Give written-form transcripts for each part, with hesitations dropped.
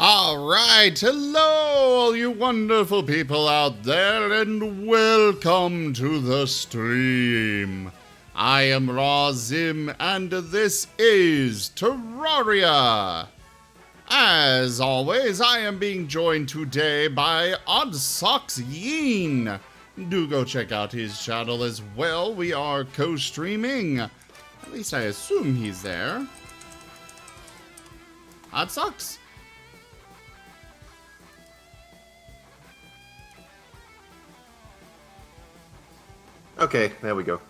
All right, hello, all you wonderful people out there, and welcome to the stream. I am Razim, and this is Terraria. As always, I am being joined today by Odd Socks Yeen. Do go check out his channel as well. We are co-streaming. At least I assume he's there. Odd Socks. Okay, there we go.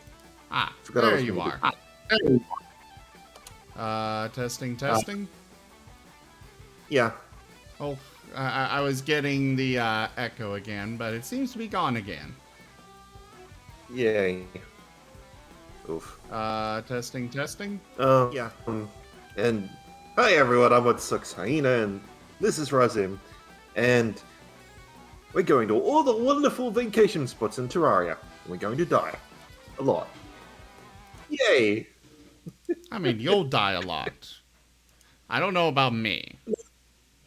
There you are. Testing. Yeah. Oh, I was getting the echo again, but it seems to be gone again. Yay. Oof. Testing. Yeah. And hi everyone, I'm What Sucks Hyena, and this is Razim, and we're going to all the wonderful vacation spots in Terraria. We're going to die. A lot. Yay! I mean, you'll die a lot. I don't know about me.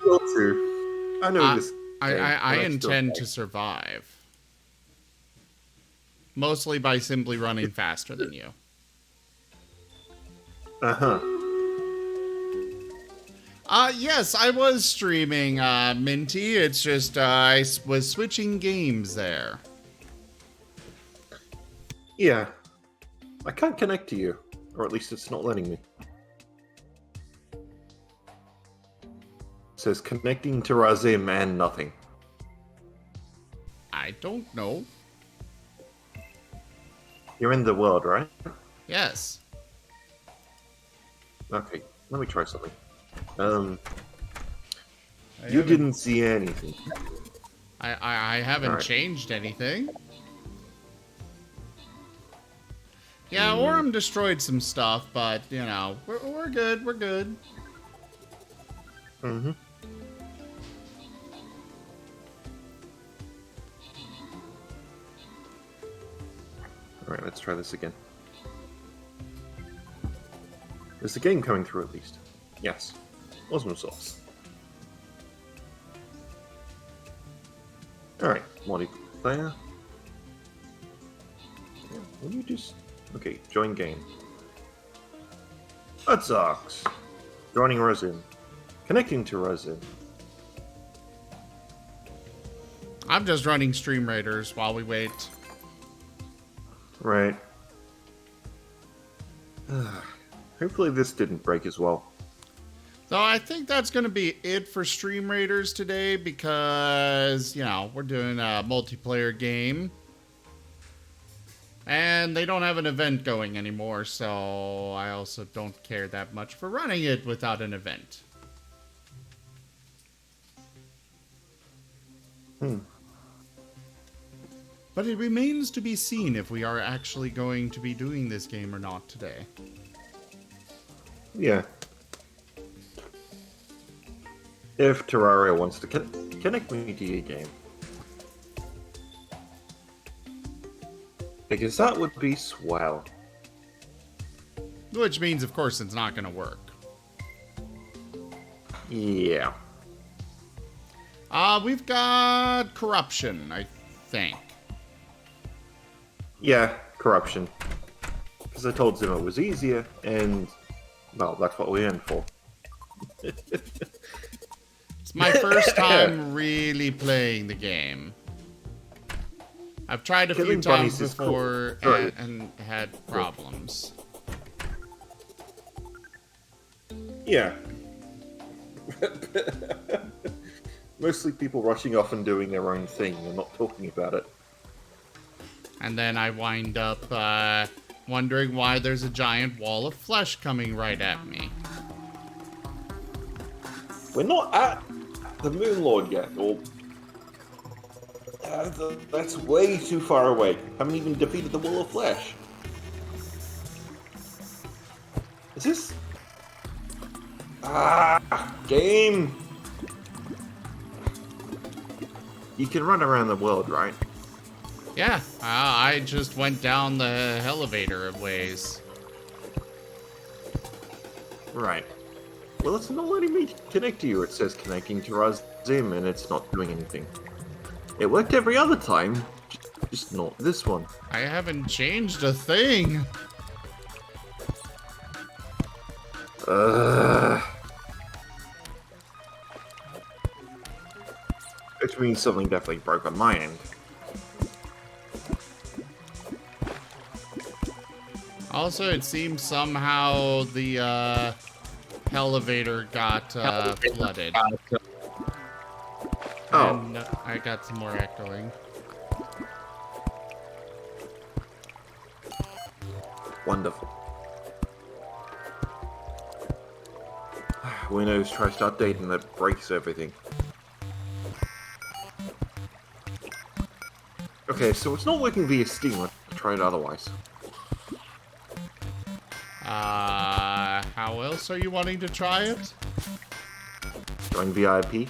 Will too. I know this. I intend to survive. Mostly by simply running faster than you. Uh-huh. Yes, I was streaming, Minty. It's just, I was switching games there. Yeah. I can't connect to you. Or at least it's not letting me. It says connecting to Razim and nothing. I don't know. You're in the world, right? Yes. Okay, let me try something. You didn't see anything. I haven't Right. changed anything. Yeah, Orem destroyed some stuff, but, you know, we're good, we're good. Mm-hmm. Alright, let's try this again. Is the game coming through at least? Yes. Awesome sauce. Alright, multiplayer. Yeah, will you just... Okay, join game. That sucks. Joining Resin. Connecting to Resin. I'm just running Stream Raiders while we wait. Right. Hopefully this didn't break as well. So I think that's going to be it for Stream Raiders today because, you know, we're doing a multiplayer game. And they don't have an event going anymore, so I also don't care that much for running it without an event. But it remains to be seen if we are actually going to be doing this game or not today. Yeah. If Terraria wants to connect me to your game. Because that would be swell. Which means, of course, it's not going to work. Yeah. We've got corruption, I think. Yeah, corruption. Because I told Zim it was easier, and... well, that's what we're in for. It's my first time really playing the game. I've tried a few times before and had problems. Yeah. Mostly people rushing off and doing their own thing and not talking about it. And then I wind up wondering why there's a giant wall of flesh coming right at me. We're not at the Moon Lord yet, or... that's way too far away. Haven't even defeated the Wall of Flesh. Is this... game! You can run around the world, right? Yeah, I just went down the elevator of ways. Right. Well, it's not letting me connect to you. It says connecting to Razim, and it's not doing anything. It worked every other time, just not this one. I haven't changed a thing. Which means something definitely broke on my end. Also, it seems somehow the elevator got flooded. Oh. And I got some more echoing. Wonderful. Windows tries to update and that breaks everything. Okay, so it's not working via Steam. Let's try it otherwise. How else are you wanting to try it? Join VIP.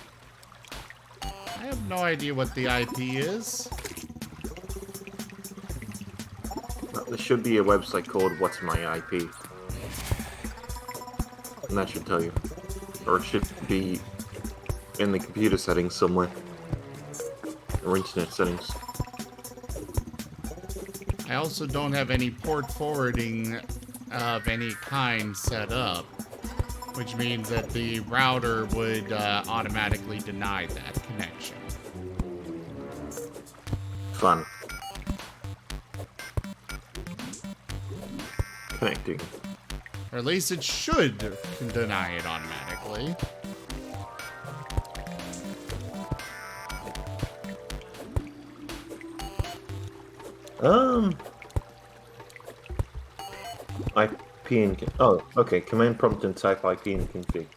I have no idea what the IP is. There should be a website called What's My IP. And that should tell you. Or it should be in the computer settings somewhere. Or internet settings. I also don't have any port forwarding of any kind set up, which means that the router would automatically deny that connection. Fun. Connecting. Or at least it should deny it automatically. IP and oh, okay. Command prompt and type IP and config.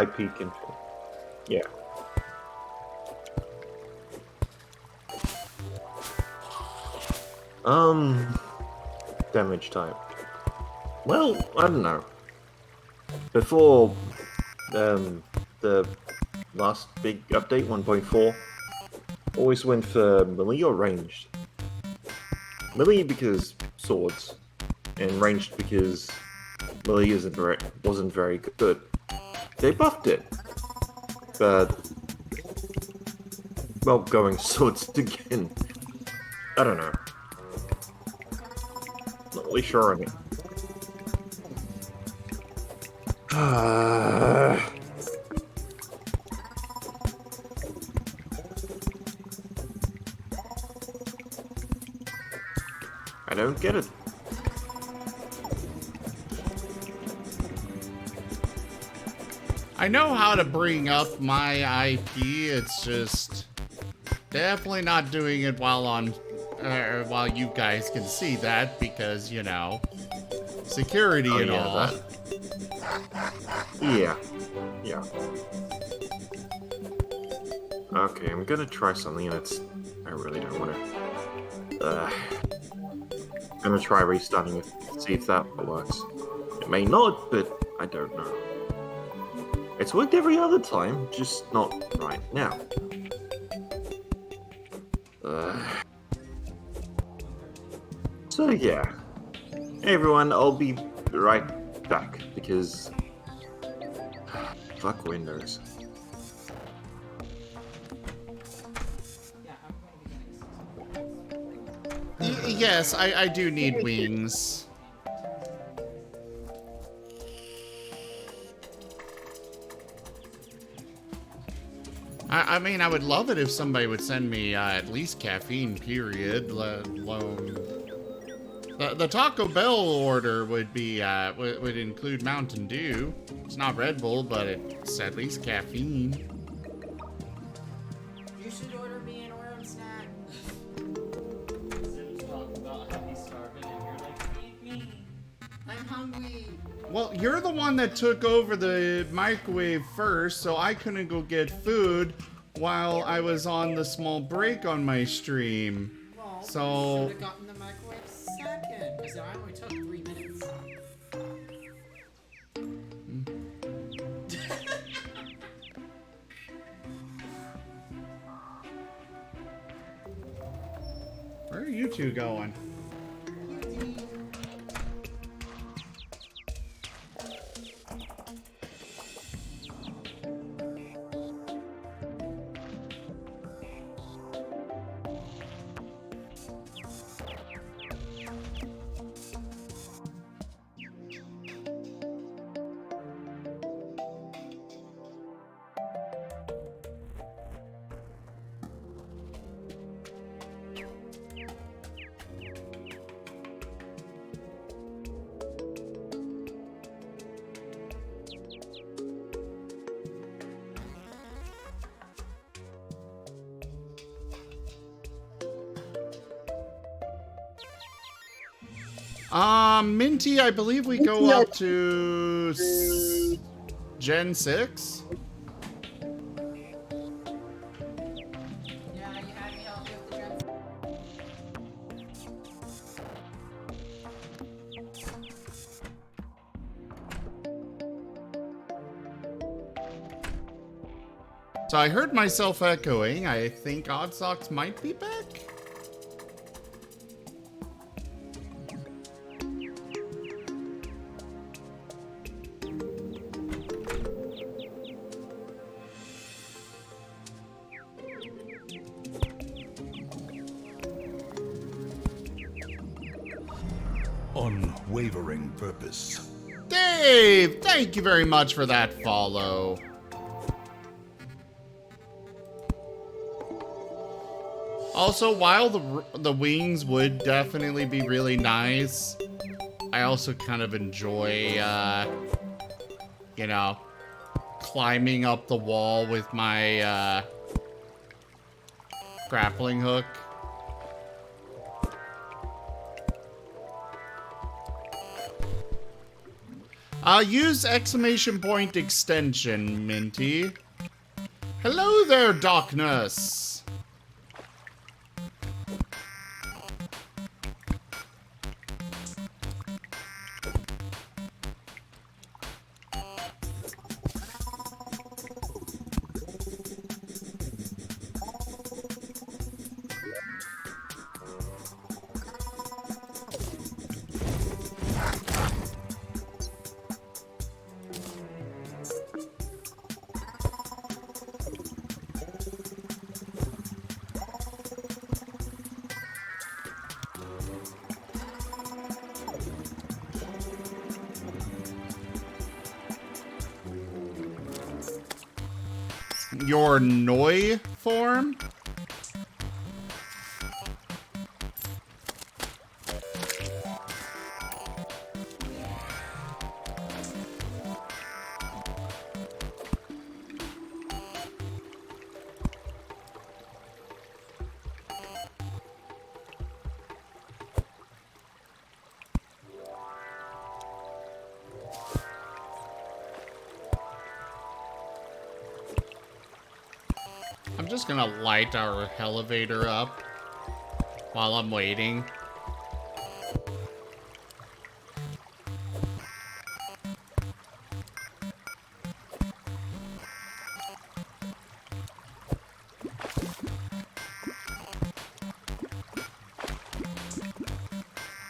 IP config. Yeah. Damage type. Well, I don't know. Before the last big update 1.4, always went for melee or ranged. Melee because swords, and ranged because melee wasn't very good. They buffed it, but well, going swords again. I don't know. Not really sure on it. I don't get it. I know how to bring up my IP, it's just definitely not doing it while you guys can see that because, you know, security and all. That. Yeah. Yeah. Okay, I'm gonna try something that's... I really don't want to... I'm gonna try restarting it, see if that works. It may not, but I don't know. It's worked every other time, just not right now. So yeah. Hey everyone, I'll be right back, because... fuck Windows. Yes, I do need wings. I mean, I would love it if somebody would send me at least caffeine, period, let alone... The Taco Bell order would be, would include Mountain Dew. It's not Red Bull, but it's at least caffeine. You should order me an Oreo snack. I'm hungry. Well, you're the one that took over the microwave first, so I couldn't go get food while I was on the small break on my stream. Well, So... you should have gotten the microwave second, because I only took 3 minutes. Where are you two going? Minty, I believe we go up to Gen 6. Yeah, you had me help you with the drum. So I heard myself echoing. I think Odd Socks might be back. Unwavering purpose. Dave, thank you very much for that follow. Also, while the wings would definitely be really nice, I also kind of enjoy, you know, climbing up the wall with my grappling hook. Use exclamation point extension, Minty. Hello there, Darkness. Your Noi form? I'm just gonna light our elevator up while I'm waiting.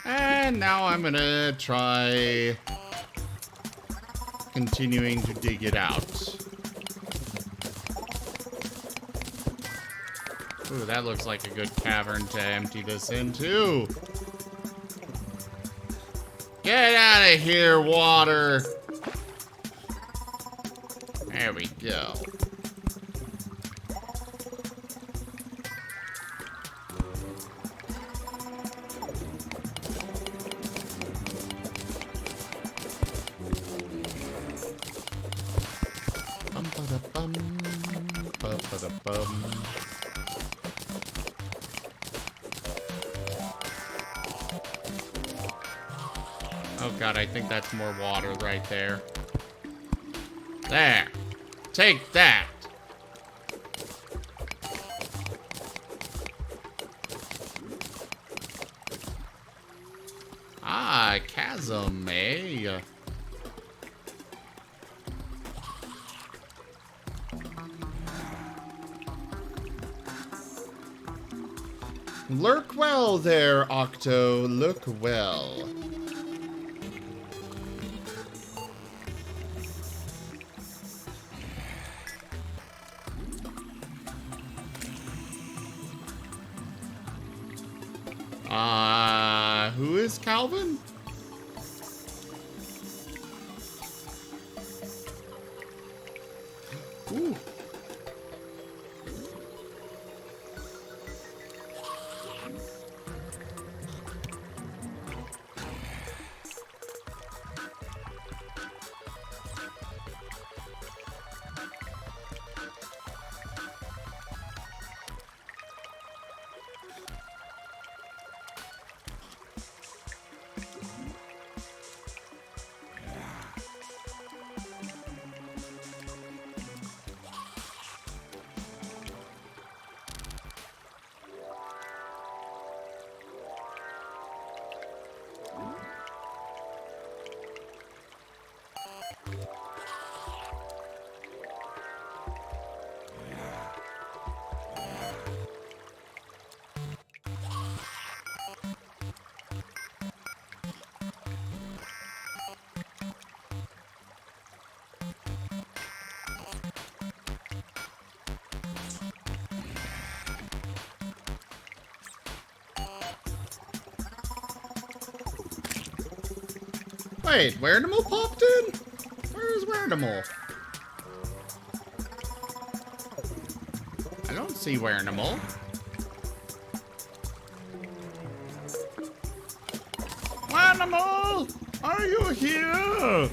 And now I'm gonna try continuing to dig it out. Ooh, that looks like a good cavern to empty this into. Get out of here, water. There we go. Bum-ba-da-bum, ba-ba-da-bum. Oh god, I think that's more water right there. There. Take that. Ah, chasm, eh? Lurk well there, Octo. Look well. Who is Calvin? Ooh. Wait, Wernimal popped in? Where's Wernimal? I don't see Wernimal. Wernimal! Are you here?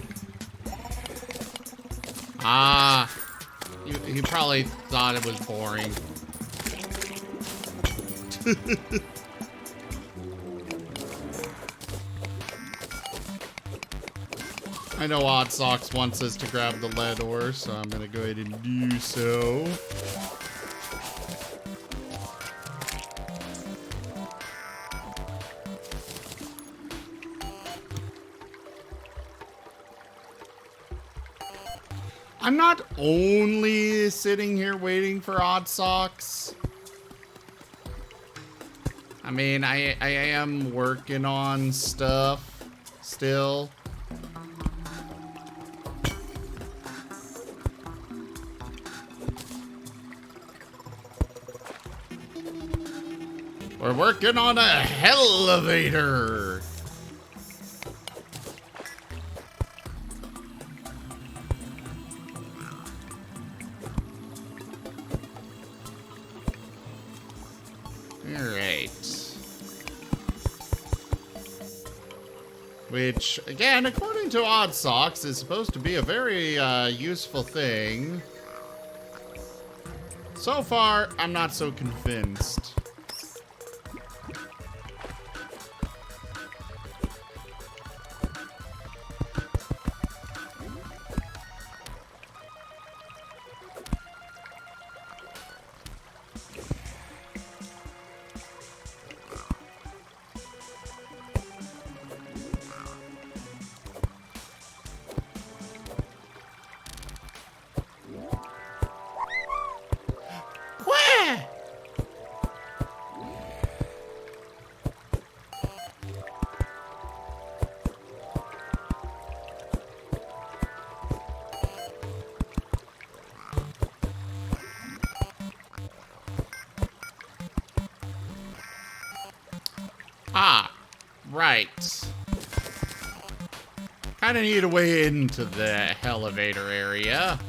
Ah, he probably thought it was boring. I know Odd Socks wants us to grab the lead ore, so I'm gonna go ahead and do so. I'm not only sitting here waiting for Odd Socks. I mean, I am working on stuff still. We're working on a elevator. All right. Which, again, according to Odd Socks, is supposed to be a very useful thing. So far, I'm not so convinced. Ah, right. Kinda need a way into the elevator area.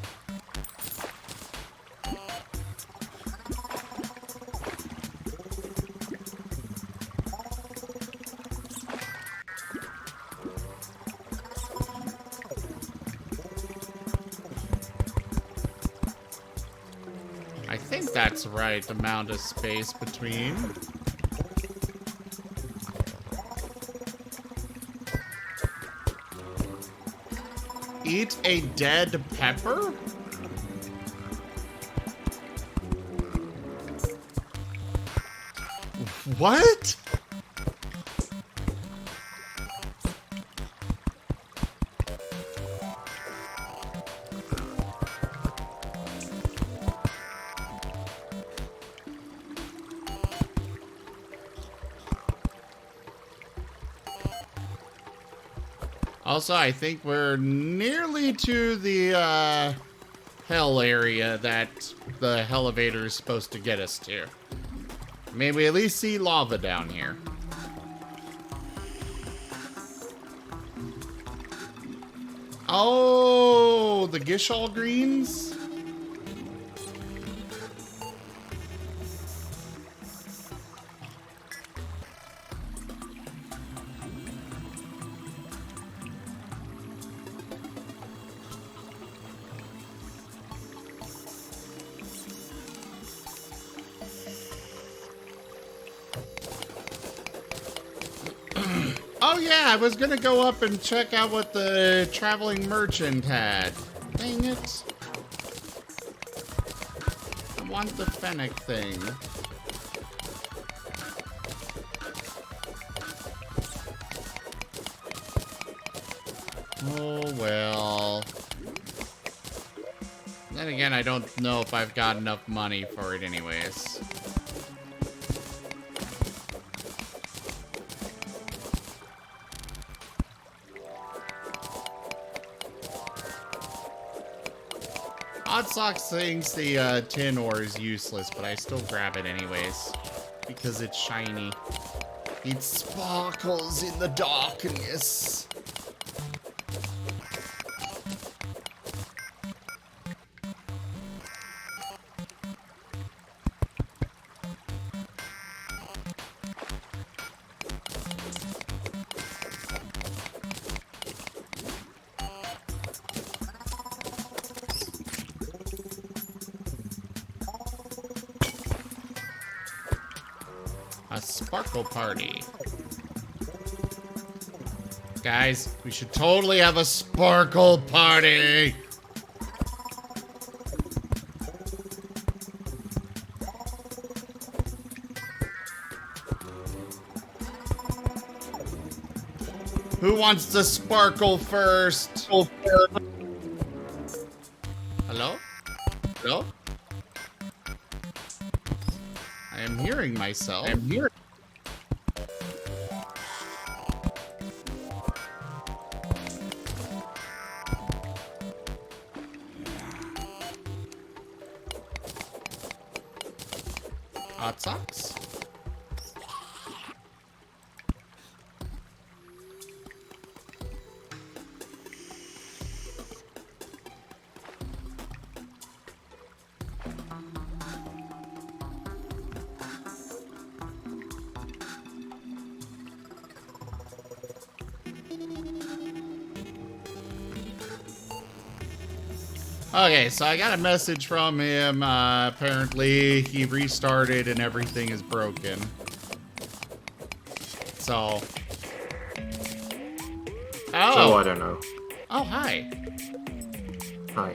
I think that's the right amount of space between. Eat a dead pepper? What? Also, I think we're nearly to the hell area that the elevator is supposed to get us to. May we at least see lava down here. Oh, the Gishal greens? Oh yeah, I was gonna go up and check out what the traveling merchant had. Dang it. I want the fennec thing. Oh well. Then again, I don't know if I've got enough money for it anyways. Odd Socks thinks the tin ore is useless, but I still grab it anyways. Because it's shiny. It sparkles in the darkness. A sparkle party. Guys, we should totally have a sparkle party. Who wants to sparkle first? Hello? Hello? I am hearing myself. I'm hearing. Hot socks? Okay, so I got a message from him. Apparently, he restarted and everything is broken. So. Oh! So I don't know. Oh, hi. Hi.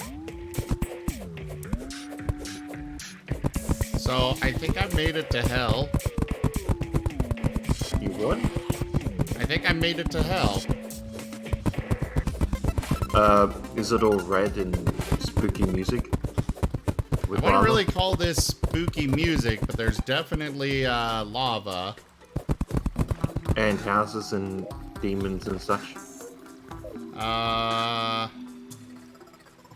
So, I think I made it to hell. You what? I think I made it to hell. Is it all red and spooky music? I wouldn't really call this spooky music, but there's definitely lava. And houses and demons and such.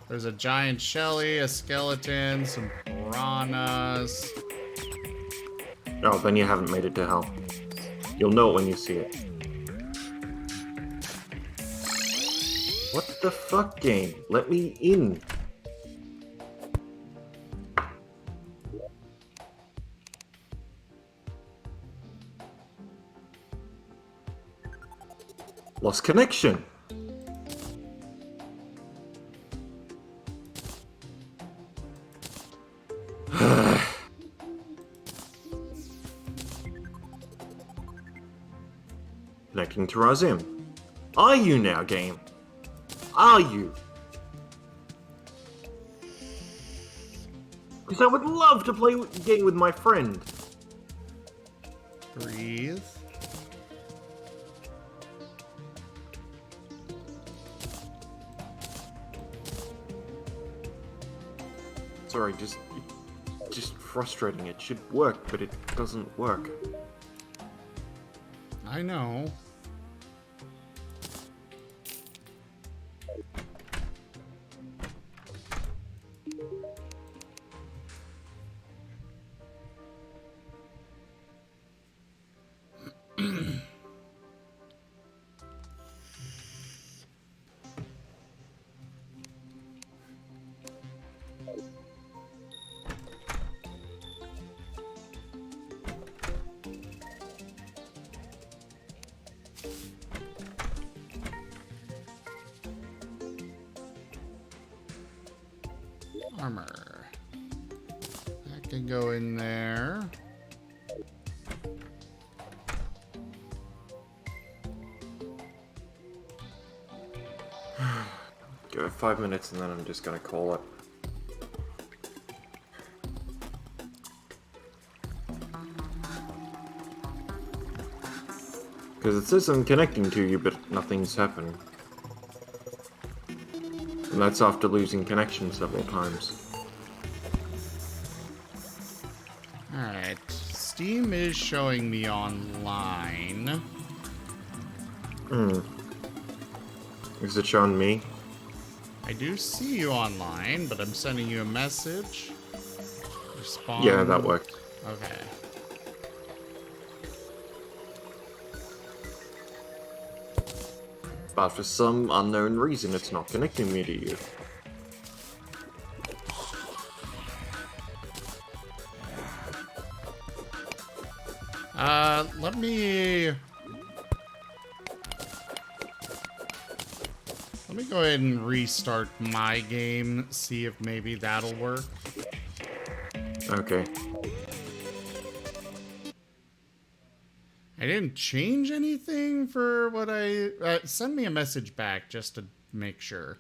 There's a giant Shelly, a skeleton, some piranhas. Oh, then you haven't made it to hell. You'll know it when you see it. What the fuck, game? Let me in. Lost connection. Connecting to Razim. Are you now, game? Are you? Because I would love to play a game with my friend. Breathe. Sorry, just frustrating. It should work, but it doesn't work. I know. Armor. That can go in there. Give it 5 minutes and then I'm just gonna call it. Because it says I'm connecting to you, but nothing's happening. And that's after losing connection several times. Alright. Steam is showing me online. Is it showing me? I do see you online, but I'm sending you a message. Respond. Yeah, that worked. Okay. But for some unknown reason, it's not connecting me to you. Let me go ahead and restart my game, see if maybe that'll work. Okay. I didn't change anything for what I... send me a message back just to make sure.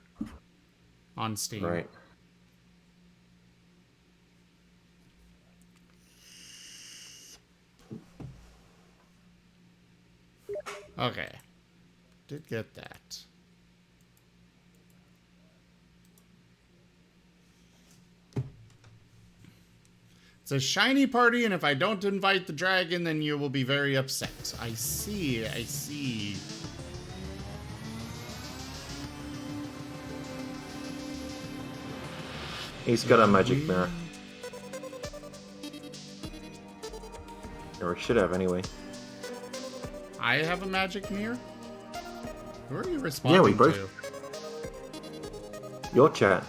On Steam. Right. Okay. Did get that. It's a shiny party, and if I don't invite the dragon, then you will be very upset. I see, I see. He's got a magic mirror. Or should have, anyway. I have a magic mirror? Who are you responding Yeah, we both. to? Your chat.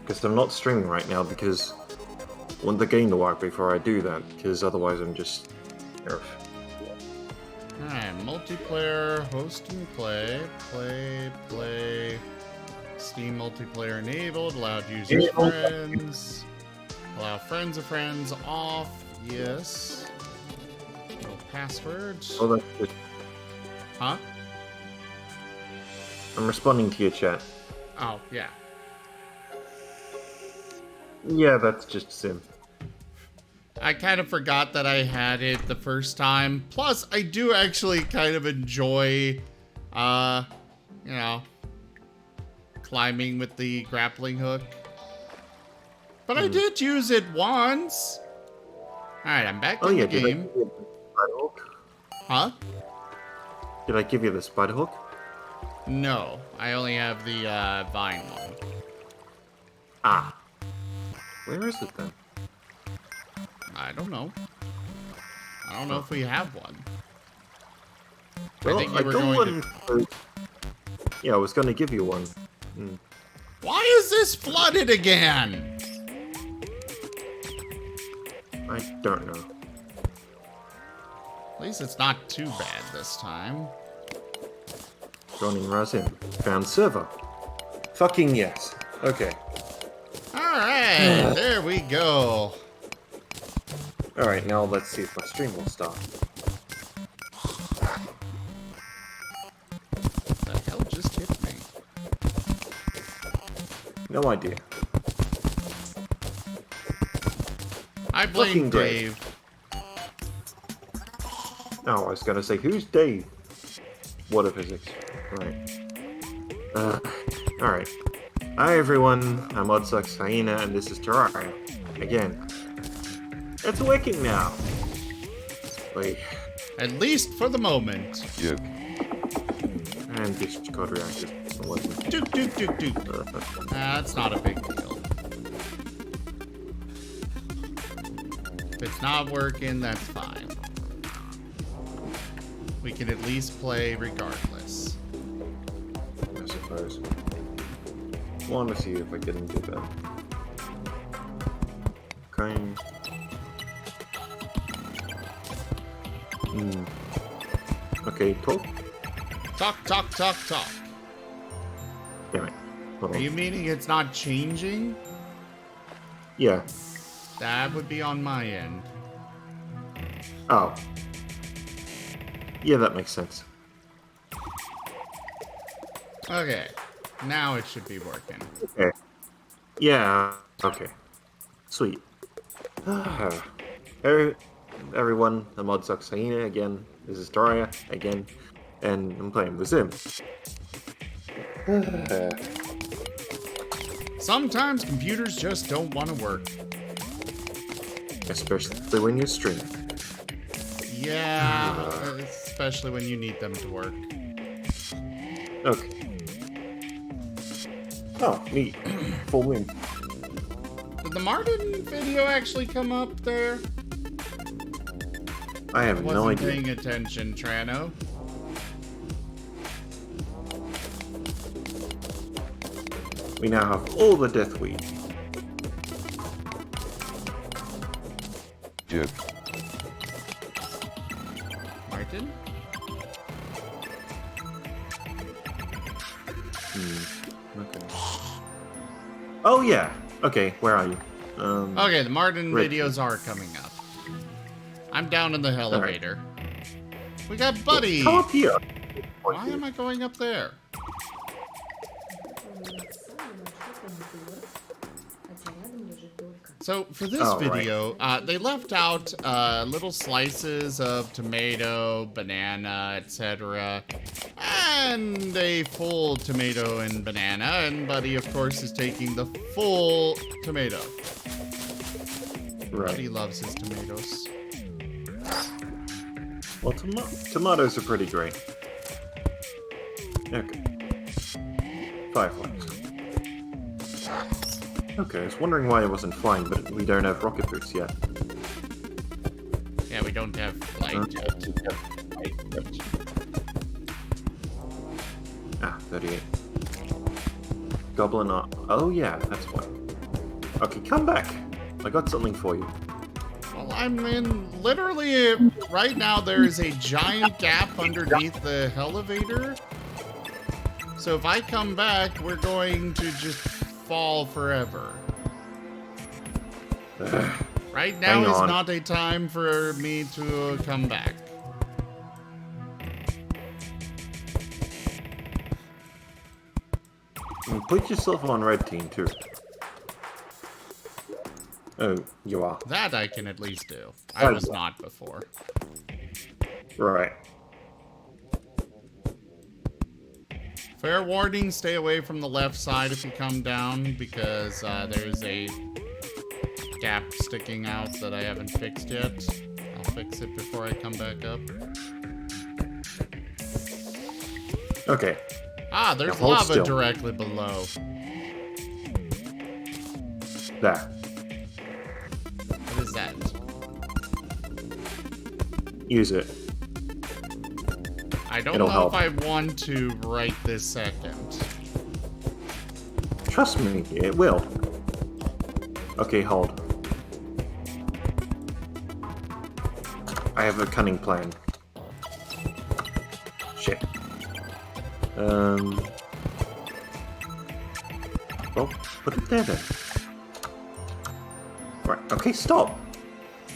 Because I'm not streaming right now because I want the game to work before I do that, because otherwise I'm just... Alright, multiplayer, host and play, play, Steam multiplayer enabled, allowed users friends, allow friends of friends off, yes, no passwords, Oh, that's good. huh? I'm responding to your chat. Oh, yeah. Yeah, that's just Sim. I kind of forgot that I had it the first time. Plus, I do actually kind of enjoy, you know, climbing with the grappling hook. But I did use it once. Alright, I'm back in the game. Did I give you the spider hook? Huh? Did I give you the spider hook? No, I only have the vine one. Ah. Where is it then? I don't know. I don't know if we have one. Well, I think you were got going one to... for... Yeah, I was going to give you one. Why is this flooded again? I don't know. At least it's not too bad this time. Joining Razim. Found server. Fucking yes. Okay. Alright, there we go. Alright, now let's see if my stream will start. The hell just hit me? No idea. I blame Fucking great. Dave. Oh, I was gonna say, who's Dave? Water physics. Right. Alright. Hi everyone, I'm Oddsucks Hyena, and this is Terraria. Again. It's working now! Wait. At least for the moment. Yep. And Discord reacted. It wasn't. Doot, doot, doot, doot. That's not a big deal. If it's not working, that's fine. We can at least play regardless. I suppose. Want to see if I can do that. Okay. Okay, talk. Talk. Damn it. Hold Are on. you meaning it's not changing? Yeah. That would be on my end. Oh. Yeah, that makes sense. Okay. Now it should be working. Okay. Yeah, okay. Sweet. Hey, everyone, I'm Oddsucks Hyena again. This is Terraria again. And I'm playing The Sims. Sometimes computers just don't want to work. Especially when you stream. Yeah, especially when you need them to work. Okay. Oh, neat. Full moon. Did the Marten video actually come up there? I have no Wasn't idea. paying attention, Trano. We now have all the deathweed. Dude. Marten? Okay. Oh yeah. Okay, where are you? Okay, the Marten Right. videos are coming up. I'm down in the elevator. We got Buddy! Come up here. Why am I going up there? So, for this Oh, right. video, they left out little slices of tomato, banana, etc. And a full tomato and banana, and Buddy, of course, is taking the full tomato. Buddy Right. loves his tomatoes. Well, tomatoes are pretty great. Okay. Fireflies. Okay, I was wondering why it wasn't flying, but we don't have rocket boots yet. Yeah, we don't have light yet. Ah, 38. Goblin art. Oh yeah, that's why. Okay, come back. I got something for you. Well, I'm in literally right now. There is a giant gap underneath the elevator. So if I come back, we're going to just fall forever. Right now Hang is on. not a time for me to come back. And put yourself on red team too. Oh, you are. That I can at least do. I was not before. Right. Fair warning, stay away from the left side if you come down, because there's a gap sticking out that I haven't fixed yet. I'll fix it before I come back up. Okay. Ah, there's Now hold lava still. directly below. There. What is that? Use it. I don't It'll know help. if I want to right this second. Trust me, it will. Okay, hold. I have a cunning plan. Shit. Well, put it there then. Right, okay, stop.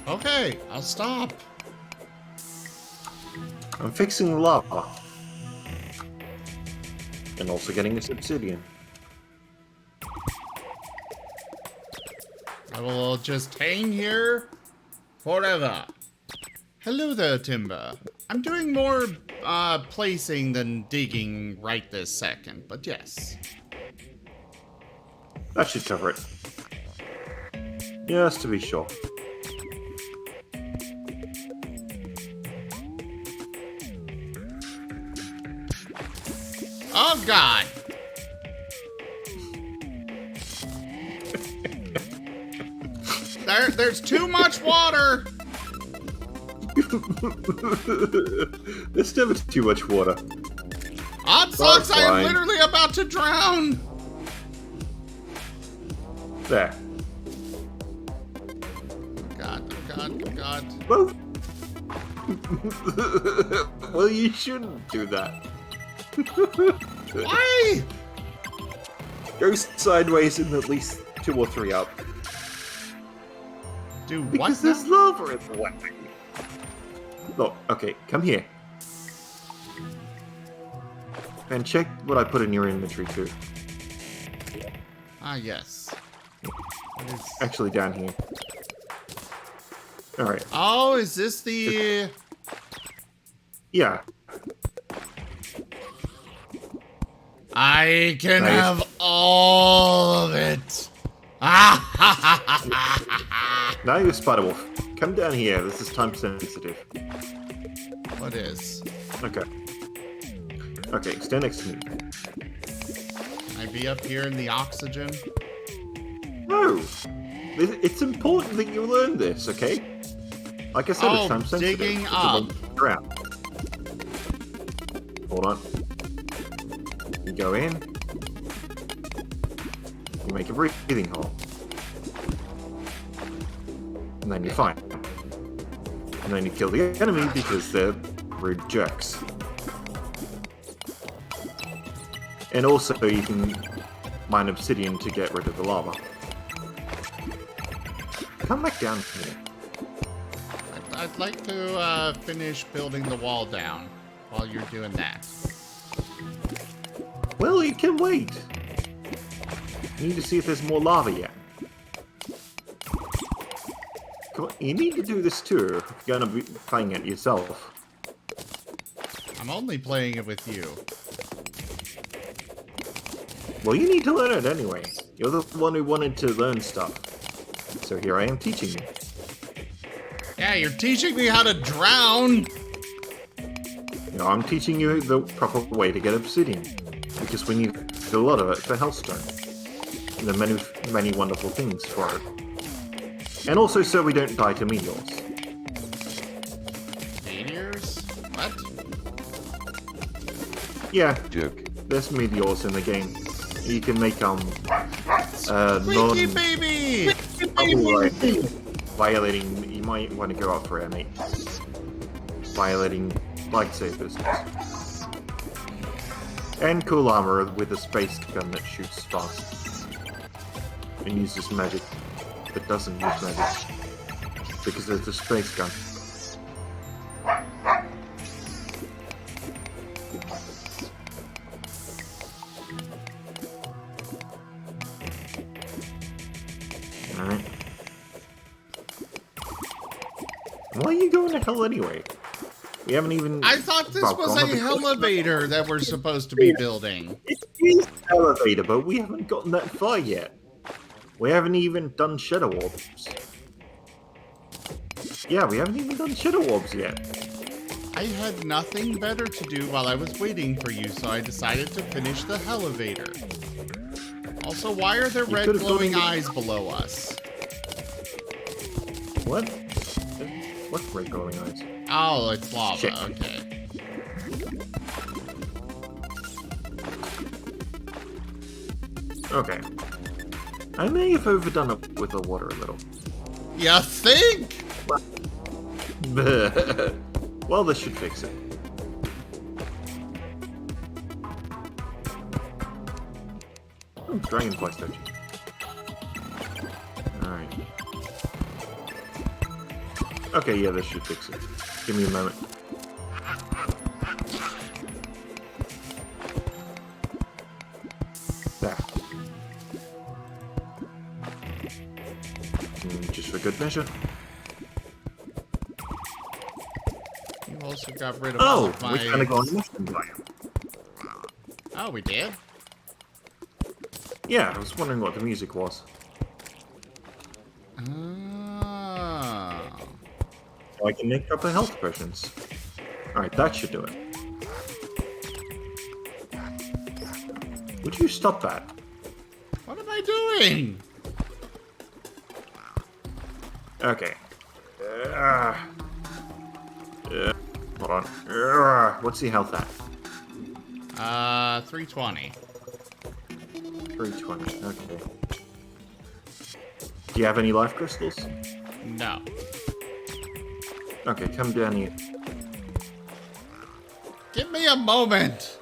Okay, I'll stop. I'm fixing the lava. And also getting this obsidian. I will just hang here forever. Hello there, Timber. I'm doing more placing than digging right this second, but yes. That should cover it. Just to be sure. Oh God! There's too much water! There's never too much water. Odd socks, I am fine. literally about to drown! There. God, God, God. Well, well, you shouldn't do that. Why? Go sideways and at least 2 or 3 up. Do what Because now? there's lava in the way. Look, okay, come here. And check what I put in your inventory too. Ah, yes. What is... Actually, down here. Alright, Oh, is this the... yeah. I can Nice. have all of it. Ah! Now you Spider Wolf. Come down here. This is time sensitive. What is? Okay. Okay, stand next to me. Can I be up here in the oxygen? No! It's important that you learn this, okay? Like I said, it's time sensitive. Digging It's up. above ground. Hold on. You go in. You make a breathing hole. And then you fight. And then you kill the enemy because they're rude jerks. And also you can mine obsidian to get rid of the lava. Come back down here. I'd like to finish building the wall down while you're doing that. Well, you can wait. You need to see if there's more lava yet. Come on, you need to do this too if you're gonna be playing it yourself. I'm only playing it with you. Well, you need to learn it anyway. You're the one who wanted to learn stuff. So here I am teaching you. Yeah, you're teaching me how to drown. You know, I'm teaching you the proper way to get obsidian. Because we need a lot of it for Hellstone. And there are many wonderful things for it. And also so we don't die to meteors. Meteors? What? Yeah, Joke. there's meteors in the game. You can make Squeaky baby! violating. You might want to go out for it, mate. Violating lightsabers. And cool armor with a space gun that shoots fast. And uses magic, but doesn't use magic. Because it's a space gun. Alright. Why are you going to hell anyway? We haven't even... I thought this was gone to a the- elevator that we're supposed to be building. It is an elevator, but we haven't gotten that far yet. We haven't even done shadow orbs. Yeah, we haven't even done shadow orbs yet. I had nothing better to do while I was waiting for you, so I decided to finish the elevator. Also, why are there You red could've glowing gone- eyes below us? What? What's red glowing eyes? Oh, it's lava. Shit. Okay. Okay. I may have overdone it with the water a little. You think? Well, this should fix it. Oh, dragonfly statue. Alright. Okay, yeah, this should fix it. Give me a moment. There. Just for good measure. You also got rid of all Oh, of my... we're gonna go on a mission biome. Oh, we did? Yeah, I was wondering what the music was. Oh. So I can make up the health potions. Alright, that should do it. Would you stop that? What am I doing? Okay. Hold on. What's the health at? 320. 320. Okay. Do you have any life crystals? No. Okay, come down here. Give me a moment.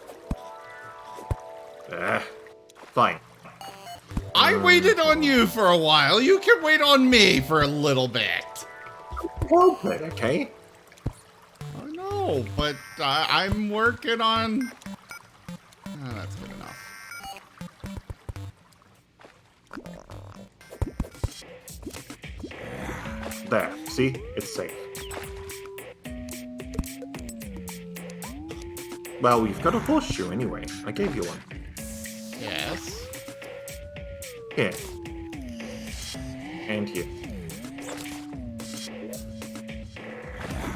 Fine. I waited on you for a while. You can wait on me for a little bit. Well, then, okay. I know, but I'm working on... Oh, that's good enough. There. See? It's safe. Well, you've got a horseshoe anyway. I gave you one. Yes. Here. And here.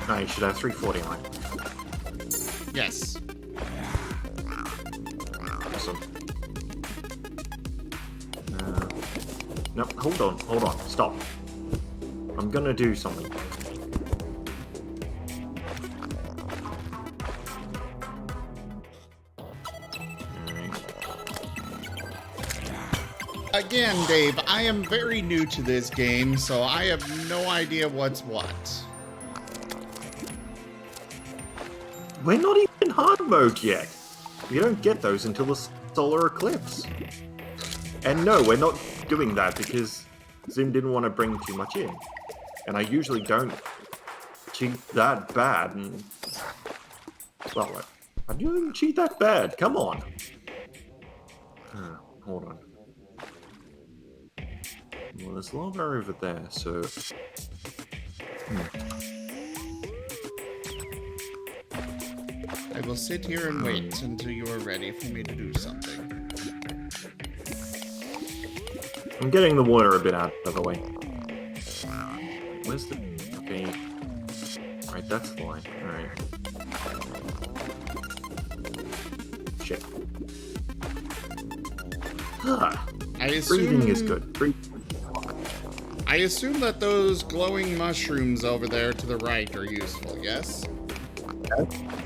No, you should have 349. Yes. Awesome. No, hold on, stop. I'm gonna do something. Again, Dave, I am very new to this game, so I have no idea what's what. We're not even in hard mode yet. You don't get those until the solar eclipse. And no, we're not doing that because Zim didn't want to bring too much in. And I usually don't cheat that bad. And... well, I didn't even cheat that bad. Come on. Hold on. Well, there's lava over there, so... I will sit here and wait until you are ready for me to do something. I'm getting the water a bit out of the way. Where's the... okay. Right, that's the line. Alright. Shit. Breathing is good. I assume that those glowing mushrooms over there to the right are useful, yes?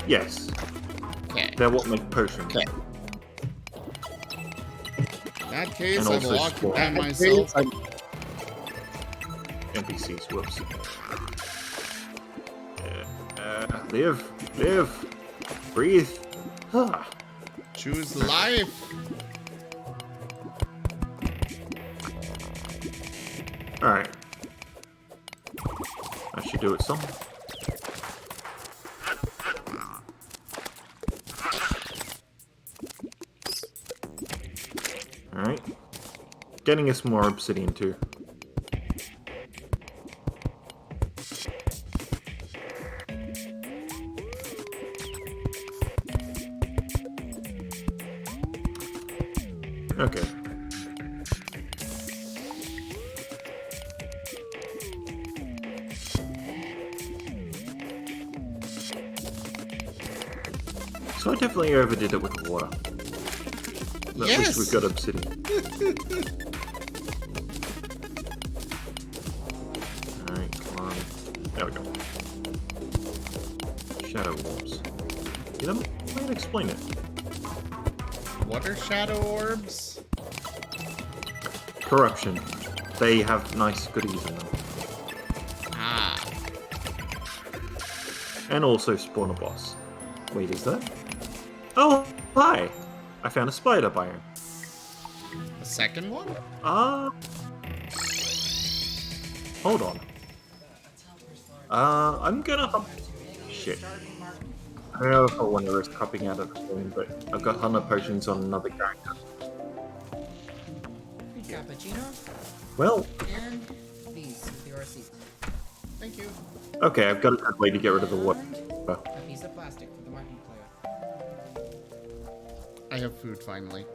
Yes. Okay. They're what make potions. Okay. In that case, And I also will occupy myself. NPCs, whoops. Live. Breathe. Choose life. Alright. I should do it some. Alright. Getting us more obsidian too. Okay. So I definitely overdid it with the water. But at least we've got obsidian. Alright, come on. There we go. Shadow orbs. You know, I might explain it. What are shadow orbs? Corruption. They have nice goodies in them. Ah. And also spawn a boss. Wait, is that? Oh, hi! I found a spider biome. The second one? Hold on. I'm gonna hop... shit. I don't know if I want to risk hopping out of the game, but I've got 100 potions on another character. Cappuccino Well, and these with your receipt. Thank you. okay, I've got a good way to get rid of the water. A piece of plastic for the Marten player. I have food finally.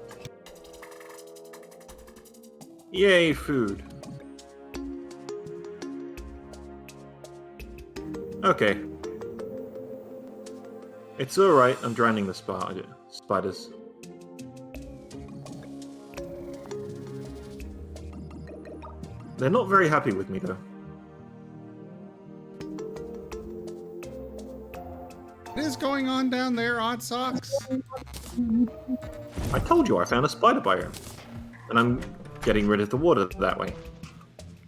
Yay, food. Okay. It's alright, I'm drowning the spiders. They're not very happy with me, though. What is going on down there, Odd Socks? I told you I found a spider biome. And I'm getting rid of the water that way.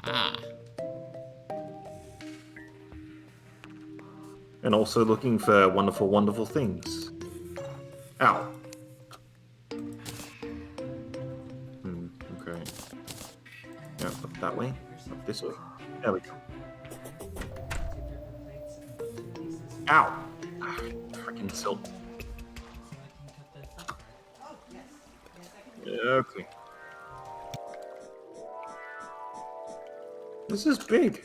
Ah. And also looking for wonderful, wonderful things. Ow. Okay. Yeah, up that way. Up this way. There we go. Ow! Freaking silt. Okay. This is big.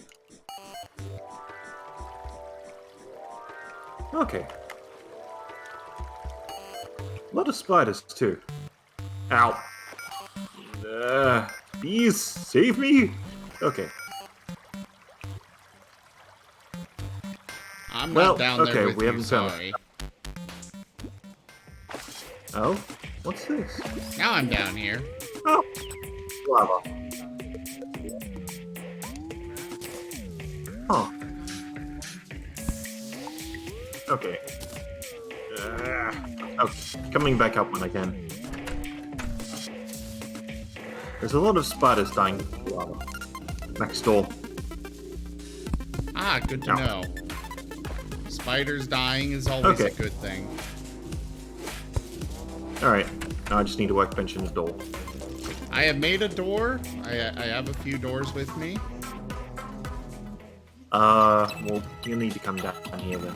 Okay. A lot of spiders, too. Ow. Bees, save me! Okay. I'm Well, not down there okay, with we you, haven't found it. sorry. Oh? What's this? Now I'm down here. Oh! Lava. Huh. Okay. Okay, coming back up when I can. There's a lot of spiders dying in the lava. Next door. Ah, good to No. know. Spiders dying is always Okay. a good thing. Alright, now I just need a workbench and a door. I have made a door. I have a few doors with me. Well, you'll need to come down here then.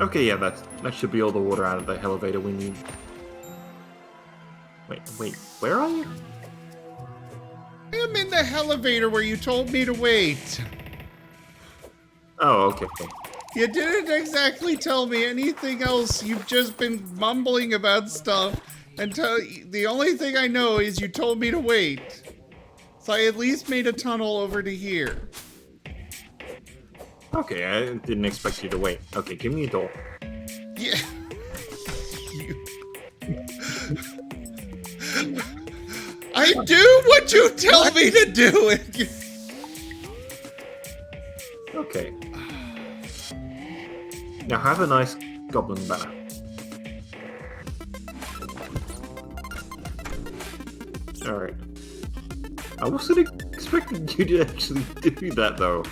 Okay, yeah, that should be all the water out of the elevator we need. Wait, where are you? I am in the elevator where you told me to wait. Oh, okay. You didn't exactly tell me anything else. You've just been mumbling about stuff. The only thing I know is you told me to wait. So I at least made a tunnel over to here. Okay, I didn't expect you to wait. Okay, give me a door. Yeah. I do what you tell me to do. Okay. Now have a nice goblin banner. Alright. I wasn't expecting you to actually do that though.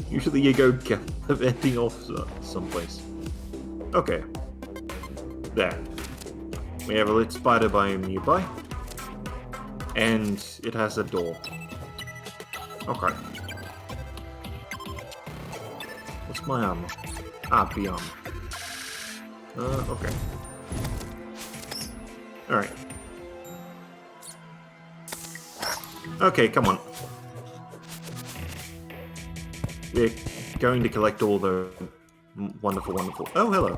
Usually you go ending off someplace. Okay. There. We have a lit spider biome nearby. And it has a door. Okay. What's my armor? Ah, B armor. Okay. Alright. Okay, come on. We're going to collect all the wonderful... Oh, hello.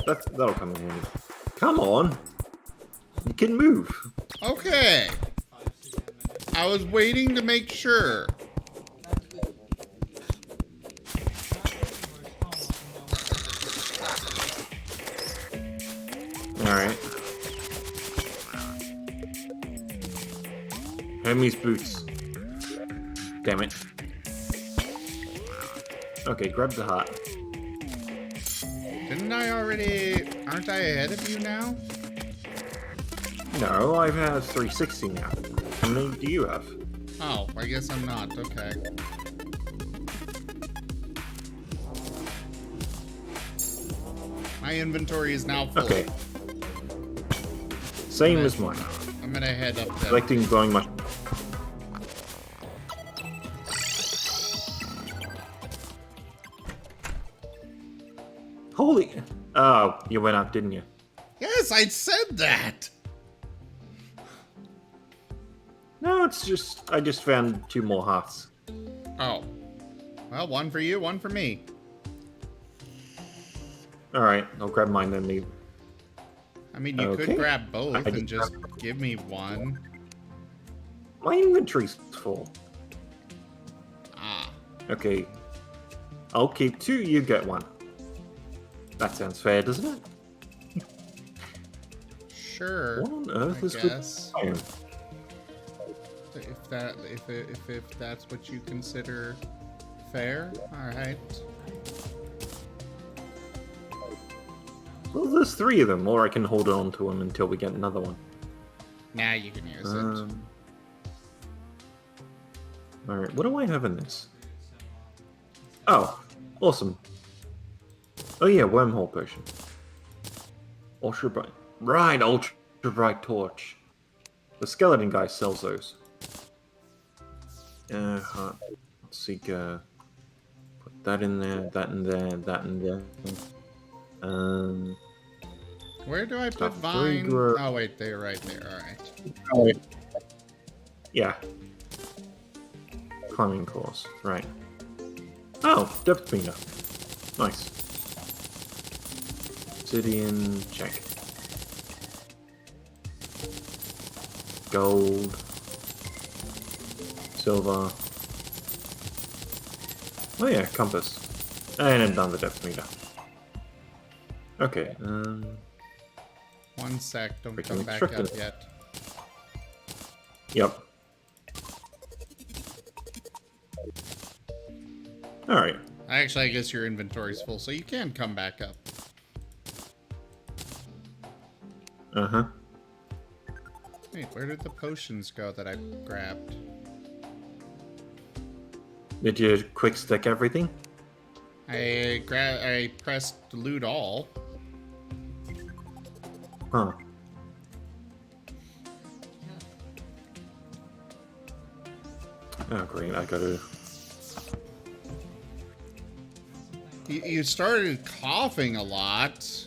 That'll come in handy. Come on! You can move. Okay. I was waiting to make sure. Alright. Hermes boots. Damn it. Okay, grab the heart. Didn't I already... Aren't I ahead of you now? No, I have 360 now. How many do you have? Oh, I guess I'm not. Okay. My inventory is now full. Okay. Same as mine. I'm gonna head up there. Collecting glowing much. Holy... Oh, you went up, didn't you? Yes, I said that. No, it's just... I just found 2 more hearts. Oh. Well, one for you, one for me. Alright, I'll grab mine then leave. I mean, you Okay. could grab both I and just just give me one. My inventory's full. Ah. Okay. I'll keep 2, you get 1. That sounds fair, doesn't it? Sure. What on earth I is guess. with iron? If that's what you consider fair, all right. Well, there's 3 of them, or I can hold on to them until we get another one. Now you can use it. Alright, what do I have in this? Oh, awesome. Oh yeah, Wormhole Potion. Ultra Bright. Right, Ultra Bright Torch. The skeleton guy sells those. Let's see, put that in there, that in there, that in there. Where do I put Stuff vine? Vigor. Oh wait, they're right there. All right. Oh, yeah. Climbing claws, right. Oh, depth meter. Nice. Obsidian, check. gold, silver. Oh yeah, compass. And I'm done the depth meter. Okay, 1 sec, don't Freaking come back up restricted. yet. Yep. Alright. Actually, I guess your inventory's full, so you can come back up. Uh-huh. Wait, where did the potions go that I grabbed? Did you quick stick everything? I pressed loot all. Huh. Oh great, I gotta... You started coughing a lot.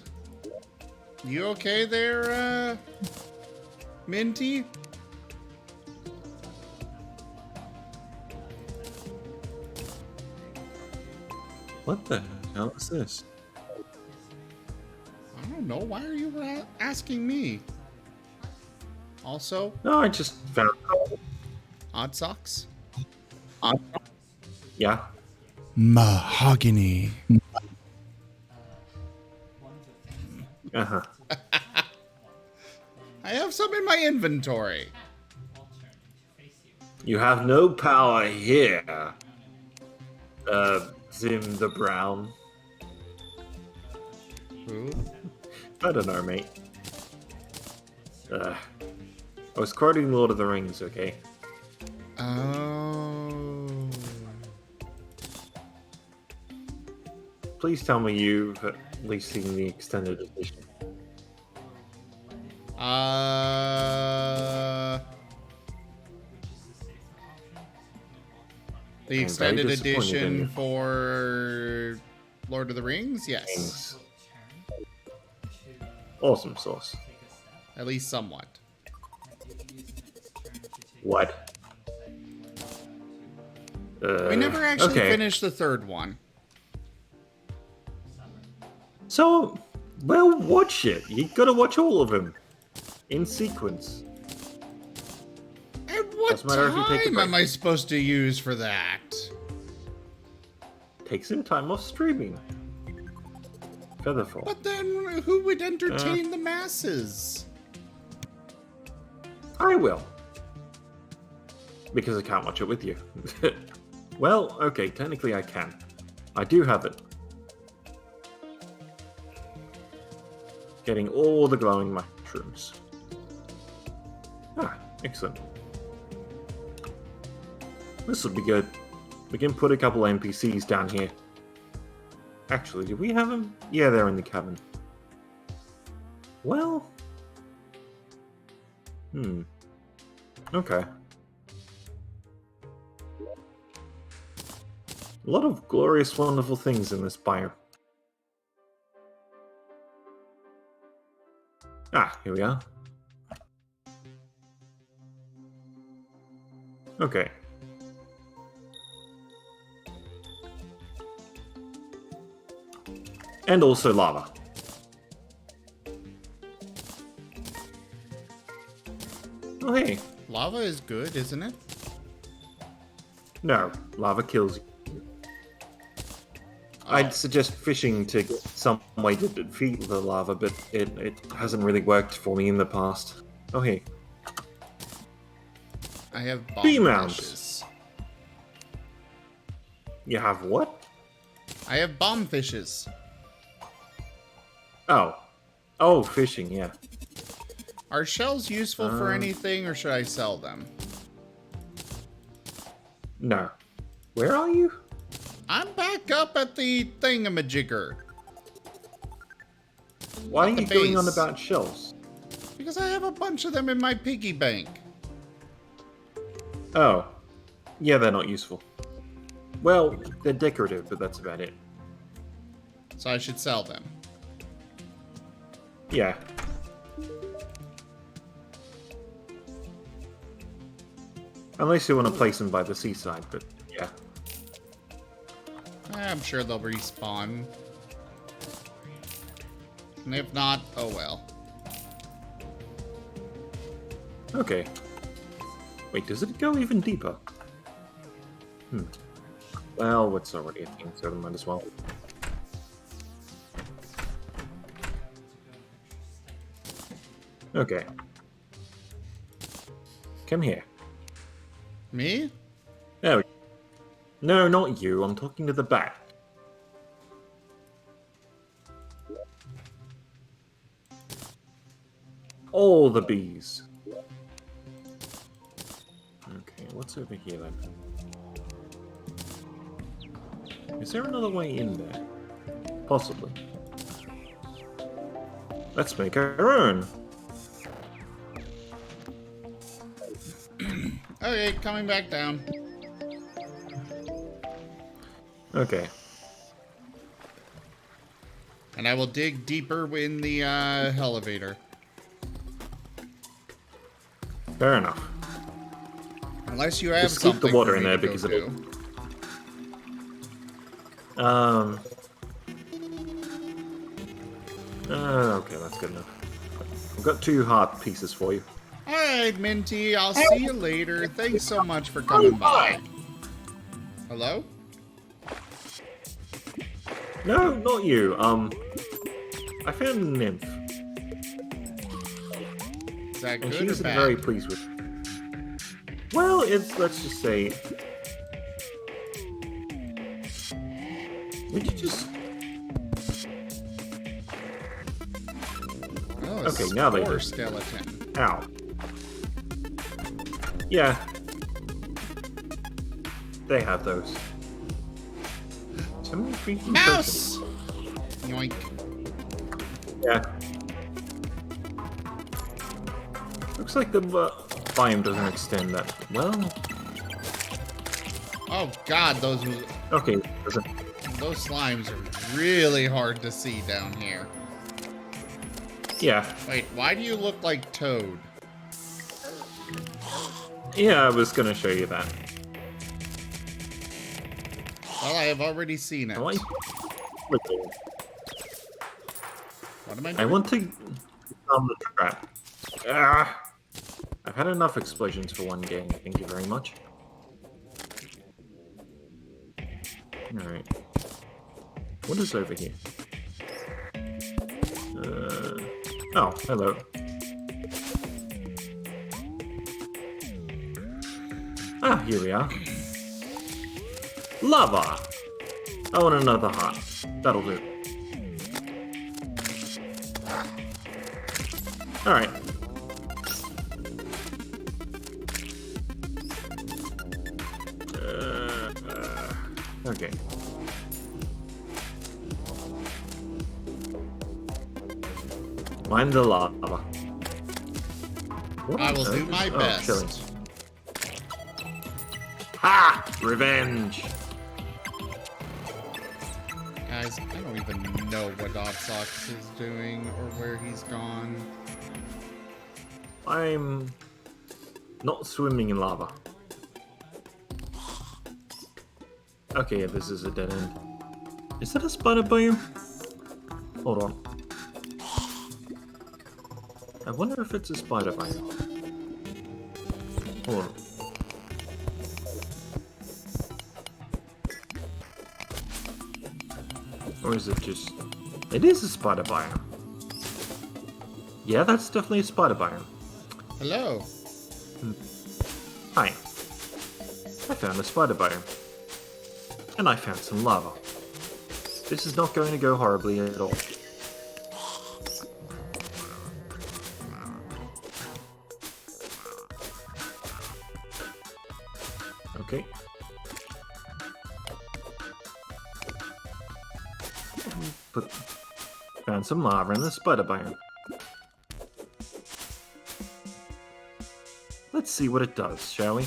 You okay there, Minty? What the hell is this? I don't know. Why are you asking me? Also, No, I just found... odd socks? Yeah. Mahogany. Uh-huh. I have some in my inventory. You have no power here. Zim the Brown. Who? I don't know, mate. I was quoting Lord of the Rings, okay? Oh. Please tell me you've at least seen the extended edition. The I'm extended very disappointed in edition you. for Lord of the Rings? Yes. Rings. Awesome sauce. At least somewhat. What? We never actually okay. finished the third one. So, well, watch it. You gotta watch all of them. In sequence. And what Doesn't matter if you take a time break. am I supposed to use for that? Take some time off streaming. Featherfall. But then who would entertain the masses? I will. Because I can't watch it with you. Well, okay, technically I can. I do have it. Getting all the glowing mushrooms. Ah, excellent. This will be good. We can put a couple NPCs down here. Actually, do we have them? Yeah, they're in the cabin. Well... Okay. A lot of glorious, wonderful things in this biome. Ah, here we are. Okay. And also lava. Oh, hey. Lava is good, isn't it? No, lava kills you. I'd suggest fishing to get some way to defeat the lava, but it hasn't really worked for me in the past. Oh, hey. I have Bee bomb mounts. fishes. You have what? I have bomb fishes. Oh. Oh, fishing, yeah. Are shells useful for anything, or should I sell them? No. Where are you? I'm back up at the thingamajigger. Why are At the you going on base. about shells? Because I have a bunch of them in my piggy bank. Oh. Yeah, they're not useful. Well, they're decorative, but that's about it. So I should sell them. Yeah. Unless you want to place them by the seaside, but yeah. I'm sure they'll respawn. And if not, oh well. Okay. Wait, does it go even deeper? Well, it's already a thing, so we might as well. Okay. Come here. Me? There we go. No, not you. I'm talking to the back. All the bees. Okay, what's over here then? Is there another way in there? Possibly. Let's make our own. Okay, coming back down. Okay. And I will dig deeper in the elevator. Fair enough. Unless you have Just keep something the water for in me there to go because to. it'll... Okay, that's good enough. I've got 2 heart pieces for you. Alright, Minty, I'll see you later. Thanks so much for coming by. Hello? No, not you. I found a nymph. Is that And good she or isn't bad? very pleased with it. Well, it's, let's just say... Would you just... Oh, Okay, now they spore do. skeleton. Ow. Yeah. They have those. So many freaking Mouse! Yoink. potions. Yeah. Looks like the biome doesn't extend that well. Oh god, those Okay, doesn't. slimes are really hard to see down here. Yeah. Wait, why do you look like Toad? Yeah, I was gonna show you that. Well, I have already seen it. I want, What am I doing? I want to on the trap. Ah! I've had enough explosions for one game, thank you very much. Alright. What is over here? Oh, hello. Ah, here we are. Lava! I want another heart. That'll do. Alright. Okay. Mine the lava. What I on will do earth my is- best. Chilling. Ha! Revenge! Guys, I don't even know what Dopsox is doing or where he's gone. I'm not swimming in lava. Okay, yeah, this is a dead end. Is that a spider biome? Hold on. I wonder if it's a spider biome. Hold on. Or is it just... It is a spider biome. Yeah, that's definitely a spider biome. Hello. Hi. I found a spider biome. And I found some lava. This is not going to go horribly at all. Okay. Found some lava in the spider biome. Let's see what it does, shall we?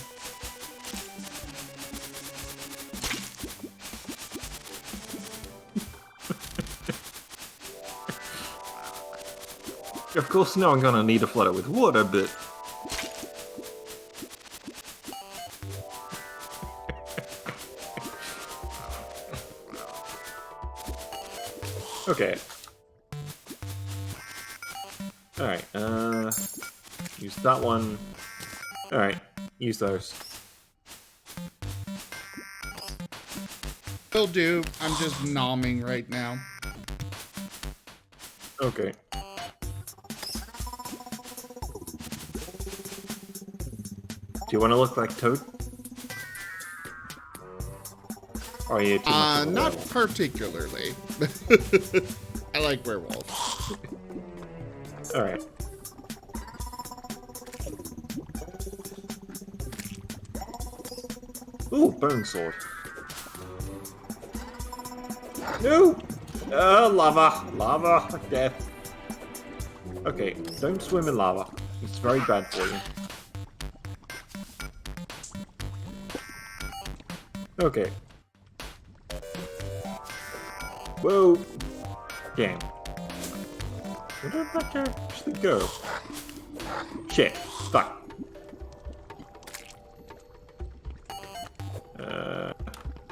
Of course, now I'm gonna need to flood it with water, but... Okay. Alright, use that one. Alright. use those. Will do. I'm just nomming right now. Okay. Do you want to look like Toad? Or are you too much of a Not werewolf? particularly. I like werewolves. Alright. Ooh, bone sword. No! Lava! Lava! Death. Okay, don't swim in lava. It's very bad for you. Okay. Whoa! Damn. Where did that actually go? Shit. Fuck.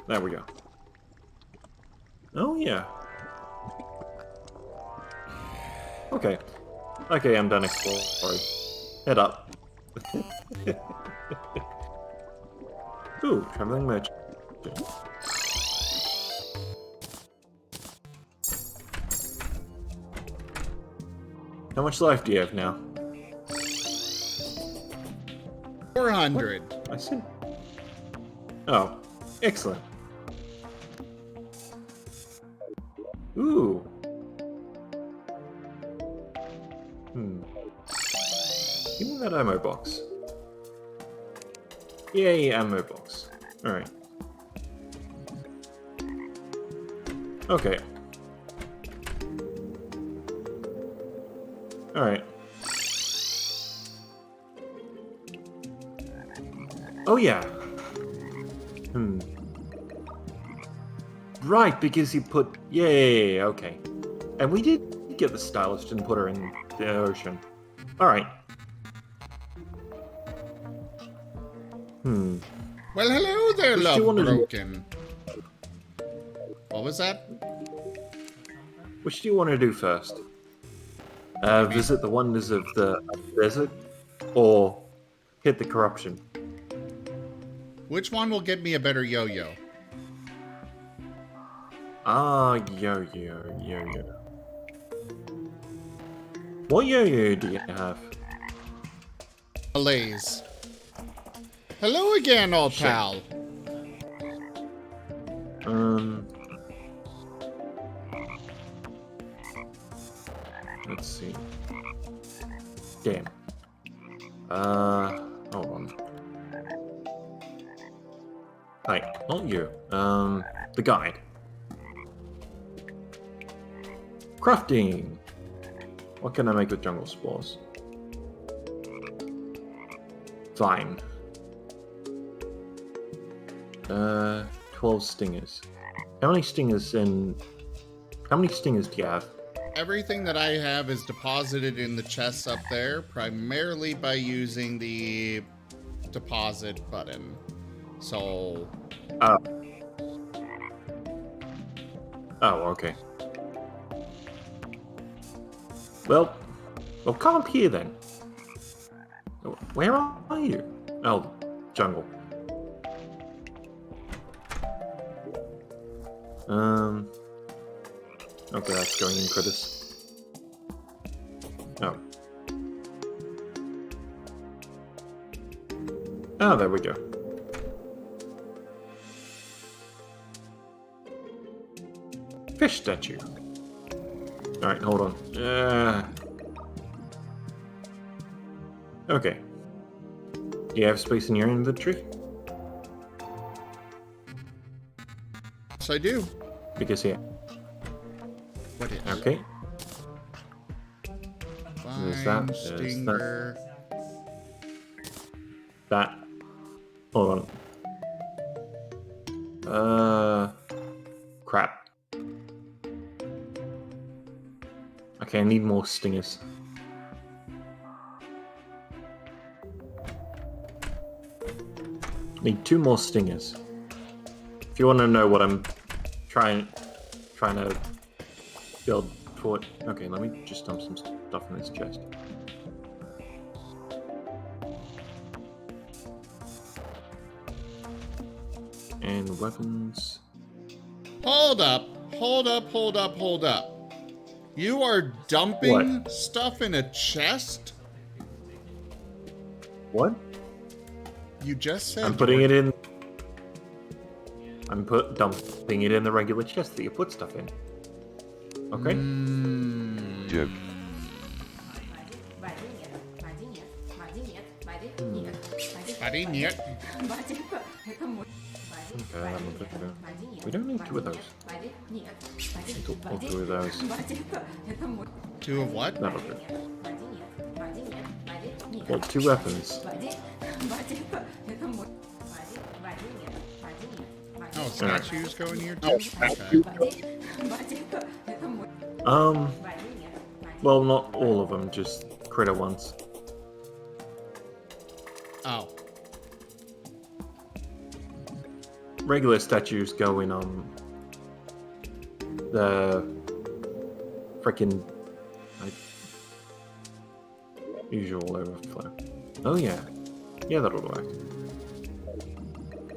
There we go. Oh, yeah. Okay. Okay, I'm done exploring. Head up. Ooh, traveling merchant. How much life do you have now? 400. I see. Oh, excellent. Ooh. Give me that ammo box. Yay, ammo box. Alright. Okay. Alright. Oh yeah. Right, because he put... Yay, okay. And we did get the stylist and put her in the ocean. Alright. Well, hello there, Which do you love wanna do? broken. What was that? Which do you want to do first? Visit the wonders of the desert? Or hit the corruption? Which one will get me a better yo-yo? Ah, yo-yo. What yo-yo do you have? Malaise. Hello again, old Shit. pal. Let's see. Damn. Hold on. Hi, not you. The guide. Crafting! What can I make with jungle spores? Fine. 12 stingers. How many stingers do you have? Everything that I have is deposited in the chests up there, primarily by using the deposit button. So... Oh, okay. Well, come up here then. Where are you? Oh, jungle. Okay, that's going in critters. Oh. Oh, there we go. Fish statue. Alright, hold on. Okay. Do you have space in your inventory? Yes, I do. Because here. What is? Okay. Fine, that, there's that. stinger. That. Hold on. Crap. Okay, I need more stingers. Need 2 more stingers. If you want to know what I'm trying to build for it. Okay, let me just dump some stuff in this chest. And weapons. Hold up. You are dumping What? stuff in a chest? What? You just said I'm putting it in. I'm dumping it in the regular chest that you put stuff in. Okay. Joke. Buddy, нет. Okay, we don't need two of those. Or two of those. Two of what? That'll do. Well, two weapons. Oh, statues go in here too? Okay. Well, not all of them, just critter ones. Oh. Regular statues go in the frickin' usual overflow. Oh yeah, that'll work.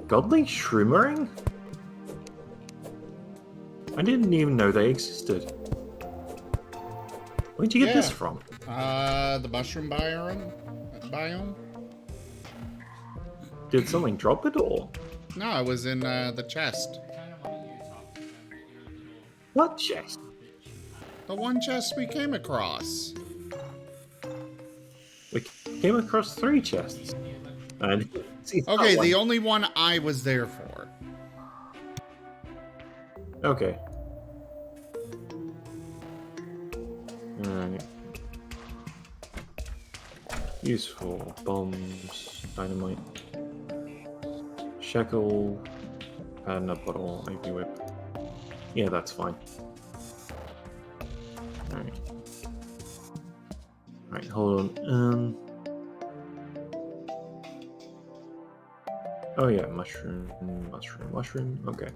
Godly Shroomering? I didn't even know they existed. Where'd you get this from? The mushroom biome? Did something drop it or? No, it was in the chest. What chest? The one chest we came across. We came across 3 chests. And Okay, the only one I was there for. Okay. Alright. Useful. Bombs. Dynamite. Shekel. And a bottle. AP whip. Yeah, that's fine. Alright. Alright, hold on. Oh yeah, mushroom. Okay.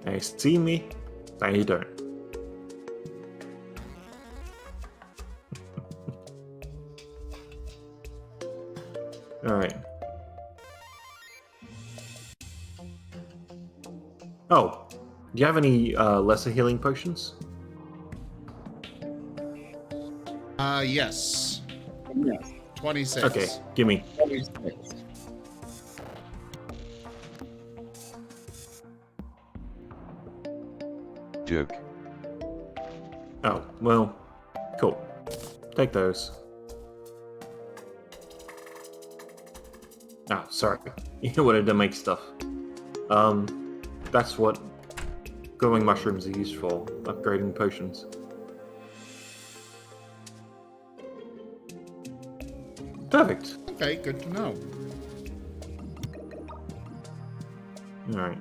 Hey, see me? No, you don't. Alright. Oh, do you have any lesser healing potions? Yes. 26. Okay, gimme. Joke. Oh, well, cool. Take those. Ah, sorry. You wanted to make stuff. That's what glowing mushrooms are used for, upgrading potions. Perfect. Okay, good to know. Alright,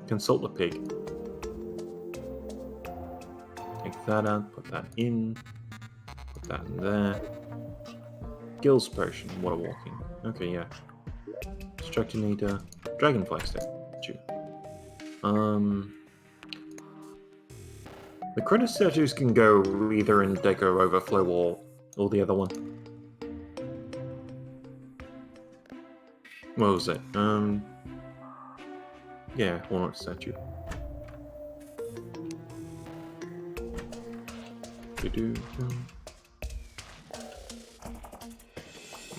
consult the pig. Take that out, put that in, put that in there. Gills potion, water walking. Okay, yeah. Structure Neater, Dragonfly statue. The critter statues can go either in Deco Overflow or the other one. What was it? Yeah, walnut statue.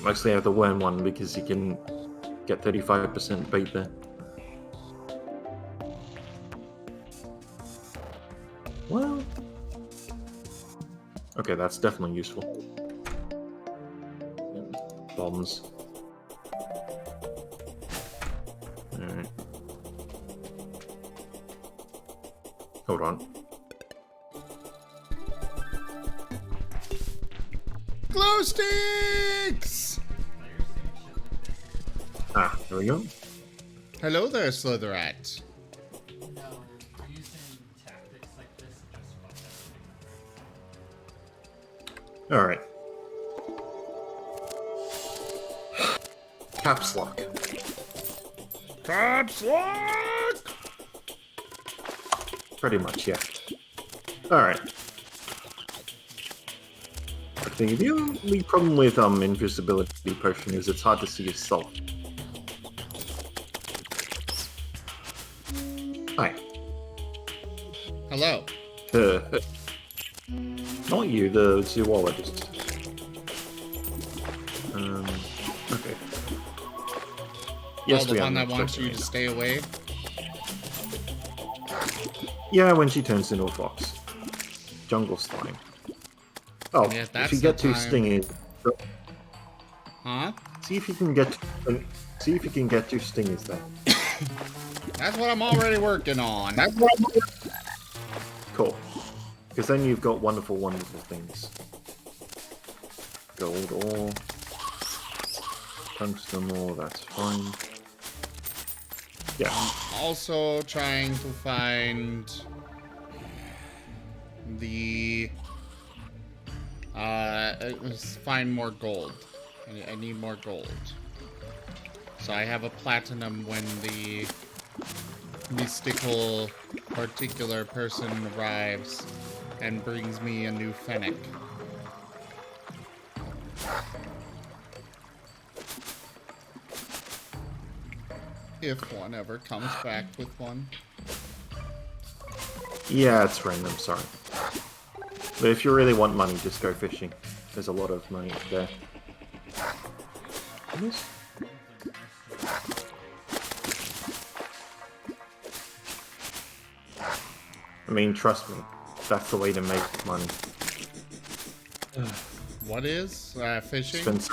Mostly have the worm one because you can get 35% bait there. Well, okay, that's definitely useful. Bombs. Alright. Hold on. Glow sticks! Ah, there we go. Hello there, Slitherat. Alright. Caps lock. Caps lock! Pretty much, yeah. Alright. The only problem with invisibility potion is it's hard to see yourself. Hi. Hello. Not you, the zoologist. Okay. Yes, the we one are that wants you to stay away? Yeah, when she turns into a fox. Jungle slime. Oh, Yeah, if that's you the get two time. stingers, Huh? see if you can get two stingers there. That's what I'm already working on. Cool. Because then you've got wonderful, wonderful things. Gold ore. Tungsten ore, that's fine. Yeah. Also trying to find the find more gold. I need more gold. So I have a platinum when the mystical particular person arrives and brings me a new fennec. If one ever comes back with one. Yeah, it's random, sorry. But if you really want money, just go fishing. There's a lot of money there. Yes. I mean, trust me, that's the way to make money. What is? Fishing? Spend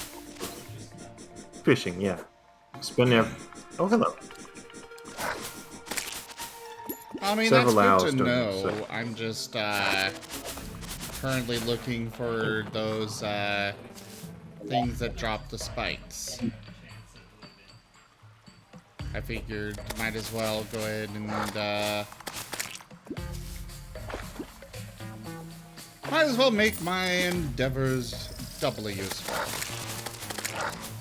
fishing, yeah. Spend Oh, hello. I mean, Several that's hours good to doing know. it, so- I'm just currently looking for those things that drop the spikes. I figured might as well go ahead and might as well make my endeavors doubly useful.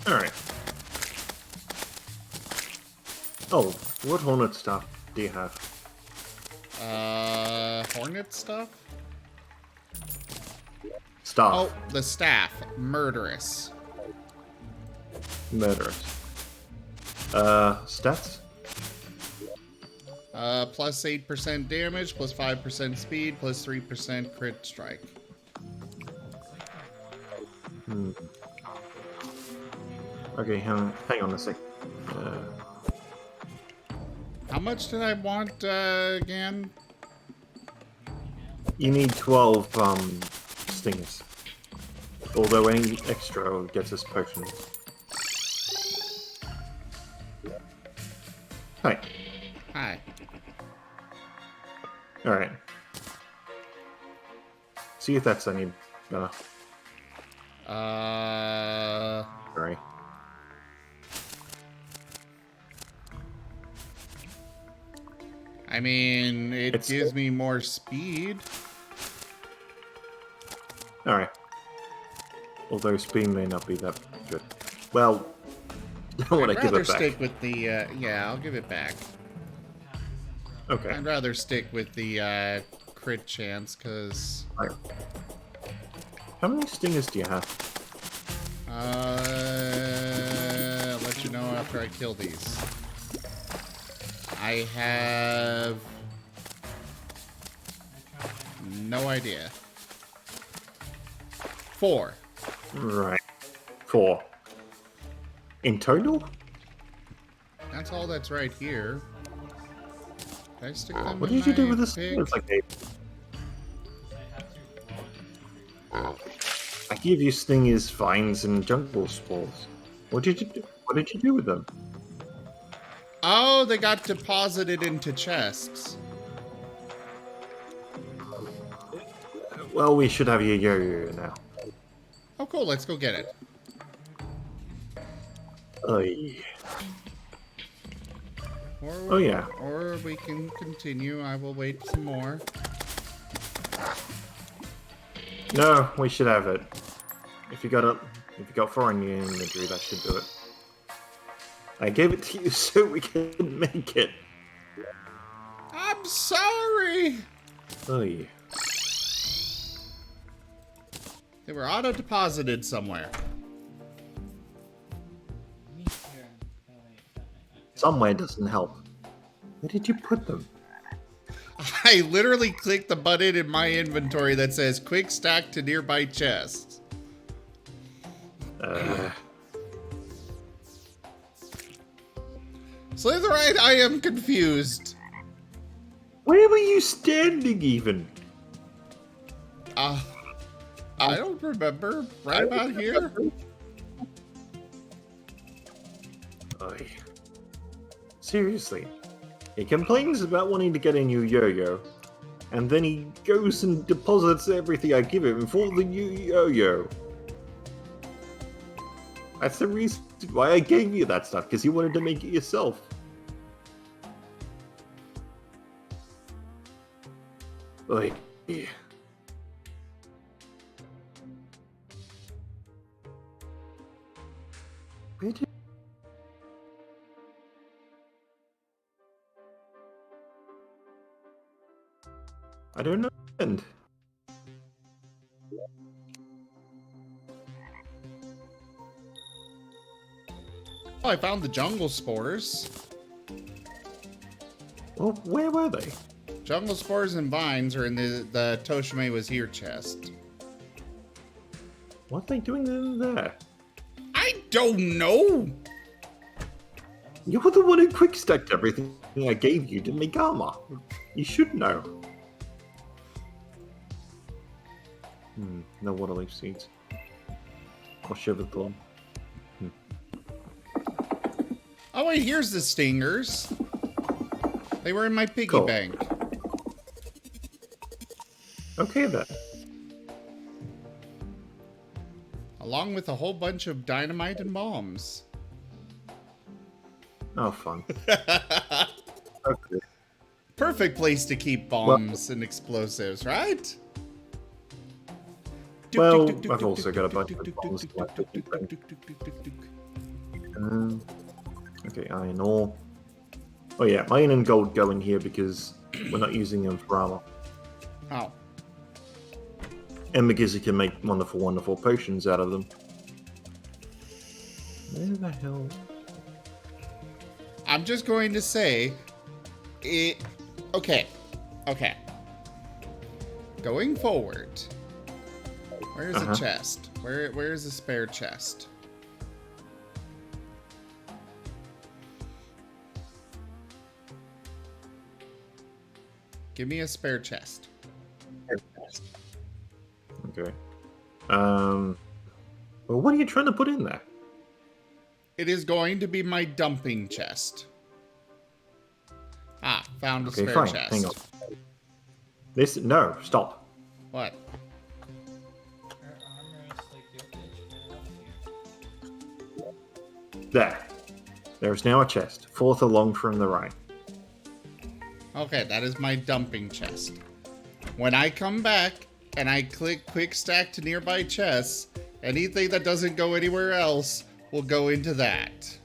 Alright. Oh, what hornet stuff do you have? Hornet stuff? Staff. Oh, the staff. Murderous. Murderous. Stats? Plus 8% damage, plus 5% speed, plus 3% crit strike. Okay, hang on a sec. How much did I want, again? You need 12, stingers. Although any extra gets us potions. Hi. Hi. Alright. See if that's any better. Sorry. I mean, it gives me more speed. Alright. Although speed may not be that good. Well, I want to I'd give rather it back. stick with the, yeah, I'll give it back. Okay. I'd rather stick with the, crit chance, because... Alright. How many stingers do you have? I'll let you know after I kill these. I have... no idea. 4. Right. 4. In total? That's all that's right here. Did I stick them What in did you do my with the pig? stingers? I gave you stingers, vines, and jungle spores. What did you do? What did you do with them? Oh, they got deposited into chests. Well, we should have your yo-yo now. Oh, cool. Let's go get it. Oy. Or, Oh, yeah. Or we can continue. I will wait some more. No, we should have it. If you got 4 in your inventory, that should do it. I gave it to you so we can make it. I'm sorry. Oy. They were auto-deposited somewhere. Somewhere doesn't help. Where did you put them? I literally clicked the button in my inventory that says quick stack to nearby chests. Slytherin, I am confused. Where were you standing even? I don't remember. Right about here? Oy. Seriously. He complains about wanting to get a new yo-yo, and then he goes and deposits everything I give him for the new yo-yo. That's the reason why I gave you that stuff, because you wanted to make it yourself. Oy. Where did... I don't know. Oh, I found the jungle spores. Well, where were they? Jungle spores and vines are in the Toshime was here chest. What are they doing in there? I don't know. You were the one who quick stacked everything I gave you to make armor. You should know. No water leaf seeds. Or shiver thorn. Oh wait, here's the stingers. They were in my piggy Cool. bank. Okay then. Along with a whole bunch of dynamite and bombs. Oh, fun. Okay. Perfect place to keep bombs and explosives, right? Well, I've also got a bunch of bombs left. Okay, iron ore. Oh yeah, iron and gold go in here because we're not using them for armor. Oh. And because you can make wonderful, wonderful potions out of them. Where the hell? I'm just going to say okay. Going forward. Where's the chest? Where's the spare chest? Give me a spare chest. Okay. Well, what are you trying to put in there? It is going to be my dumping chest. Ah, found a Okay, spare fine. chest. Hang on. No, stop. What? There. There is now a chest, fourth along from the right. Okay, that is my dumping chest. When I come back and I click quick stack to nearby chests, anything that doesn't go anywhere else will go into that.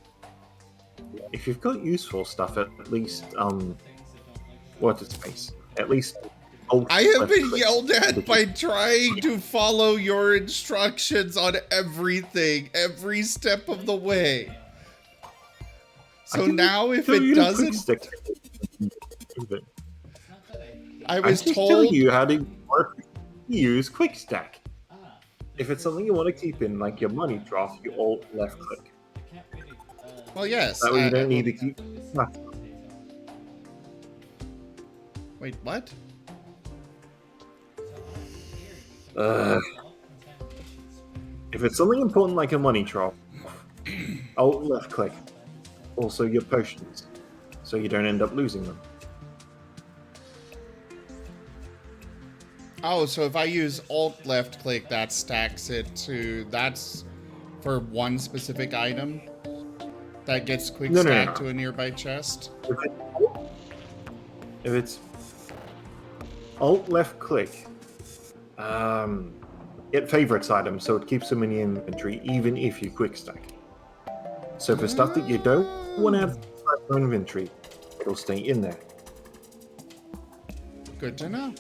If you've got useful stuff, at least, what's its face? At least... I have been yelled at by trying to follow your instructions on everything, every step of the way. So now if it doesn't... I was told told... you how to use quick stack. If it's something you want to keep in, like your money trough, you alt left click. Well, yes. That way you don't need to keep... Wait, what? If it's something important like a money trough, alt left click. Also your potions, so you don't end up losing them. Oh, so if I use alt left click, that stacks it to... That's for one specific item? That gets quick stacked to a nearby chest? If it's alt left click, it favorites items, so it keeps them in your inventory even if you quick stack. So for stuff that you don't want to have in your inventory, it'll stay in there. Good to know.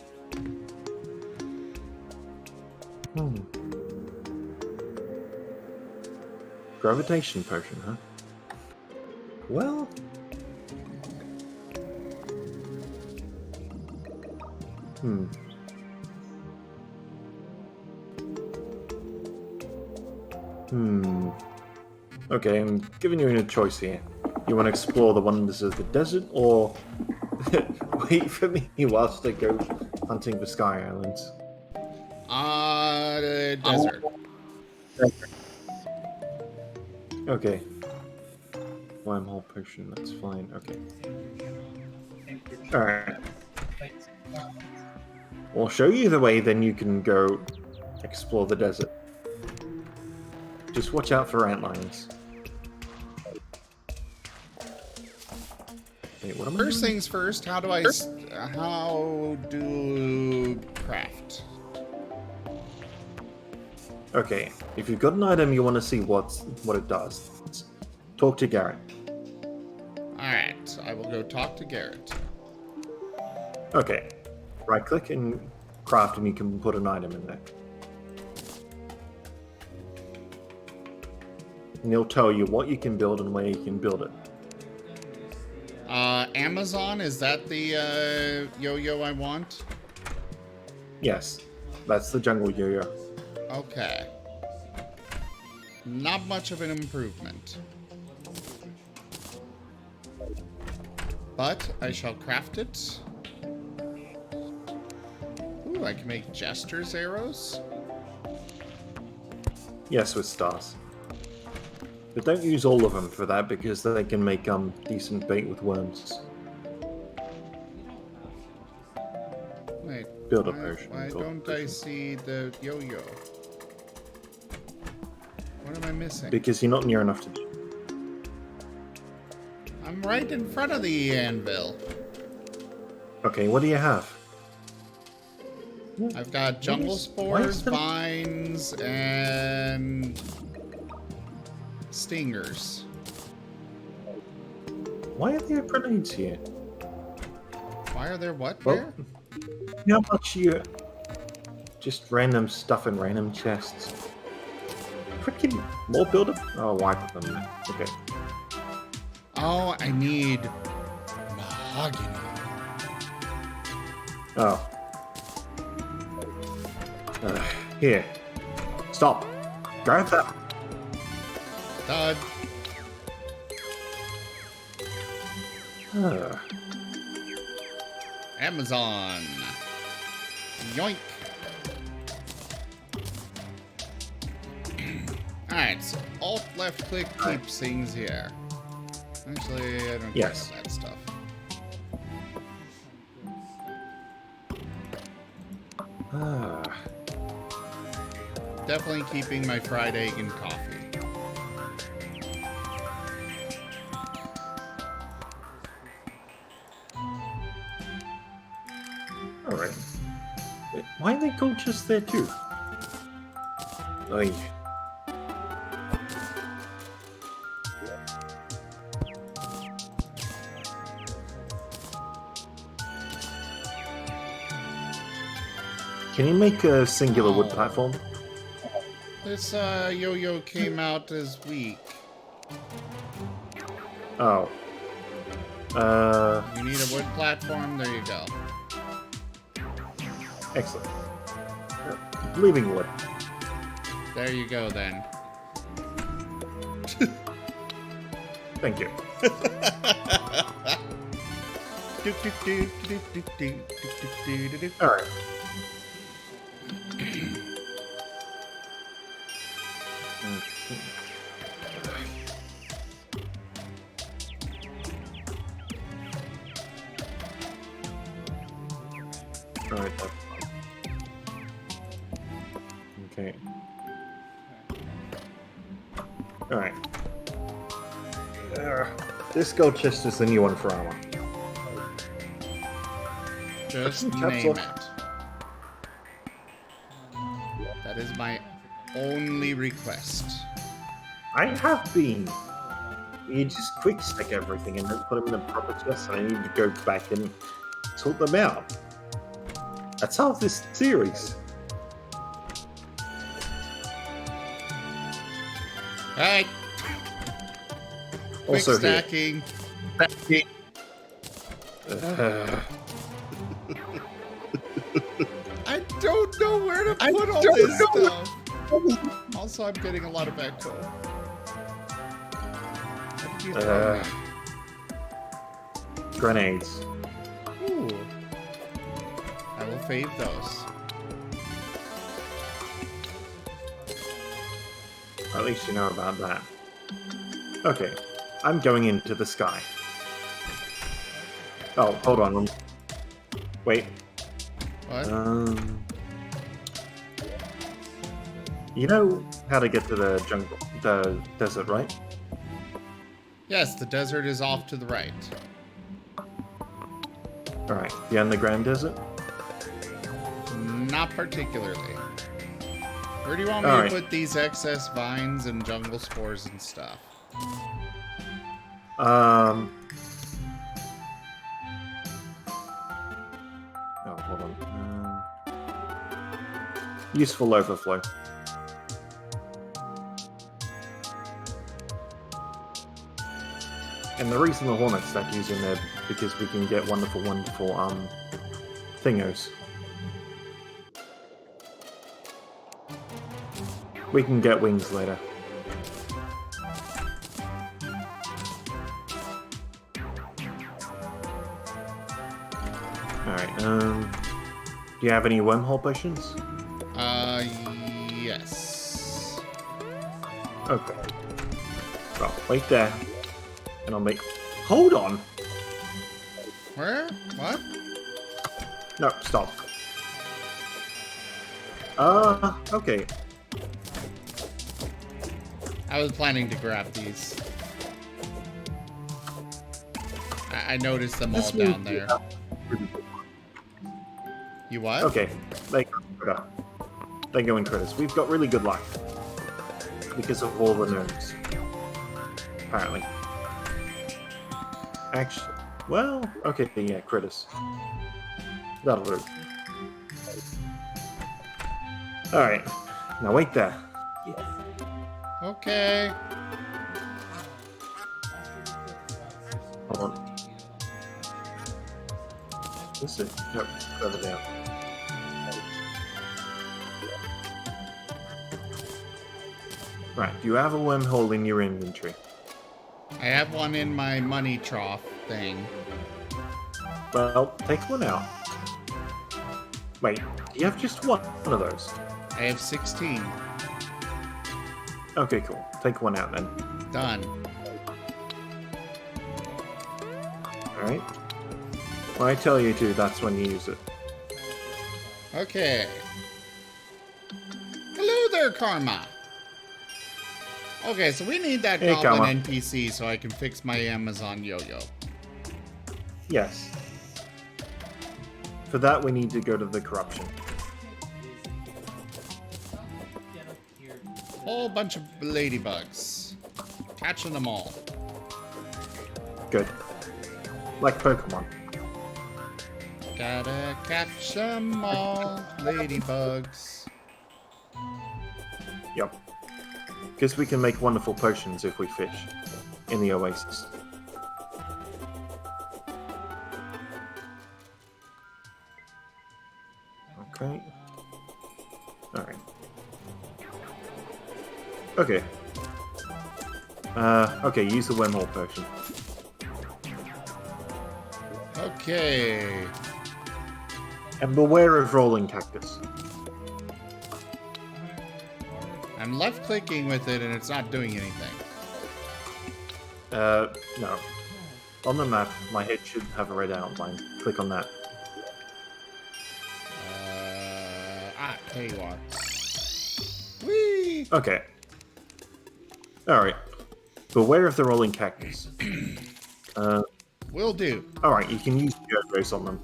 Gravitation Potion, huh? Well... Okay, I'm giving you a choice here. You want to explore the wonders of the desert, or wait for me whilst I go hunting for Sky Islands? The desert. Okay. Wormhole Potion, that's fine. Okay. Alright. I'll show you the way, then you can go explore the desert. Just watch out for antlines. Wait, what am I First doing? things first, how do craft? Okay, if you've got an item you want to see what it does, talk to Garrett. Alright, I will go talk to Garrett. Okay, right click and craft and you can put an item in there. And he'll tell you what you can build and where you can build it. Amazon, is that the yo-yo I want? Yes, that's the jungle yo-yo. Okay. Not much of an improvement. But I shall craft it. Ooh, I can make jester's arrows. Yes, with stars. But don't use all of them for that because they can make decent bait with worms. Wait, Build a why, potion. why build a don't I potion. see the yo-yo? What am I missing? Because you're not near enough to do. I'm right in front of the anvil. Okay, what do you have? I've got jungle why spores, is the- vines, and stingers. Why are there grenades here? Why are there what Well, there? you know how much you... Just random stuff in random chests. Freaking more build-up? Oh, wipe them. Okay. Oh, I need mahogany. Oh. Here. Stop. Grab that. Dud. Amazon. Yoink. Alright, so Alt left click keeps things here. Actually, I don't Yes. care about that stuff. Definitely keeping my fried egg and coffee. Alright. Why are they gorgeous there too? Oy. Can you make a singular wood platform? This yo-yo came out as weak. Oh. You need a wood platform? There you go. Excellent. Leaving wood. There you go then. Thank you. Alright. Alright, that's fine. Okay. Alright. This gold chest is the new one for armor. Just Some caps name off. it. That is my only request. I have been. You just quick stick everything and then put them in a proper chest, and I need to go back and sort them out. That's how this series. Alright. Quick Also here. stacking. I don't know where to put all this stuff. Also, I'm getting a lot of echo. What did you throw me? Grenades. Ooh. I will fave those. At least you know about that. Okay, I'm going into the sky. Oh, hold on. Wait. What? You know how to get to the jungle, the desert, right? Yes, the desert is off to the right. All right, the underground desert. Not particularly. Where do you want me to put these excess vines and jungle spores and stuff? Oh, hold on. Useful overflow. And the reason the hornet stack is in there because we can get wonderful thingos. We can get wings later. Alright, do you have any wormhole potions? Yes. Okay. Well, wait there. And I'll make... Hold on! Where? What? No, stop. Okay. I was planning to grab these. I noticed them all down there. You what? Okay, they go in critter. They go in critters. We've got really good luck. Because of all the gnomes. Apparently. Actually, well, okay, yeah, critters. That'll do. Alright, now wait there. Okay. Hold on. This is, nope, further down. Right, do you have a wormhole in your inventory? I have one in my money trough thing. Well, take one out. Wait, you have just one of those? I have 16. Okay, cool. Take one out then. Done. Alright. When I tell you to, that's when you use it. Okay. Hello there, Karma. Okay, so we need that Hey, goblin Karma. NPC so I can fix my Amazon yo-yo. Yes. For that, we need to go to the corruption. Whole bunch of ladybugs. Catching them all. Good. Like Pokemon. Gotta catch them all, ladybugs. Yep. Because we can make wonderful potions if we fish in the oasis. Okay. Alright. Okay. Okay, use the wormhole potion. Okay. And beware of rolling cactus. I'm left clicking with it and it's not doing anything. No. On the map, my head should have a red outline. Click on that. Tell you what. Whee! Okay. Alright. Beware of the rolling cactus. Will do. Alright, you can use yo-yos on them.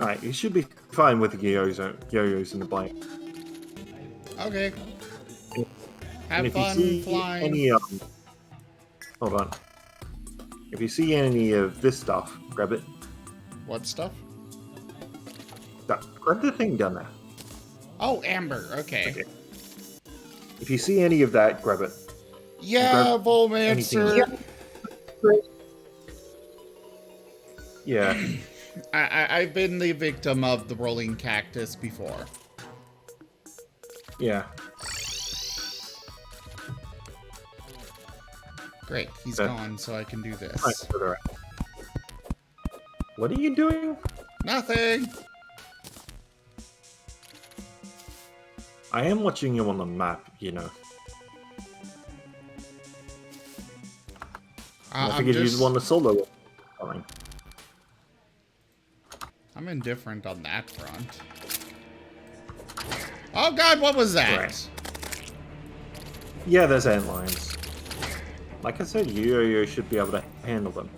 Alright, you should be fine with the yo-yos in the biome. Okay. And Have if you fun see flying. any hold on. If you see any of this stuff, grab it. What stuff? Grab the thing down there. Oh, amber. Okay. If you see any of that, grab it. Yeah, Volmancer. Yeah. I've been the victim of the rolling cactus before. Yeah. Great, he's Okay. gone, so I can do Right, this. so they're- What are you doing? Nothing! I am watching you on the map, you know. I I'm figured just... you'd want a solo. Fine. I'm indifferent on that front. Oh god, what was that? Right. Yeah, there's antlions. Like I said, yoyo should be able to handle them.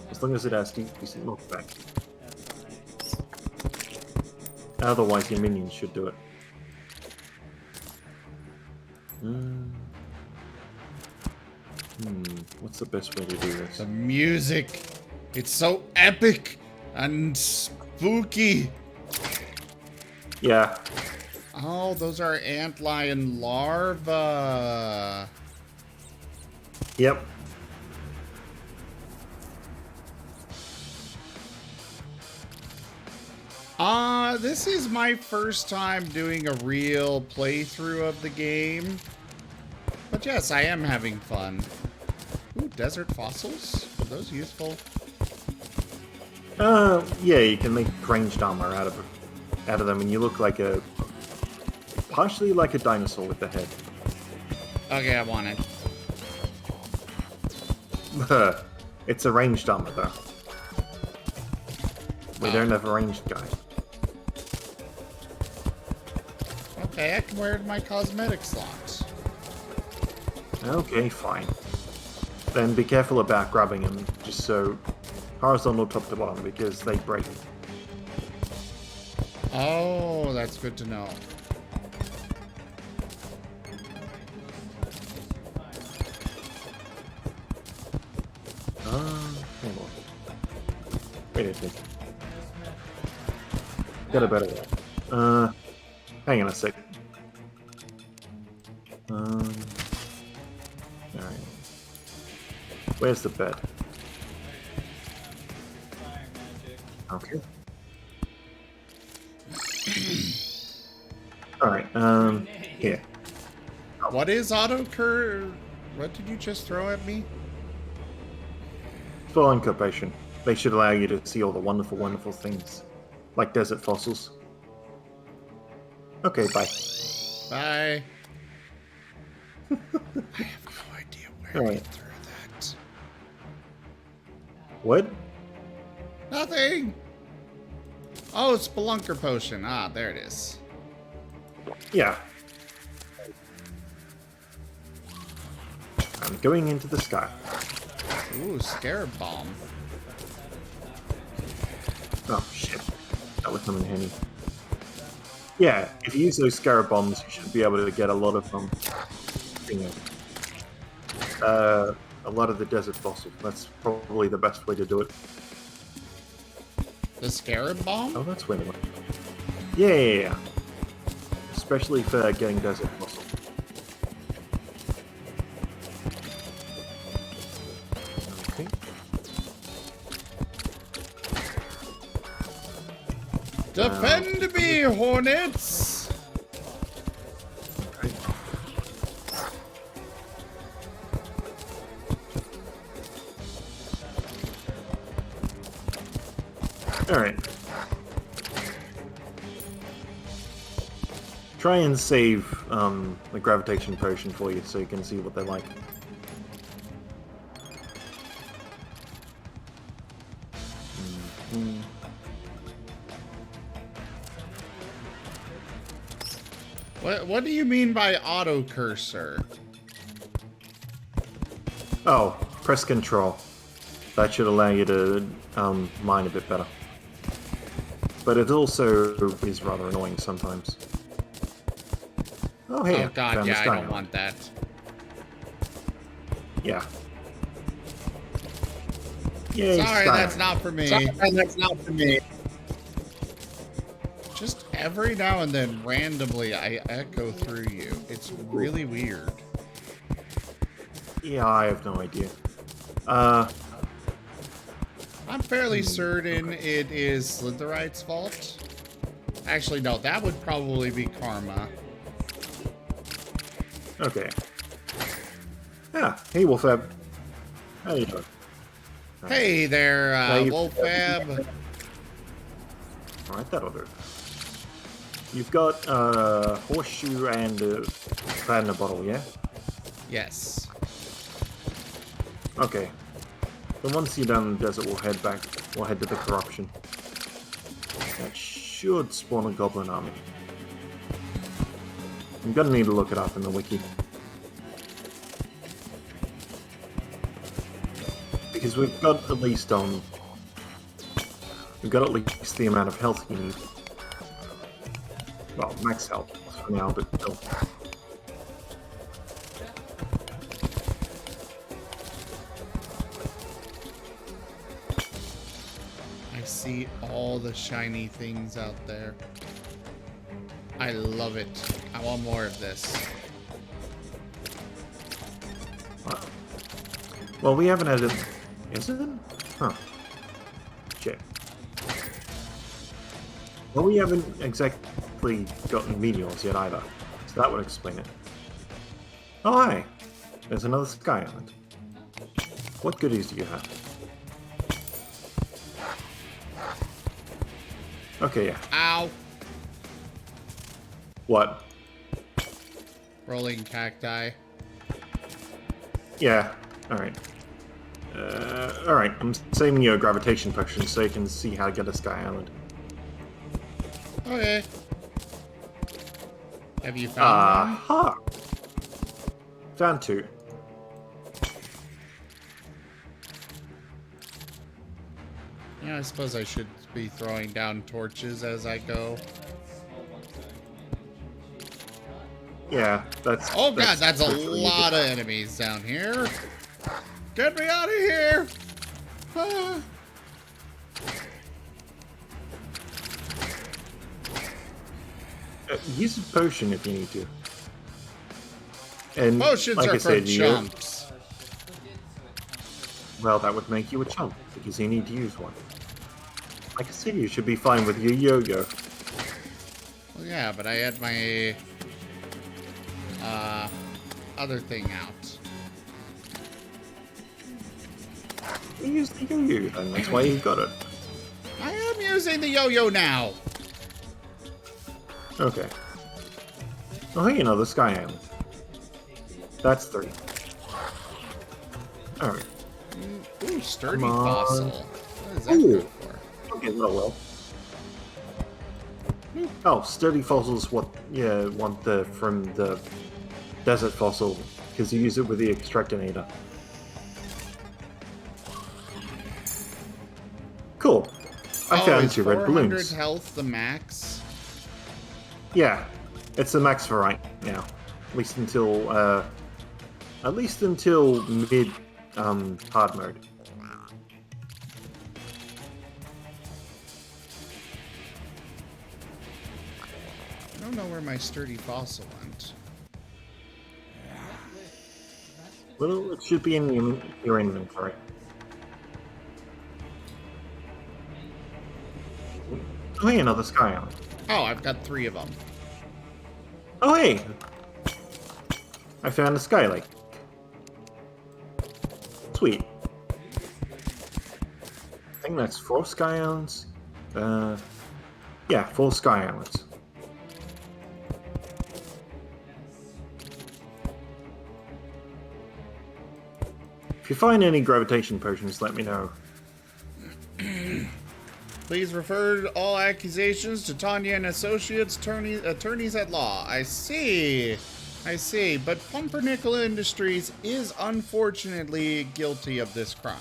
As long as it has decent knockback. Otherwise, your minions should do it. What's the best way to do this? The music. It's so epic and spooky. Yeah. Oh, those are antlion larvae. Yep. This is my first time doing a real playthrough of the game. But yes, I am having fun. Ooh, desert fossils? Are those useful? Yeah, you can make ranged armor out of them, and you look like partially like a dinosaur with the head. Okay, I want it. It's a ranged armor, though. We don't have a ranged guy. Okay, I can wear it in my cosmetic slots. Okay, fine. Then be careful about grabbing them, just so horizontal top to bottom, because they break. Oh, that's good to know. Hang on. Wait a second. Got a better one. Hang on a sec. Alright. Where's the bed? Okay. Alright, here. What is auto-cur? What did you just throw at me? For incubation. They should allow you to see all the wonderful, wonderful things. Like desert fossils. Okay, bye. Bye. I have no idea where All right. I threw that. What? Nothing! Oh, Spelunker Potion. Ah, there it is. Yeah. I'm going into the sky. Ooh, Scarab Bomb. Oh, shit. That would come in handy. Yeah, if you use those scarab bombs, you should be able to get a lot of them. A lot of the desert fossils. That's probably the best way to do it. The Scarab Bomb? Oh, that's where they went. Yeah. Especially for getting desert fossils. Okay. Defend me, Hornets! Okay. Alright. Try and save the Gravitation Potion for you so you can see what they're like. What do you mean by auto cursor? Oh, press control. That should allow you to mine a bit better. But it also is rather annoying sometimes. Oh, hey. Oh god, found yeah, this I don't diamond. want that. Yeah. Yay, Sorry, style. that's not for me. That's not for me. Just every now and then, randomly, I echo through you. It's really weird. Yeah, I have no idea. I'm fairly certain it is Slitherite's fault. Actually, no, that would probably be Karma. Okay. Yeah. Hey, Wolfab. How you doing? Hey there, Hey, Wolfab. Alright, that'll do. You've got a horseshoe and a platinum bottle, yeah? Yes. Okay. Then once you're done in the desert, we'll head back. We'll head to the corruption. That should spawn a goblin army. I'm gonna need to look it up in the wiki. Because we've got at least we've got at least the amount of health you need. Well, max health for now, but still. I see all the shiny things out there. I love it. I want more of this. Well, we haven't had it. Is it? Huh. Shit. Well, we haven't exactly gotten meteors yet either, so that would explain it. Oh, hi! There's another sky island. What goodies do you have? Okay, yeah. Ow! What? Rolling cacti. Yeah, alright. Alright, I'm saving you a gravitation potion so you can see how to get a sky island. Okay. Have you found one? Aha! Found two. Yeah, I suppose I should be throwing down torches as I go. Yeah, that's... Oh god, that's a pretty lot of enemies down here. Get me out of here! Ah. Use a potion if you need to. And Potions like are I for said, chumps. well, that would make you a chump because you need to use one. Like I said, you should be fine with your yo-yo. Well, yeah, but I had my other thing out. You use the yo-yo, and that's why you got it. I am using the yo-yo now. Okay. Oh, hey, another sky island. That's 3. Alright. Ooh, sturdy Come on. fossil. What is that Ooh. good for? Okay, that well. Oh, sturdy fossils. What? Yeah, want the from the desert fossil because you use it with the extractinator. Cool. I found is 2 red 400 balloons. health the max? Yeah, it's the max for right now. At least until mid hard mode. I don't know where my sturdy fossil went. Well, it should be in your inventory. Oh, hey, another sky island. Oh, I've got 3 of them. Oh, hey! I found a sky lake. Sweet. I think that's 4 sky islands. Yeah, 4 sky islands. If you find any gravitation potions, let me know. Please refer all accusations to Tanya and Associates, attorneys at law. I see. I see. But Pumpernickel Industries is unfortunately guilty of this crime.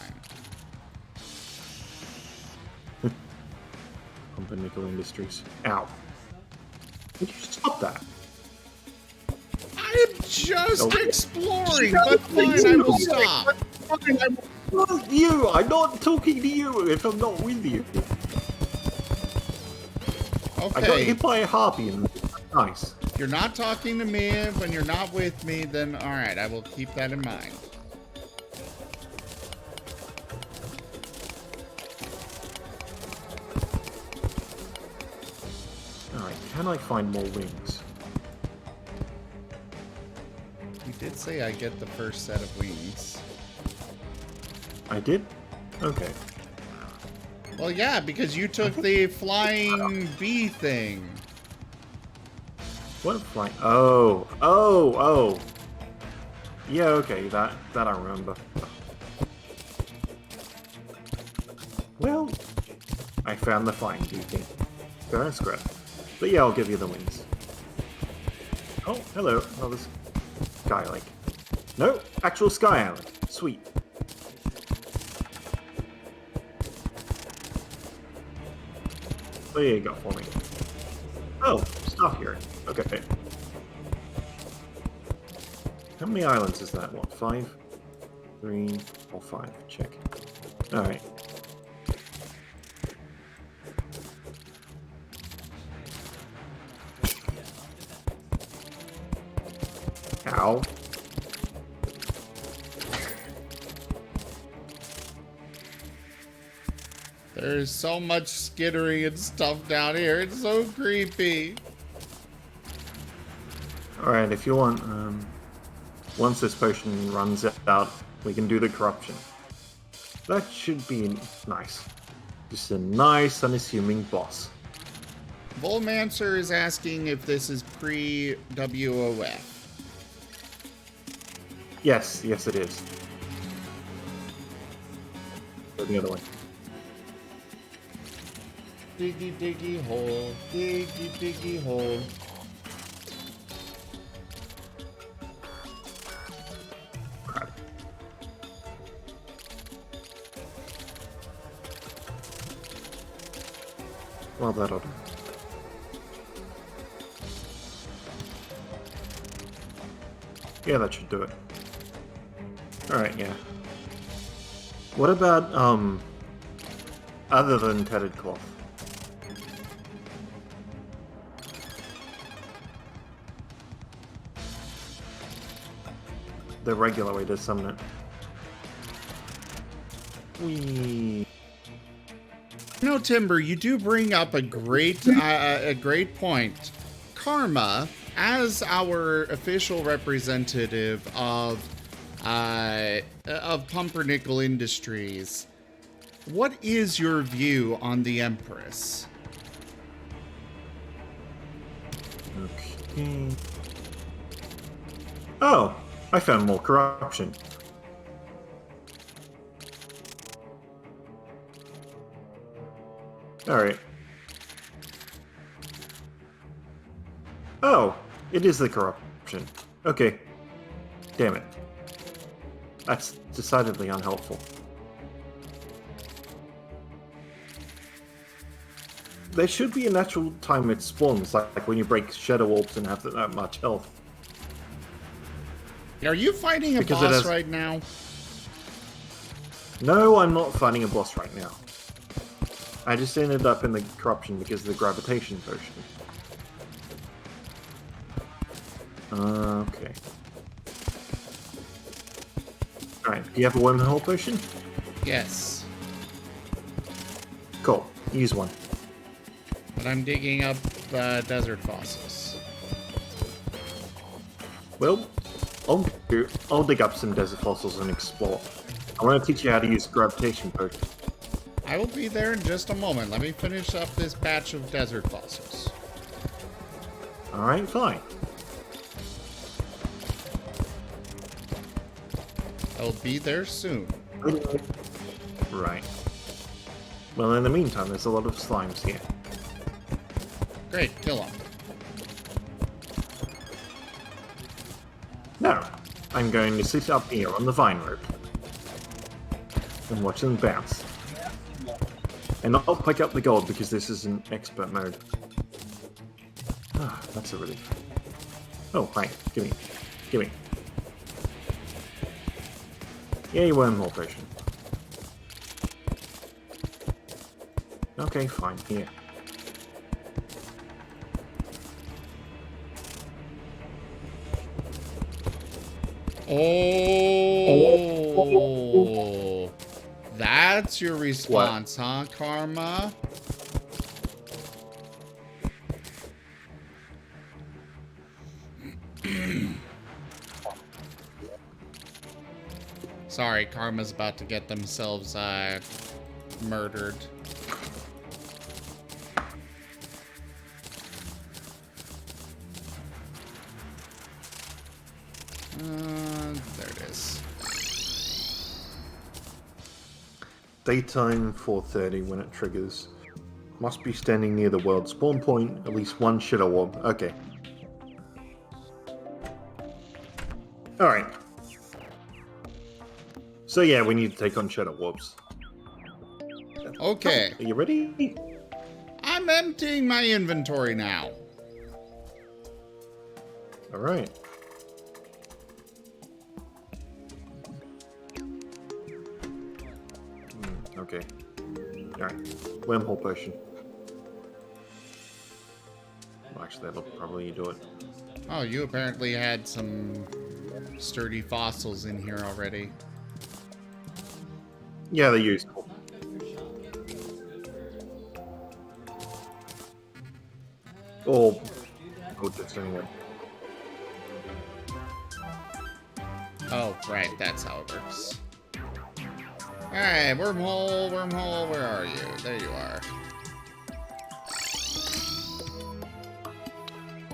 Pumpernickel Industries. Ow. Would you stop that? I am just Okay. exploring, but fine, I will stop. Not you! I'm not talking to you if I'm not with you. I got Okay, hit by a harpy and nice. you're not talking to me. When you're not with me, then alright, I will keep that in mind. can I find more wings? You did say I get the first set of wings. I did? Okay. Well, yeah, because you took the flying bee thing. What flying? Oh. Yeah, okay, that I remember. Well, I found the flying bee thing. So that's great. But yeah, I'll give you the wings. Oh, hello. Another sky lake. No, actual sky island. Sweet. What do you got for me? Oh, stuff here. Okay. How many islands is that? What, 5? 3 or 5? Check. Alright. Ow. There's so much skittering and stuff down here. It's so creepy. Alright, if you want, once this potion runs out, we can do the corruption. That should be nice. Just a nice, unassuming boss. Volmancer is asking if this is pre-WOF. Yes, yes it is. Go the other way. Diggy, diggy hole. Diggy, diggy hole. Crap. Well, that'll do. Yeah, that should do it. Alright, yeah. What about, other than tetted cloth? The regular way to summon it. Whee. No, Timber, you do bring up a great point. Karma, as our official representative of Pumpernickel Industries, what is your view on the Empress? Okay. Oh, I found more corruption. Alright. Oh, it is the corruption. Okay. Damn it. That's decidedly unhelpful. There should be a natural time it spawns, like when you break Shadow Orbs and have that much health. Are you fighting a Because it boss has- right now? No, I'm not fighting a boss right now. I just ended up in the corruption because of the Gravitation Potion. Okay. Alright, do you have a Wormhole Potion? Yes. Cool, use one. But I'm digging up desert fossils. Well, I'll dig up some desert fossils and explore. I want to teach you how to use Gravitation Potion. I will be there in just a moment. Let me finish up this batch of desert fossils. Alright, fine. I'll be there soon. Right. Well, in the meantime, there's a lot of slimes here. Great, kill them. Now, I'm going to sit up here on the vine rope and watch them bounce. And I'll pick up the gold because this is an expert mode. Ah, that's a relief. Oh, hi. Gimme. Gimme. Yay, Wormhole Potion. Okay, fine. Here. Oh, that's your response, huh, Karma? Sorry, Karma's about to get themselves murdered. There it is. Daytime 4:30 when it triggers. Must be standing near the world spawn point, at least one shitter orb. Okay. Alright. So yeah, we need to take on shadow orbs. Okay. Are you ready? I'm emptying my inventory now. Alright. Okay. Alright. Wormhole Potion. Well, actually, that'll probably do it. Oh, you apparently had some sturdy fossils in here already. Yeah, they're useful. Or just anyway. Oh, right, that's how it works. Alright, wormhole, where are you? There you are.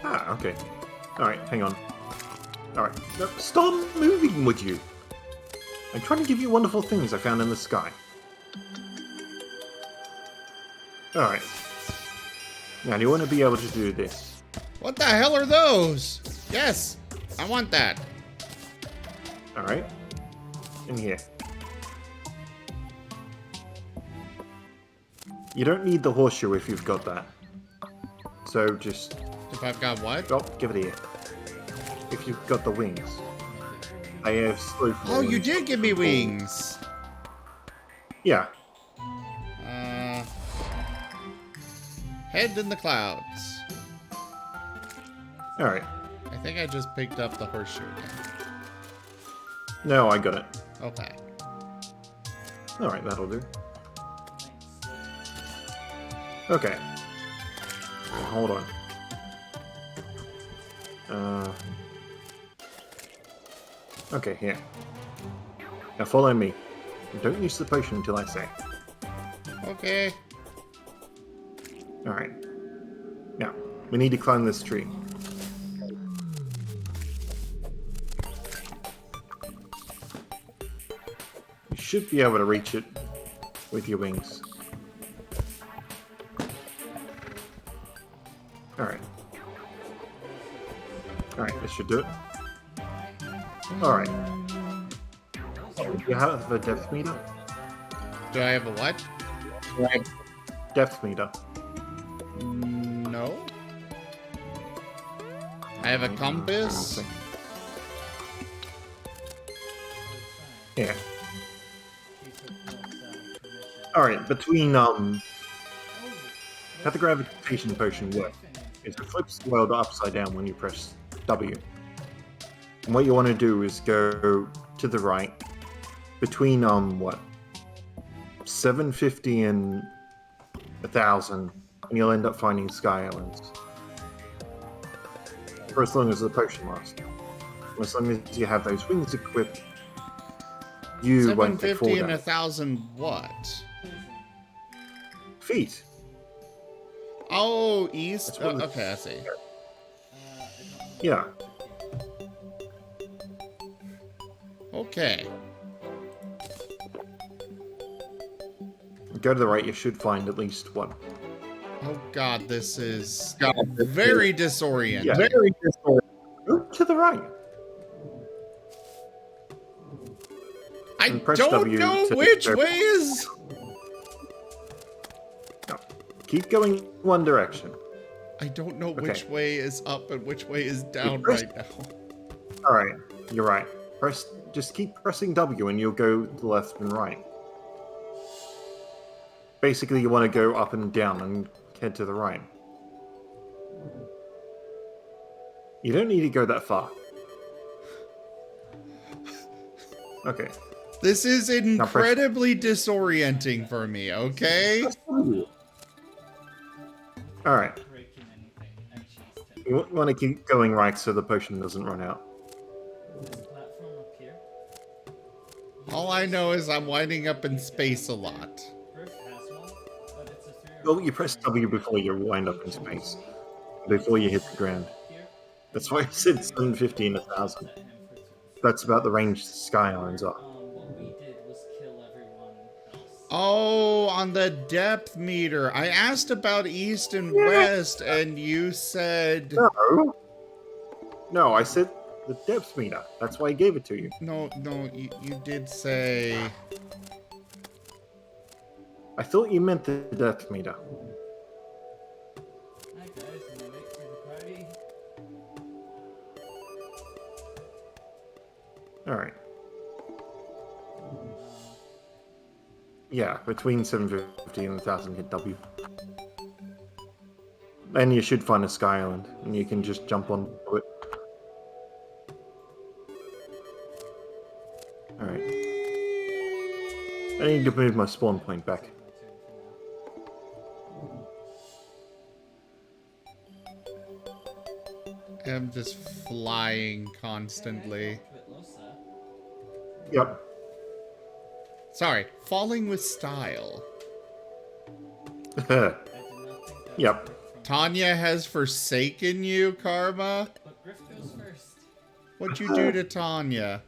Ah, okay. Alright, hang on. Alright. No, stop moving, would you? I'm trying to give you wonderful things I found in the sky. Alright. Now, do you want to be able to do this? What the hell are those? Yes, I want that. Alright. In here. You don't need the horseshoe if you've got that. So just... If I've got what? Oh, give it here. If you've got the wings. I have slow Oh, you did give me wings. Yeah. Head in the clouds. Alright. I think I just picked up the horseshoe again. No, I got it. Okay. Alright, that'll do. Okay. Hold on. Okay, here. Now follow me. And don't use the potion until I say. Okay. Alright. Now, we need to climb this tree. You should be able to reach it with your wings. Alright. Alright, this should do it. Alright. Do you have a depth meter? Do I have a what? Depth meter. No. I have a compass. Yeah. Alright, between how the Gravitation Potion works is it flips the world upside down when you press W. And what you want to do is go to the right between 750 and 1,000, and you'll end up finding Sky Islands. For as long as the potion lasts. As long as you have those wings equipped, you won't get 750 and down. 1,000 what? Feet. Oh, east? That's what Okay, I see. Yeah. Okay. Go to the right, you should find at least one. Oh god, this is very disorienting. Yeah. Very disorienting. Go to the right. I And press don't W know to which go- way is... No. Keep going one direction. I don't know Okay. which way is up and which way is down press- right now. Alright, you're right. Just keep pressing W and you'll go to the left and right. Basically, you want to go up and down and head to the right. You don't need to go that far. Okay. This is incredibly disorienting for me, okay? Alright. You want to keep going right so the potion doesn't run out. All I know is I'm winding up in space a lot. Griff has one, but it's a 3 Well, you press W before you wind up in space. Before you hit the ground. here. That's why I said 750 and 1,000. That's about the range the Sky Islands are. What we did was kill everyone else. Oh, on the depth meter. I asked about east and Yeah. west, and you said... No. No, I said the depth meter. That's why I gave it to you. No, you did say... I thought you meant the depth meter. Hi guys, am I late for the party? Alright. Yeah, between 750 and 1,000 hit W. And you should find a Sky Island, and you can just jump onto it. Alright. I need to move my spawn point back. I'm just flying constantly. Yep. Sorry, falling with style. Yep. Tanya has forsaken you, Karma? But Griff goes first. What'd you do to Tanya?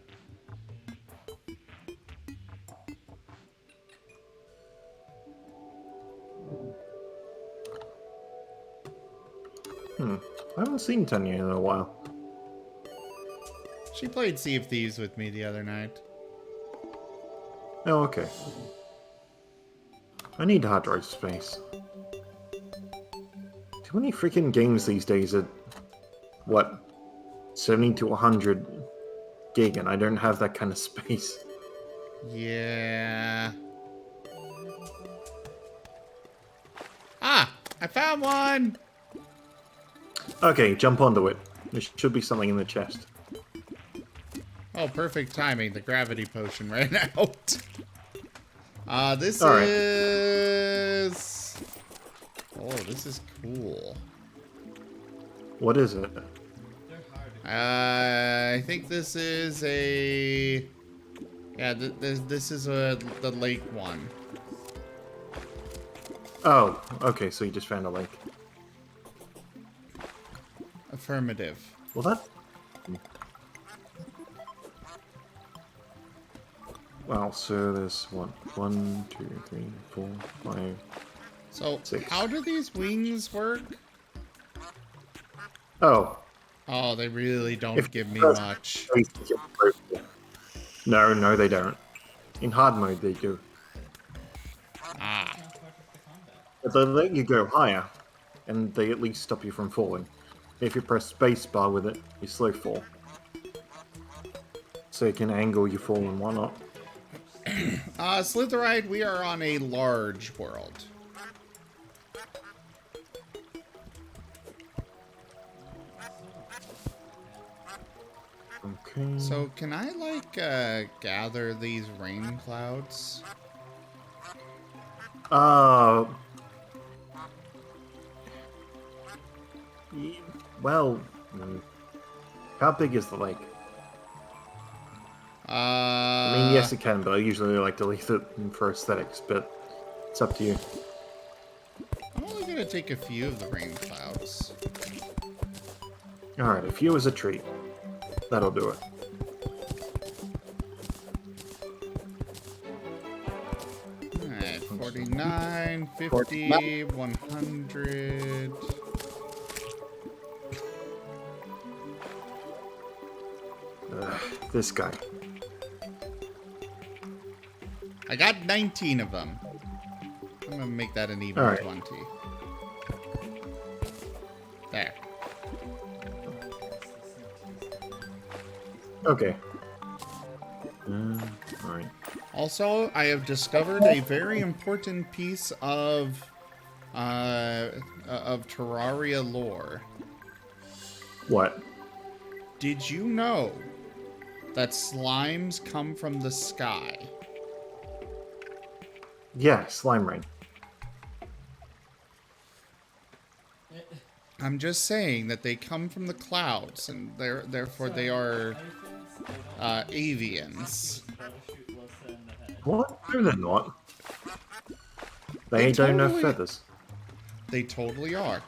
I haven't seen Tanya in a while. She played Sea of Thieves with me the other night. Oh, okay. I need hard drive space. Too many freaking games these days at, what, 70 to 100 gig, and I don't have that kind of space. Yeah. Ah! I found one! Okay, jump onto it. There should be something in the chest. Oh, perfect timing. The gravity potion ran out. This All right. is... Oh, this is cool. What is it? I think this is a... Yeah, this is the lake one. Oh, okay, so you just found a lake. Affirmative. Well, that... Well, so there's what? 1, 2, 3, 4, 5... So, 6. how do these wings work? Oh. Oh, they really don't If give me that's- much. No, they don't. In hard mode, they do. Ah. But they let you go higher, and they at least stop you from falling. If you press spacebar with it, you slow fall. So you can angle your fall and whatnot. Slitherite, we are on a large world. Okay. So, can I, like, gather these rain clouds? Well, how big is the lake? I mean, yes, it can, but I usually like to leave it for aesthetics, but it's up to you. I'm only gonna take a few of the rain clouds. Alright, a few is a treat. That'll do it. Alright, 49, 50, 100... This guy. I got 19 of them. I'm gonna make that an even All right. 20. There. Okay. Alright. Also, I have discovered a very important piece of Terraria lore. What? Did you know that slimes come from the sky? Yeah, slime rain. I'm just saying that they come from the clouds, and therefore they are avians. What? No, they're not. They They don't have totally- feathers. They totally are.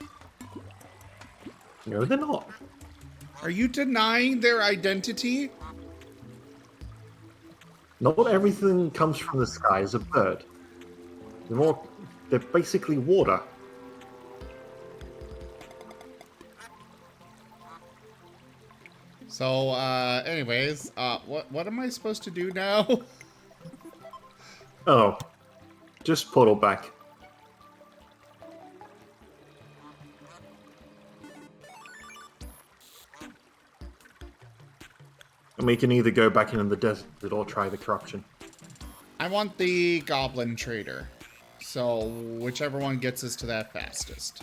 No, they're not. Are you denying their identity? Not everything comes from the sky as a bird. They're basically water. So, anyways, what am I supposed to do now? Oh, just portal back. And we can either go back into the desert or try the corruption. I want the goblin trader. So, whichever one gets us to that fastest.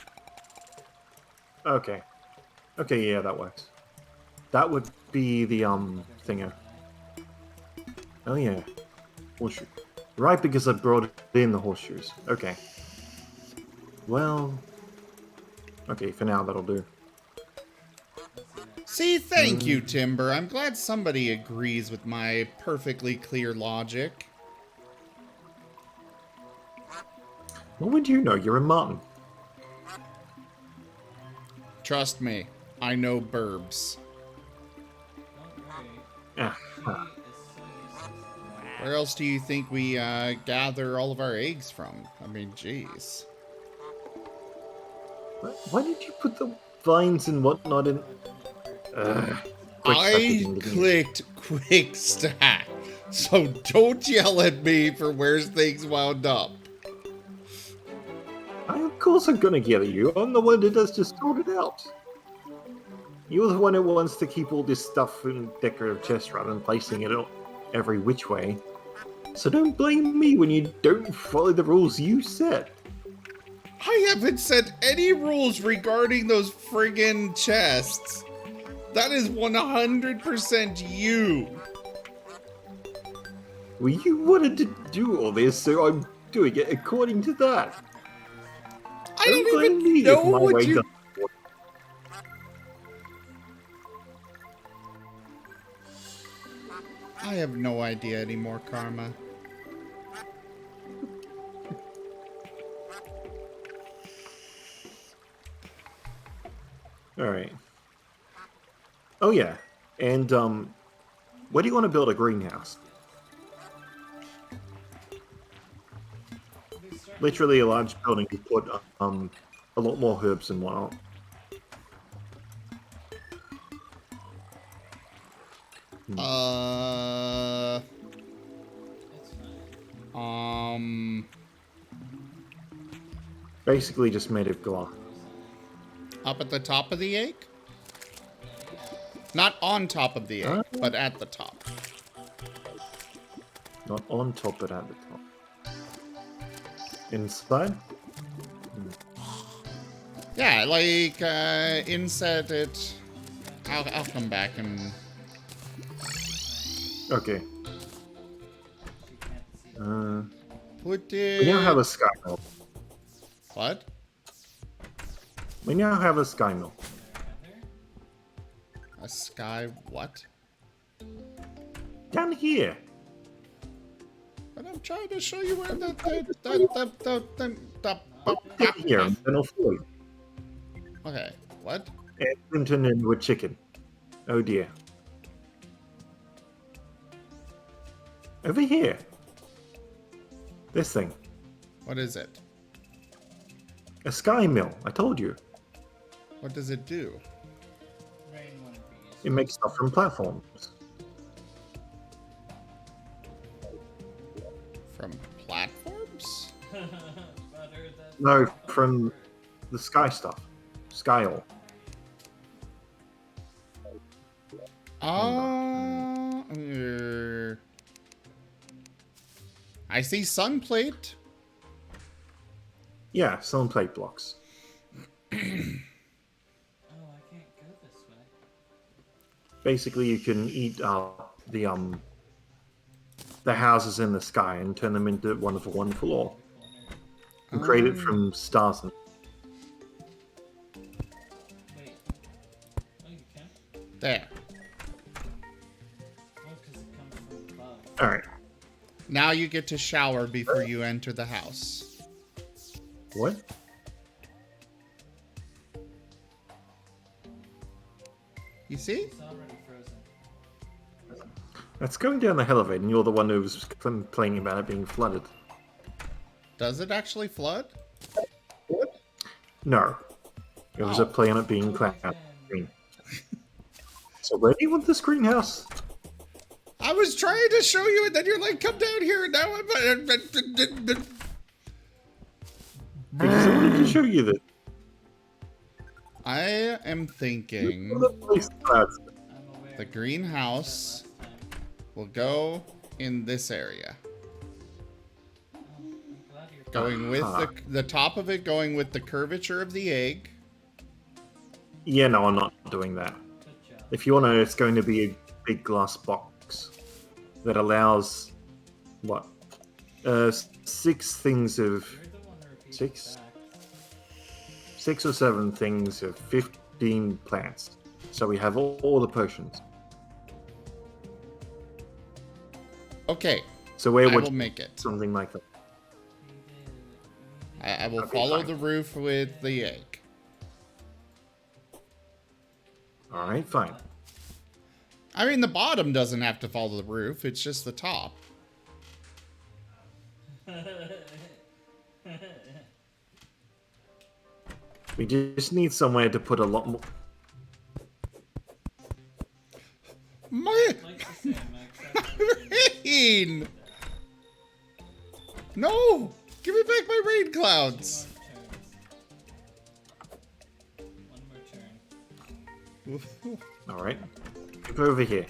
Okay. Okay, yeah, that works. That would be the, thinger. Oh, yeah. Horseshoe. Right, because I brought in the horseshoes. Okay. Well... Okay, for now, that'll do. See, thank you, Timber. I'm glad somebody agrees with my perfectly clear logic. What would you know? You're a Marten. Trust me, I know burbs. Ah, ah. Where else do you think we gather all of our eggs from? I mean, jeez. Why did you put the vines and whatnot in... quick I stacking, didn't you? clicked quick stack, so don't yell at me for where things wound up. Of course I'm gonna yell at you. I'm the one that does just sort it out. You're the one who wants to keep all this stuff in decorative chests rather than placing it every which way. So don't blame me when you don't follow the rules you set. I haven't set any rules regarding those friggin' chests. That is 100% you. Well, you wanted to do all this, so I'm doing it according to that. I Don't don't blame even me know if my what way you... doesn't work. I have no idea anymore, Karma. Alright. Oh yeah, and where do you want to build a greenhouse? Literally a large building to put a lot more herbs and whatnot. Basically just made of glass. Up at the top of the egg? Not on top of the egg, but at the top. Not on top, but at the top. Inside? Yeah, like, inset it. I'll come back and... Okay. Put it... We now have a sky mill. What? We now have a sky mill. A sky what? Down here. But I'm trying to show you where the Down here, and then I'll follow you. Okay, what? And then turn into a chicken. Oh dear. Over here. This thing. What is it? A sky mill. I told you. What does it do? It makes stuff from platforms. From platforms? No, from the sky stuff. Sky ore. I see sun plate. Yeah, some plate blocks. Oh, I can't go this way. Basically, you can eat the houses in the sky and turn them into wonderful, wonderful ore. And create it from stars. And Wait. Oh, you can? There. Oh, because it comes from above. all right. Now you get to shower before you enter the house. What? You see? It's already frozen. That's going down the elevator, and you're the one who was complaining about it being flooded. Does it actually flood? No. It was a play on it being cloud green. So where do you want this greenhouse? I was trying to show you, and then you're like, come down here, and now I'm... Because I wanted to show you that. I am thinking The place clouds. I'm aware. the greenhouse will go in this area. I'm glad you're Going with the top of it going with the curvature of the egg. Yeah, no, I'm not doing that. good job. If you want to, it's going to be a big glass box that allows, what? 6 things of... You're the one repeating 6? back. 6 or 7 things of 15 plants. So we have all the potions. Okay, So where I would will make it. something like that? I will Okay, follow fine. the roof with the egg. Alright, fine. I mean, the bottom doesn't have to follow the roof. It's just the top. We just need somewhere to put a lot more... My Like the same, except rain! No! Give me back my rain clouds! One more turn. Alright. Go over here.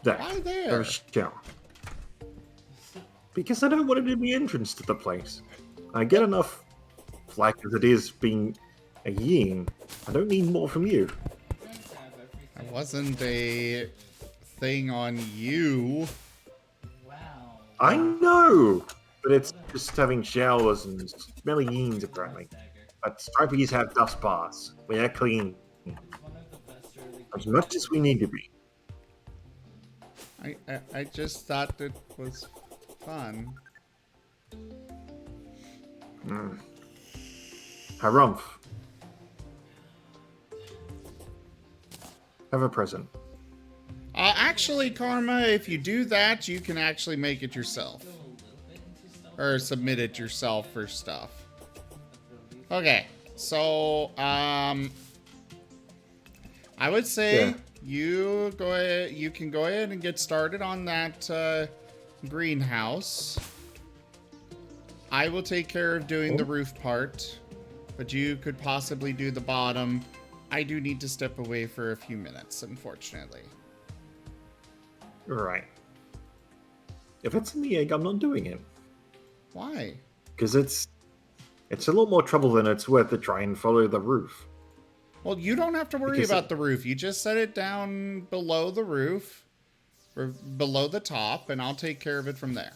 There. Why there? There's a shower. Because I don't want it to be entrance to the place. I get enough flack as it is being a Yeen. I don't need more from you. Friends have everything. That wasn't a thing on you. Wow. I know! But it's just having showers and smelly Yeens, apparently. Dagger. But stripies have dust bars. We are clean. It's one of the best early As much as we need to be. I just thought it was fun. Harumph. Have a present. Actually, Karma, if you do that, you can actually make it yourself. go a little bit into stuff. Or submit it yourself for stuff. Okay, so, I would say Yeah. you can go ahead and get started on that, greenhouse. I will take care of doing the roof part, but you could possibly do the bottom. I do need to step away for a few minutes, unfortunately. Right. If it's in the egg, I'm not doing it. Why? Because it's a lot more trouble than it's worth to try and follow the roof. Well, you don't have to worry Because about the roof. You just set it down below the roof, or below the top, and I'll take care of it from there.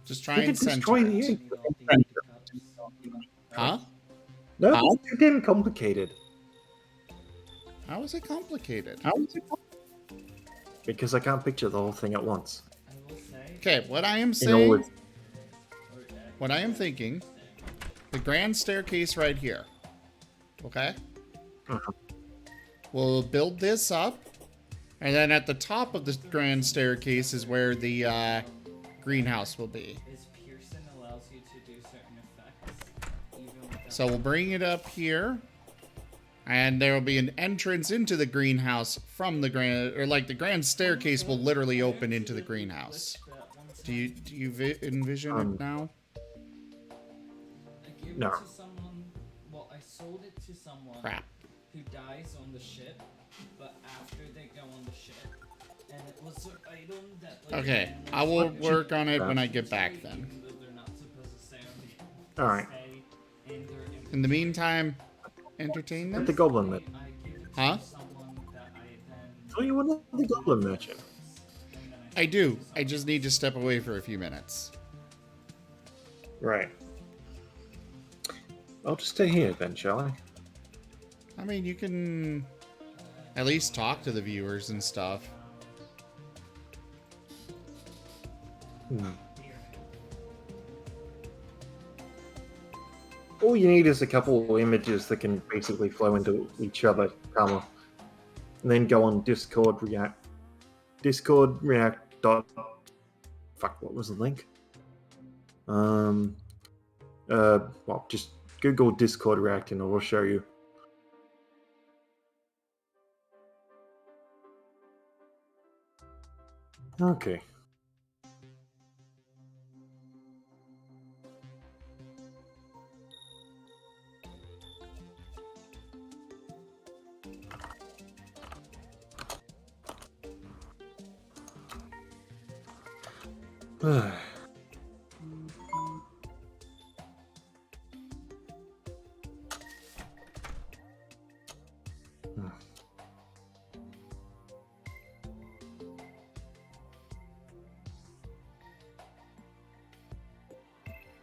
Just try We and could center destroy the it. egg. Need all the cups. Huh? No, it's too damn complicated. How is it complicated? Because I can't picture the whole thing at once. I will say, Okay, what I am In all saying, its... what I am thinking, the grand staircase right here. Okay? Uh-huh. We'll build this up, and then at the top of the grand staircase is where the greenhouse will be. is Pearson allows you to do certain effects, even without So we'll bring it up here, and there will be an entrance into the greenhouse from the grand, or like the grand staircase will literally open into the greenhouse. Do you envision it now? I gave No. it to someone. Well, I sold it to someone Crap. who dies on the ship, but after they go on the ship, and it was an item that. Like, Okay, I will work on it when I get back then. even though they're not supposed to stay on the Alright. stay in their In the meantime, entertain Get them? the goblin merchant. I gave it Huh? to someone that I then. Oh, you want the goblin merchant? And then I do. I just need to step away for a few minutes. Right. I'll just stay here then, shall I? I mean, you can At least talk to the viewers and stuff. All you need is a couple of images that can basically flow into each other, comma, and then go on Discord React. Discord React dot. Fuck, what was the link? Well, just Google Discord React and it will show you. Okay.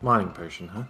Mining potion, huh?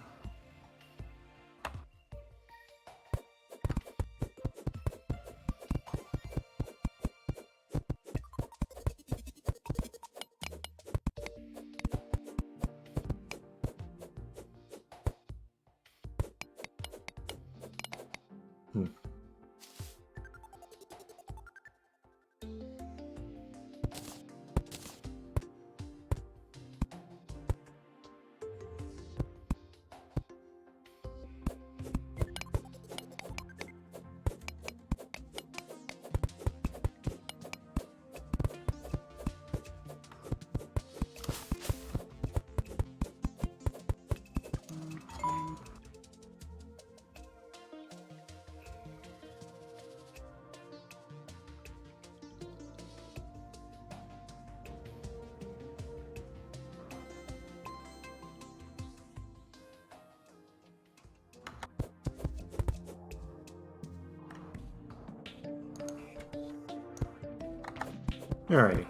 Alrighty.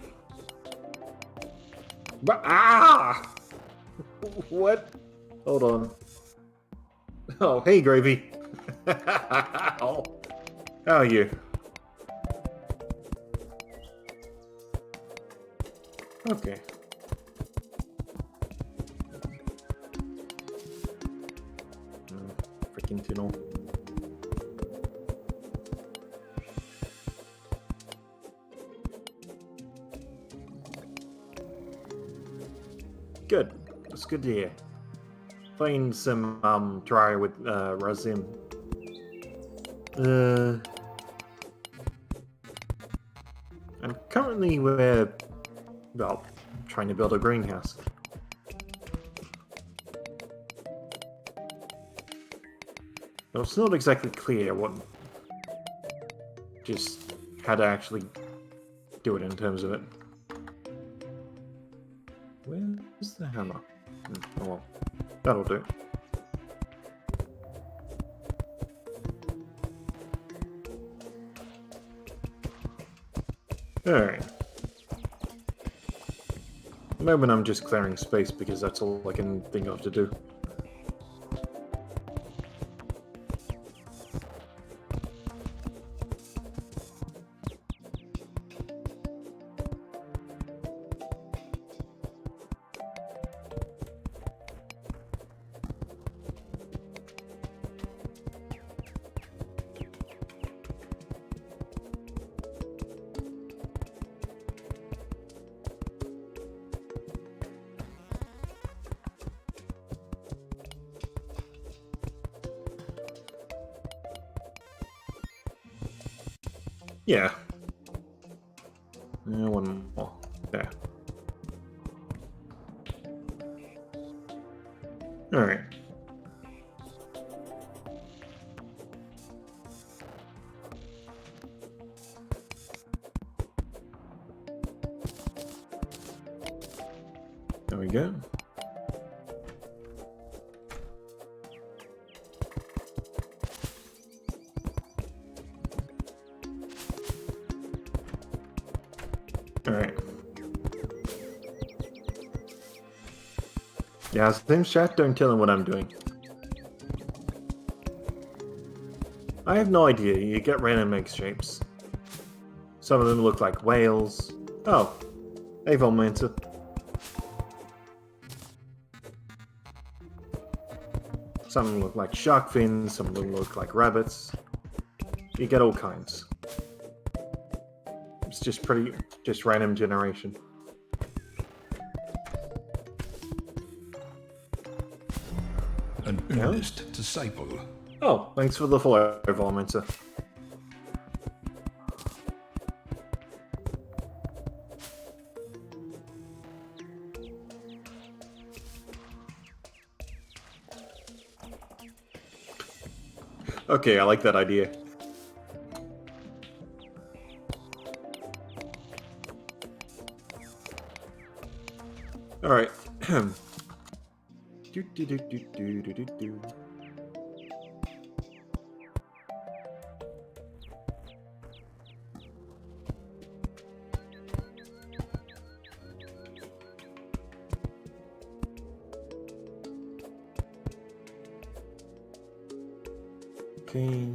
But what? Hold on. Oh, hey, Gravy. Oh, how are you? Okay. Freaking tunnel. Good. That's good to hear. Playing some Terraria with Razim. I'm currently trying to build a greenhouse. But it's not exactly clear just how to actually do it in terms of it. Where's the hammer? Oh well, that'll do. Alright. At the moment I'm just clearing space because that's all I can think of to do. Yeah. One more. There. Alright. There we go. Alright. Yeah, same chat, don't tell him what I'm doing. I have no idea, you get random egg shapes. Some of them look like whales. Oh, hey, Volmanta. Some of them look like shark fins, some of them look like rabbits. You get all kinds. It's just random generation. An earnest disciple. Oh, thanks for the follow, Volmenta. Okay, I like that idea. Alright. do do do do do do do do. Okay.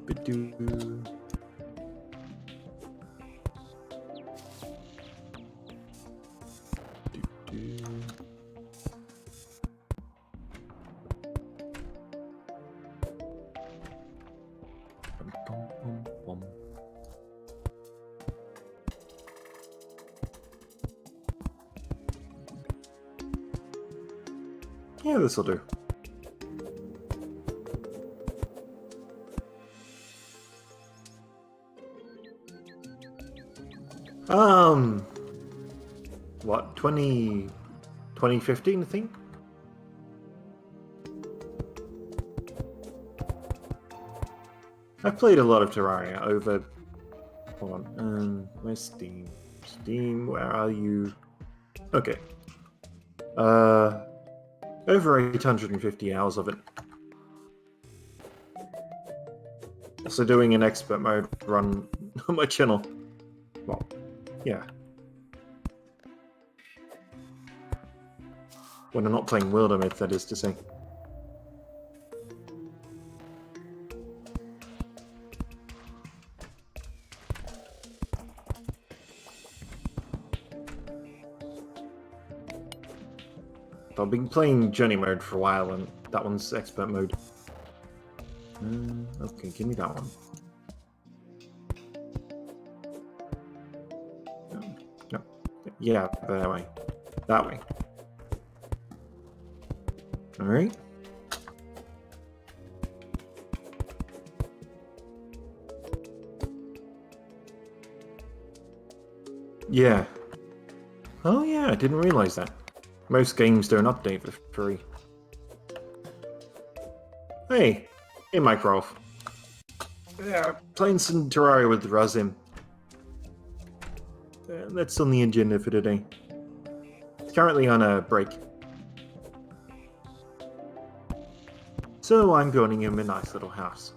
Ba-doo. Do-do. Bum. Yeah, this'll do. What, 2015, I think? I've played a lot of Terraria over... Hold on, where's Steam? Steam, where are you? Okay. Over 850 hours of it. Also doing an expert mode run on my channel. Well, yeah. When I'm not playing Wilderness, that is to say. I've been playing Journey mode for a while, and that one's expert mode. Okay, give me that one. No. Yeah, that way. That way. Alright. Yeah. Oh yeah, I didn't realize that. Most games don't update for free. Hey Mycroft. Yeah, playing some Terraria with Razim. That's on the agenda for today. It's currently on a break. So I'm building him a nice little house.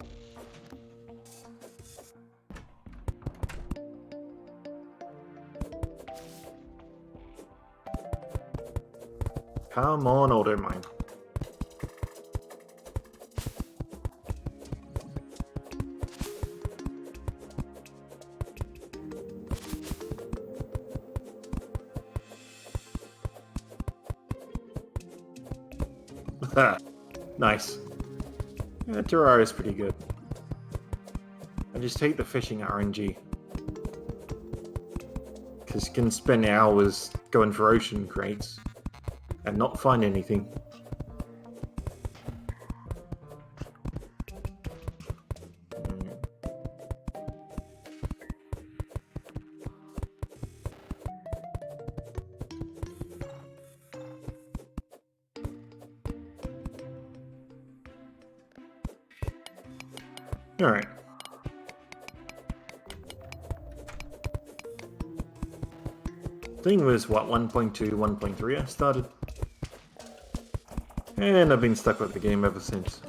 Come on, older mine. Nice. Yeah, Terraria is pretty good. I just hate the fishing RNG. Because you can spend hours going for ocean crates and not find anything. Alright. Thing was, what, 1.2, 1.3 I started? And I've been stuck with the game ever since.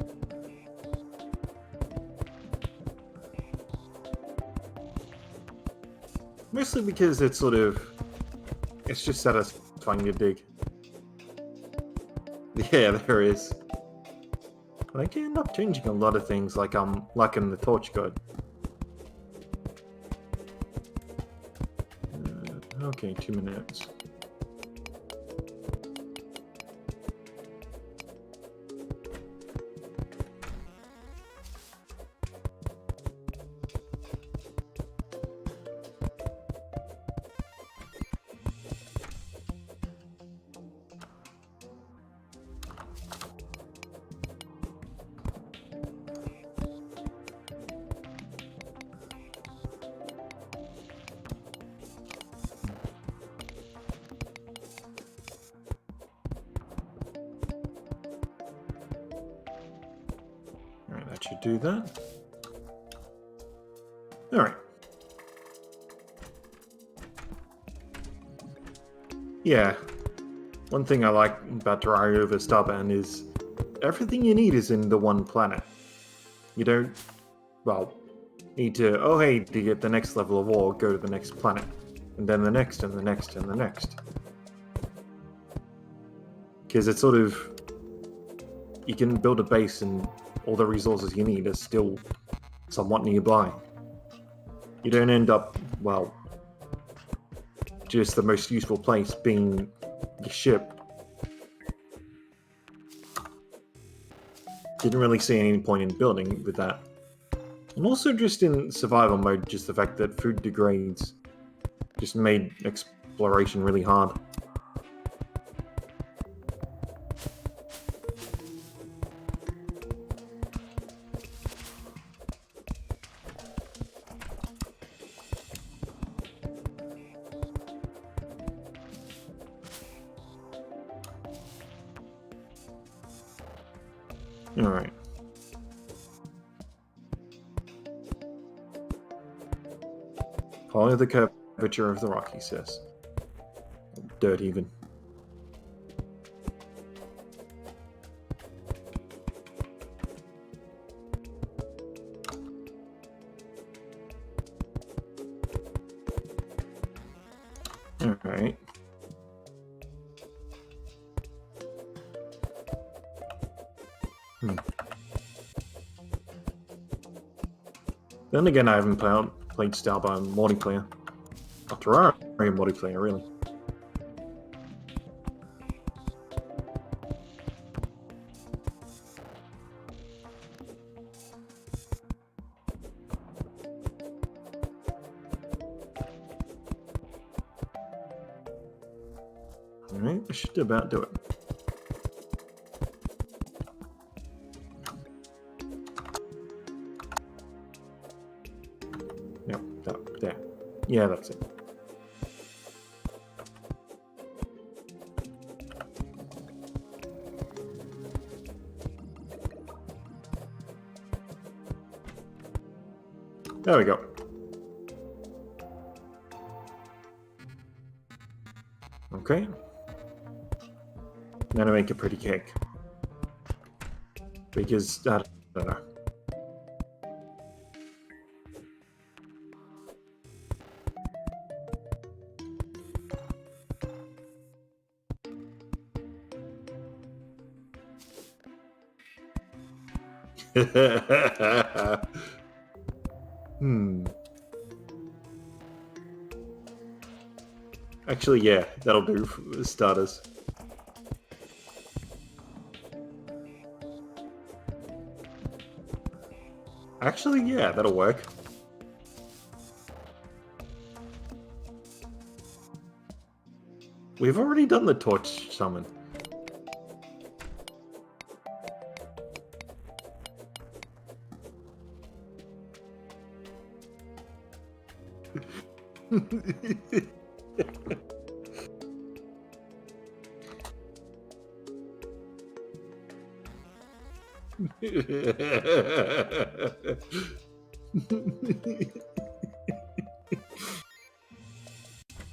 Mostly because it's sort of... It's just satisfying to dig. Yeah, there is. But I can end up changing a lot of things, like in the torch god. Okay, 2 minutes. Alright, that should do that. Alright. Yeah. One thing I like about Terraria over Starbound is everything you need is in the one planet. You don't, well, need to, oh hey, to get the next level of ore, go to the next planet. And then the next, and the next, and the next. Because it's sort of, you can build a base and all the resources you need are still somewhat nearby. You don't end up, well, just the most useful place being the ship. Didn't really see any point in building with that. And also just in survival mode, just the fact that food degrades just made exploration really hard. Alright. Follow the curvature of the rock, he says. Dirt, even. Alright. Then again, I haven't played Starbound multiplayer. Or Terraria multiplayer, really. Alright, I should about do it. Yep, there. Yeah, that's it. There we go. Okay. Now to make a pretty cake. Because, I don't know. Actually, yeah, that'll do for starters. Actually, yeah, that'll work. We've already done the torch summon.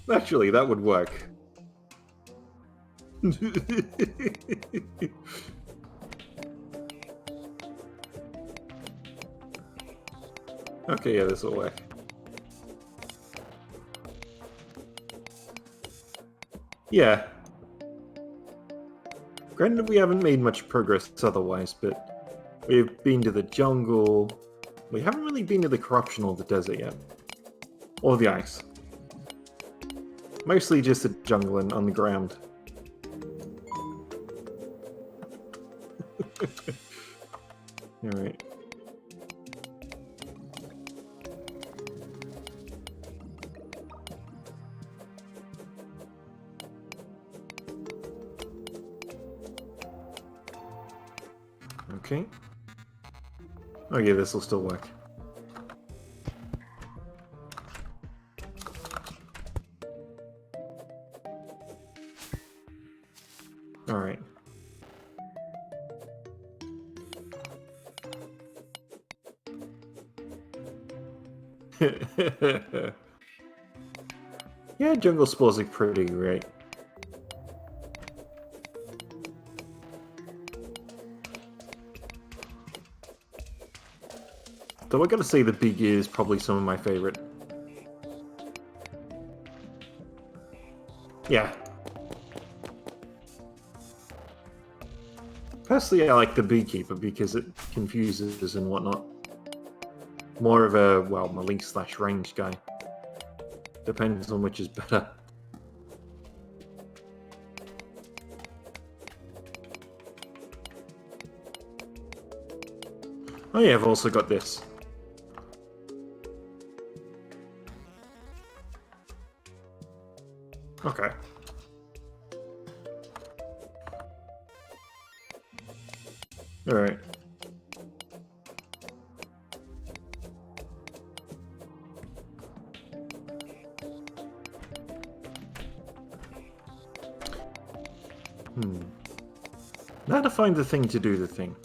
Actually, that would work. Okay, yeah, this will work. Yeah. Granted, we haven't made much progress otherwise, but we've been to the jungle. We haven't really been to the corruption or the desert yet. Or the ice. Mostly just the jungle and on the ground. Alright. Okay. Oh yeah, this will still work. Alright. Yeah, jungle spores are pretty great. Though I gotta say the big ear is probably some of my favorite. Yeah. Personally, I like the beekeeper because it confuses and whatnot. More of a, well, melee/range guy. Depends on which is better. Oh yeah, I've also got this. Okay. Alright. Now to find the thing to do the thing.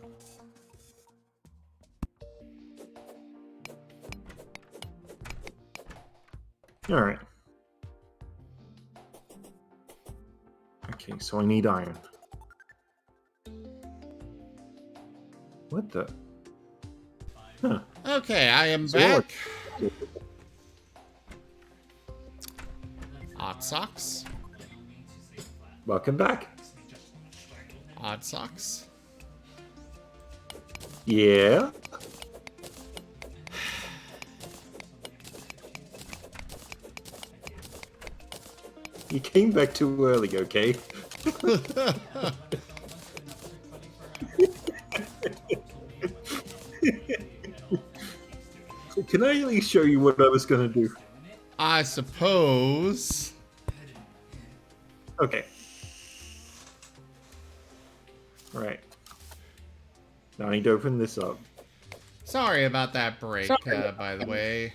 Alright. Okay, so I need iron. What the? Huh. Okay, I am So back. Odd socks. Welcome back. Odd socks. Yeah. You came back too early, okay? Can I at least show you what I was gonna do? I suppose. Okay. Right. Now I need to open this up. Sorry about that break, by the way.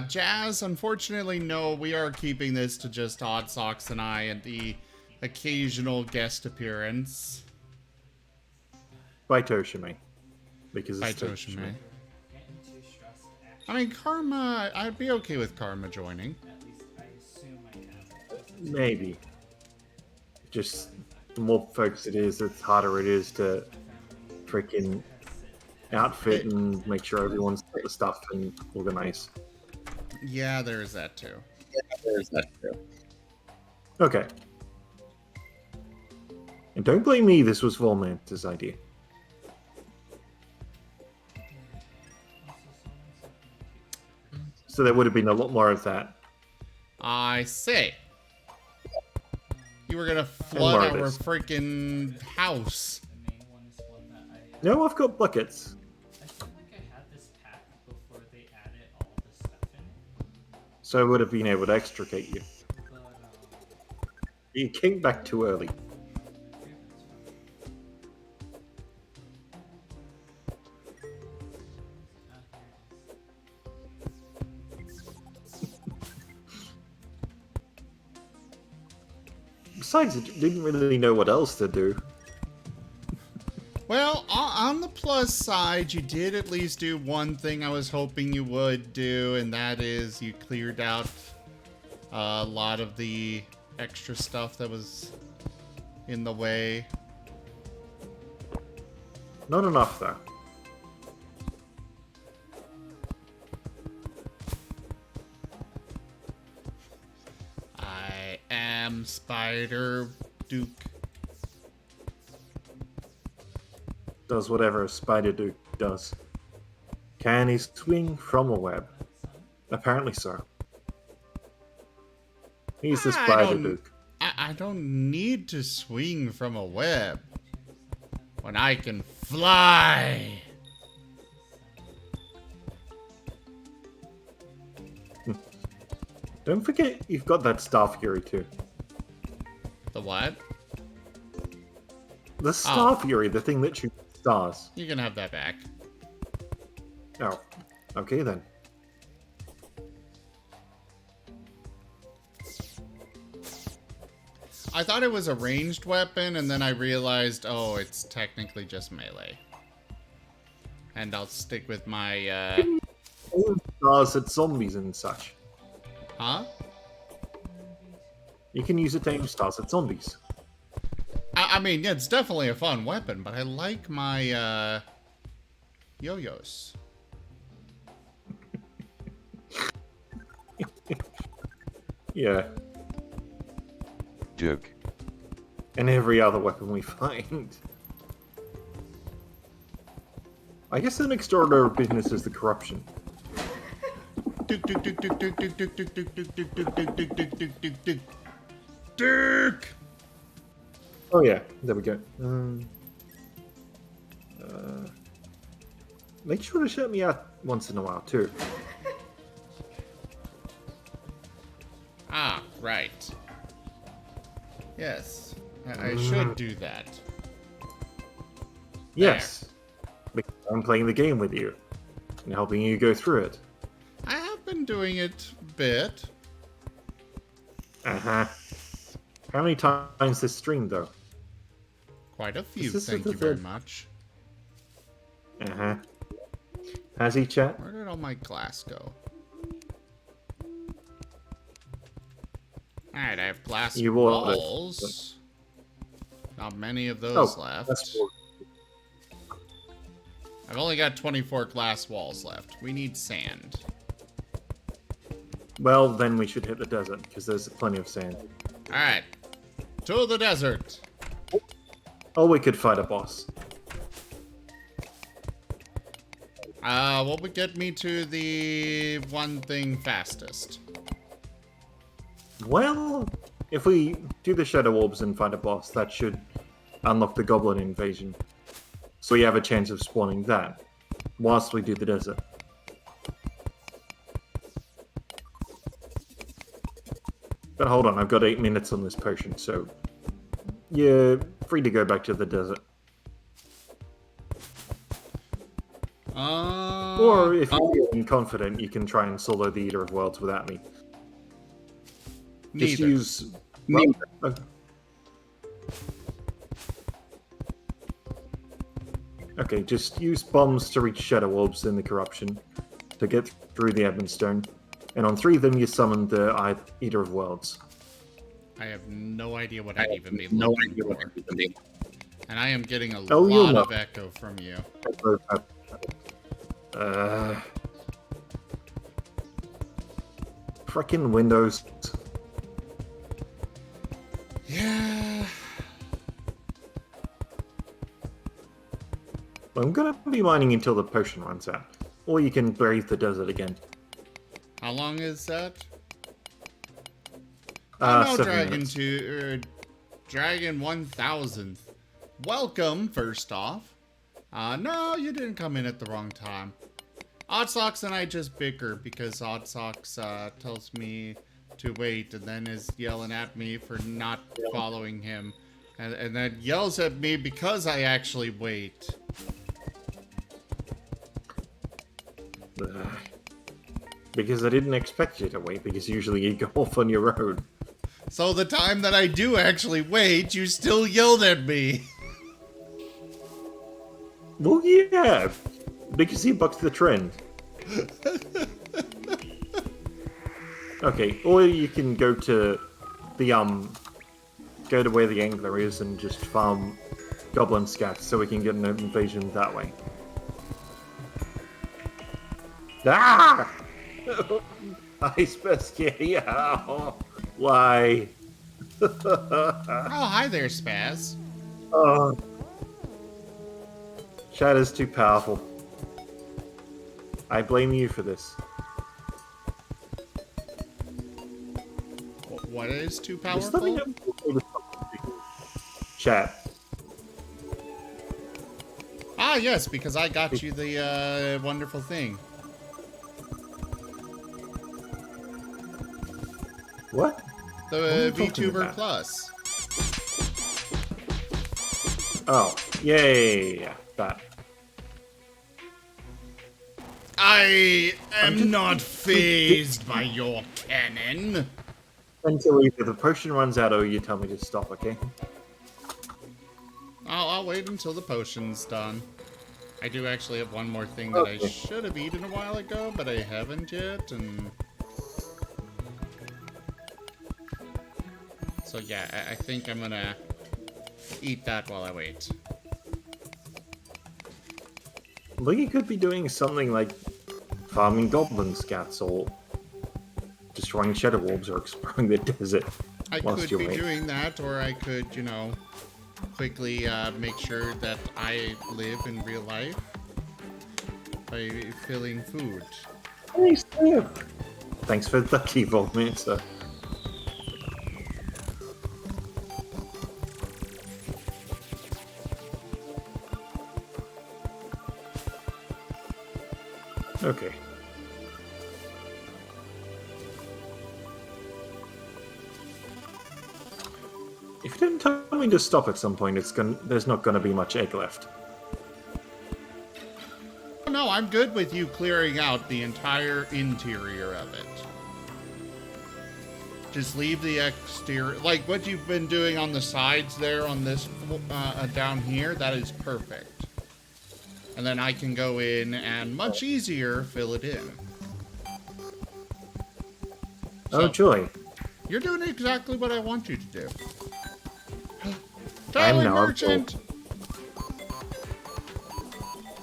Jazz, unfortunately, no, we are keeping this to just Odd Socks and I and the occasional guest appearance. By Toshime. Because By it's Toshime. I mean, Karma, I'd be okay with Karma joining. Maybe. Just the more folks it is, the harder it is to freaking outfit and make sure everyone's got the stuff and organize. Yeah, there's that too. Okay. And don't blame me, this was Volmanta's idea. So there would have been a lot more of that. I say. You were gonna flood our Marvis. freaking house. No, I've got buckets. I feel like I had this pack before they added all the stuff in it. So I would have been able to extricate you. But, You came back too early. Besides, I didn't really know what else to do. Well, on the plus side, you did at least do one thing I was hoping you would do, and that is you cleared out a lot of the extra stuff that was in the way. Not enough, though. I am Spider Duke. Does whatever a spider duke does. Can he swing from a web? Apparently so. He's the spider duke. I don't need to swing from a web when I can fly. Don't forget you've got that Star Fury too. The what? The Star Fury, the thing that shoots stars. You can have that back. Oh, okay then. I thought it was a ranged weapon, and then I realized, oh, it's technically just melee. And I'll stick with my, Aim stars at zombies and such. Huh? You can use it to aim stars at zombies. I mean, yeah, it's definitely a fun weapon, but I like my, yo-yos. Yeah. Joke. And every other weapon we find. I guess the next order of business is the corruption. Dirk! Oh yeah, there we go. Make sure to shout me out once in a while too. Ah, right. Yes, I should do that. Yes, because I'm playing the game with you and helping you go through it. I have been doing it a bit. Uh-huh. How many times this stream though? Quite a few, this thank the you very third? much. Uh-huh. Has he, chat? Where did all my glass go? Alright, I have glass You will- walls. Not many of those left. That's cool. I've only got 24 glass walls left. We need sand. Well, then we should hit the desert because there's plenty of sand. Alright. To the desert. Oh, we could fight a boss. What would get me to the one thing fastest? Well, if we do the Shadow Orbs and find a boss, that should unlock the Goblin Invasion. So we have a chance of spawning that, whilst we do the desert. But hold on, I've got 8 minutes on this potion, so you're free to go back to the desert. Or if you're feeling confident, you can try and solo the Eater of Worlds without me. Just Neither. use... Okay, just use bombs to reach Shadow Orbs in the Corruption to get through the Edmund Stone. And on 3 of them, you summon the Eater of Worlds. I have no idea what I'd even be looking for. And I am getting a Oh, you'll lot know. of echo from you. Frickin' Windows. Yeah. I'm gonna be mining until the potion runs out. Or you can brave the desert again. How long is that? Oh no, 7 Dragon minutes. 1000th. Welcome, first off. No, you didn't come in at the wrong time. Odd Socks and I just bicker because Odd Socks tells me to wait and then is yelling at me for not following him. And then yells at me because I actually wait. Because I didn't expect you to wait, because usually you go off on your own. So the time that I do actually wait, you still yelled at me. Well, yeah, because he bucks the trend. Okay, or you can go to the, go to where the angler is and just farm goblin scats so we can get an invasion that way. Ah! I spaced, yeah. Why? Oh, hi there, Spaz. Oh. Shatter's too powerful. I blame you for this. What is too There's nothing powerful? Chat. Ah, yes, because I got you the wonderful thing. What? The What are you talking VTuber about? Plus. Oh, yeah. That. I I'm am just- not phased by your cannon. Until either the potion runs out or you tell me to stop, okay? I'll wait until the potion's done. I do actually have one more thing that I Okay. should have eaten a while ago, but I haven't yet, and... So yeah, I think I'm gonna eat that while I wait. Well, you could be doing something like farming goblin scats or destroying shadow orbs or exploring the desert. I whilst could you be wait. doing that, or I could, you know, quickly make sure that I live in real life by filling food. Nice. Thanks for the key vault, sir. Okay. If you didn't tell me to stop at some point, there's not gonna be much egg left. No, I'm good with you clearing out the entire interior of it. Just leave the exterior, like what you've been doing on the sides there on this, down here, that is perfect. And then I can go in and much easier fill it in. Oh, So, joy. you're doing exactly what I want you to do. I'm Tally now merchant!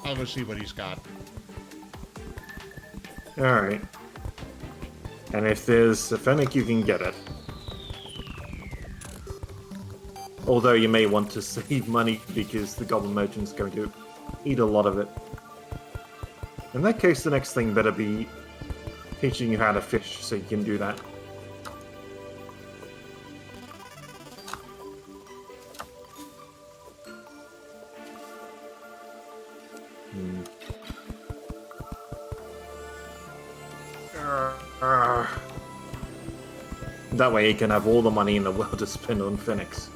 I'll go see what he's got. Alright. And if there's a fennec, you can get it. Although you may want to save money because the goblin merchant's going to eat a lot of it. In that case, the next thing better be teaching you how to fish so you can do that. That way you can have all the money in the world to spend on Phoenix.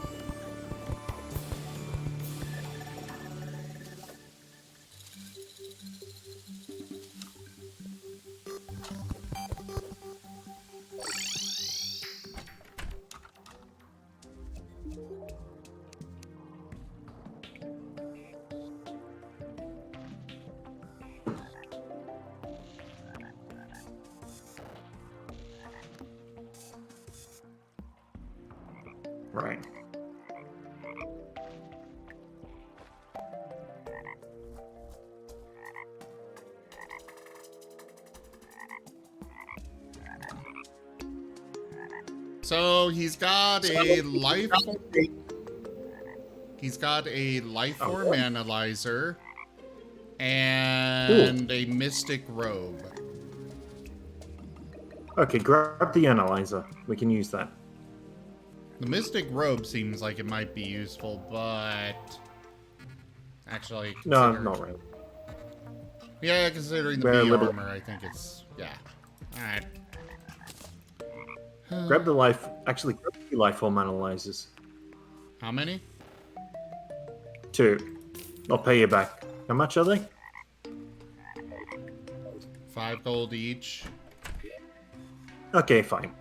Right. So he's got a life. He's got a life form analyzer and a mystic robe. Okay, grab the analyzer. We can use that. The mystic robe seems like it might be useful, but actually, No, not really. Yeah, considering the Wear a B little- armor, I think it's all right. Grab the life. Actually, grab the life form analyzers. How many? 2. I'll pay you back. How much are they? 5 gold each. Okay, fine.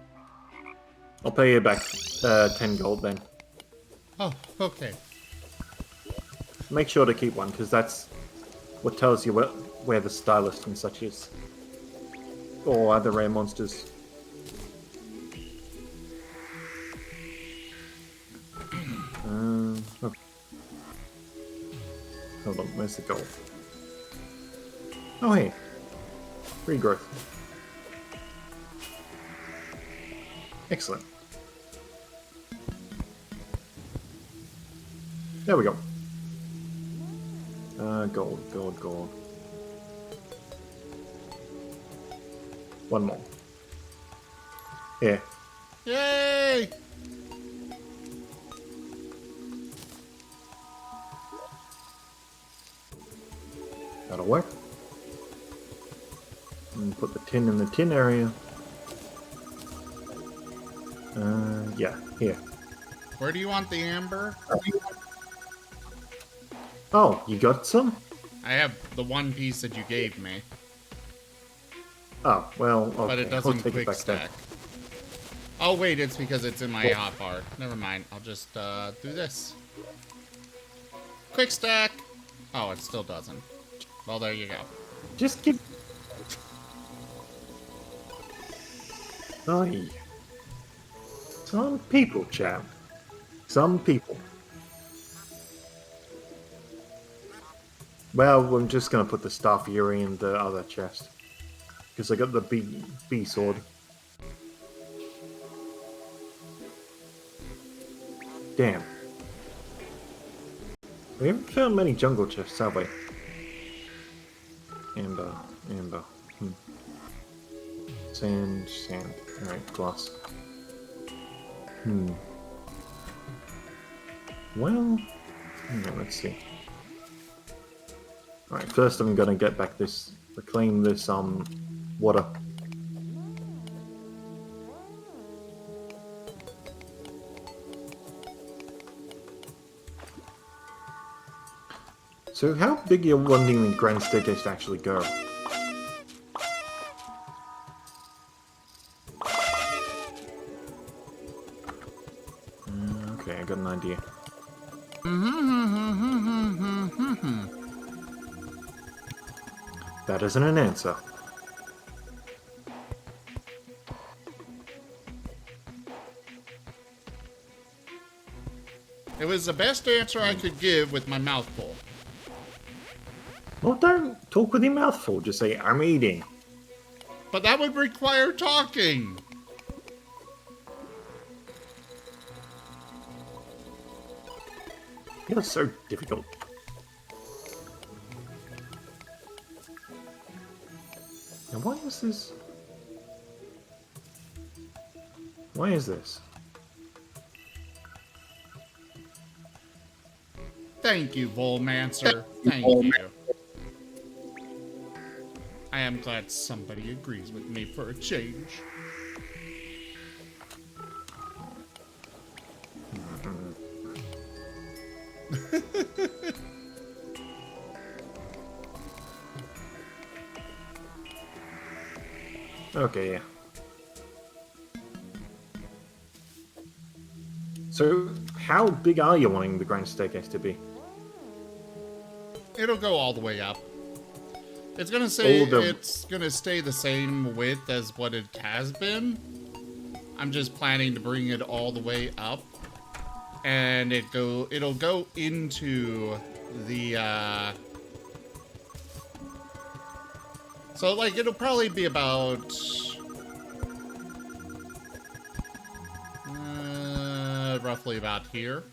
I'll pay you back 10 gold then. Oh, okay. Make sure to keep one, because that's what tells you where the stylist and such is. Or other rare monsters. Okay. Hold on, where's the gold? Oh, hey. Regrowth. There we go. Gold, gold, gold. One more. Here. Yay! That'll work. And put the tin in the tin area. Yeah, here. Where do you want the amber? Oh, you got some? I have the one piece that you gave me, Oh, well, okay. but it I'll doesn't take it quick back then. stack. Oh wait, it's because it's in my hotbar. Never mind. I'll just do this. Quick stack. Oh, it still doesn't. Well, there you go. Just give... Aye. Some people, chap. Some people. Well, I'm just gonna put the Staff Fury in the other chest. Because I got the B sword. Damn. We haven't found many jungle chests, have we? Amber, amber. Sand, sand. Alright, glass. Well, let's see. Alright, first I'm gonna get back this, reclaim this, water. So how big are you wanting the Grand Staircase to actually go? Okay, I got an idea. That isn't an answer. It was the best answer I could give with my mouth full. Well, don't talk with your mouth full. Just say, I'm eating. But that would require talking. You're so difficult. Now, why is this? Why is this? Thank you, Volmancer. Thank you. I am glad somebody agrees with me for a change. Okay, yeah. So, how big are you wanting the Grand Staircase to be? It'll go all the way up. It's gonna say All the- it's gonna stay the same width as what it has been. I'm just planning to bring it all the way up, and it'll go into the. So like it'll probably be about roughly about here.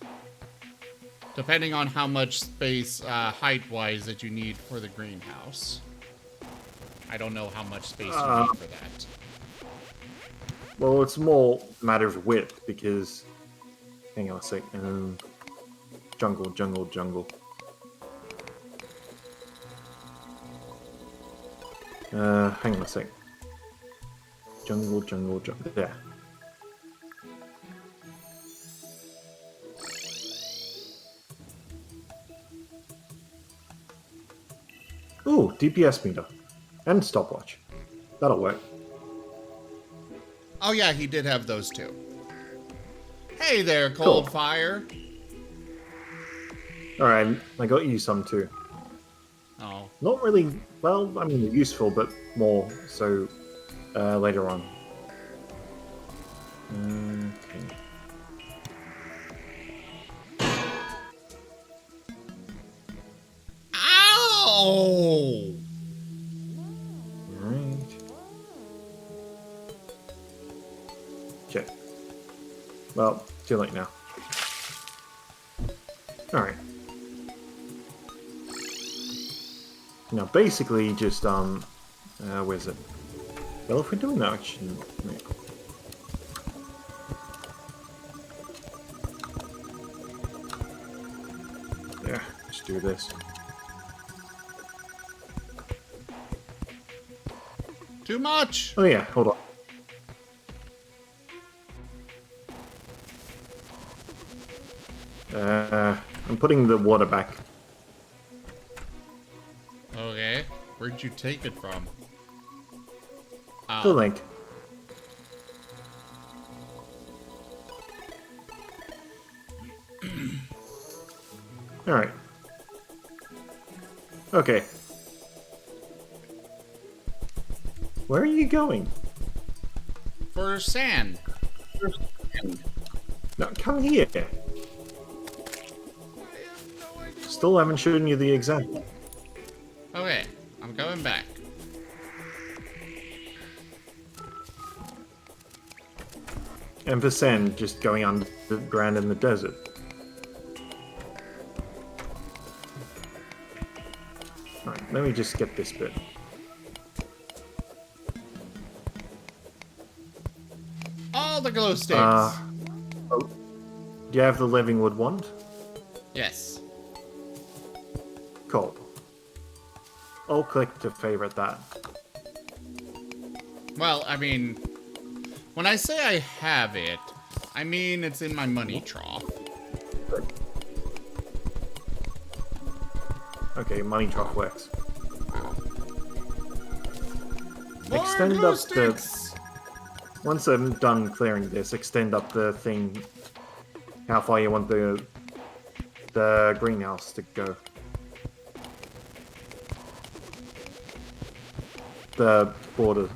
Depending on how much space, height-wise, that you need for the greenhouse. I don't know how much space you need for that. Well, it's more a matter of width, because... Hang on a sec. Jungle, jungle, jungle. Hang on a sec. Jungle, jungle, jungle. There. Ooh, DPS meter. And stopwatch. That'll work. Oh yeah, he did have those too. Hey there, Cold Cool. Fire. Alright, I got you some too. Oh, Not really, well, I mean, useful, but more so later on. Okay. ow! Alright. Okay. Well, too late now. Alright. Now, basically, just, where's it? Well, if we're doing that, I shouldn't... Yeah, let's do this. Too much! Oh yeah, hold on. I'm putting the water back. Okay. Where'd you take it from? The link. Alright. Okay. Where are you going? For sand. No, come here. Still haven't shown you the example. Okay, I'm going back. And for sand, just going underground in the desert. Right, let me just get this bit. All the glow sticks. Oh, do you have the living wood wand? Yes. Cool. I'll click to favorite that. Well, I mean, when I say I have it, I mean it's in my money trough. Okay, money trough works. More Extend glow up sticks! Once I'm done clearing this, extend up the thing. How far you want the greenhouse to go. The border.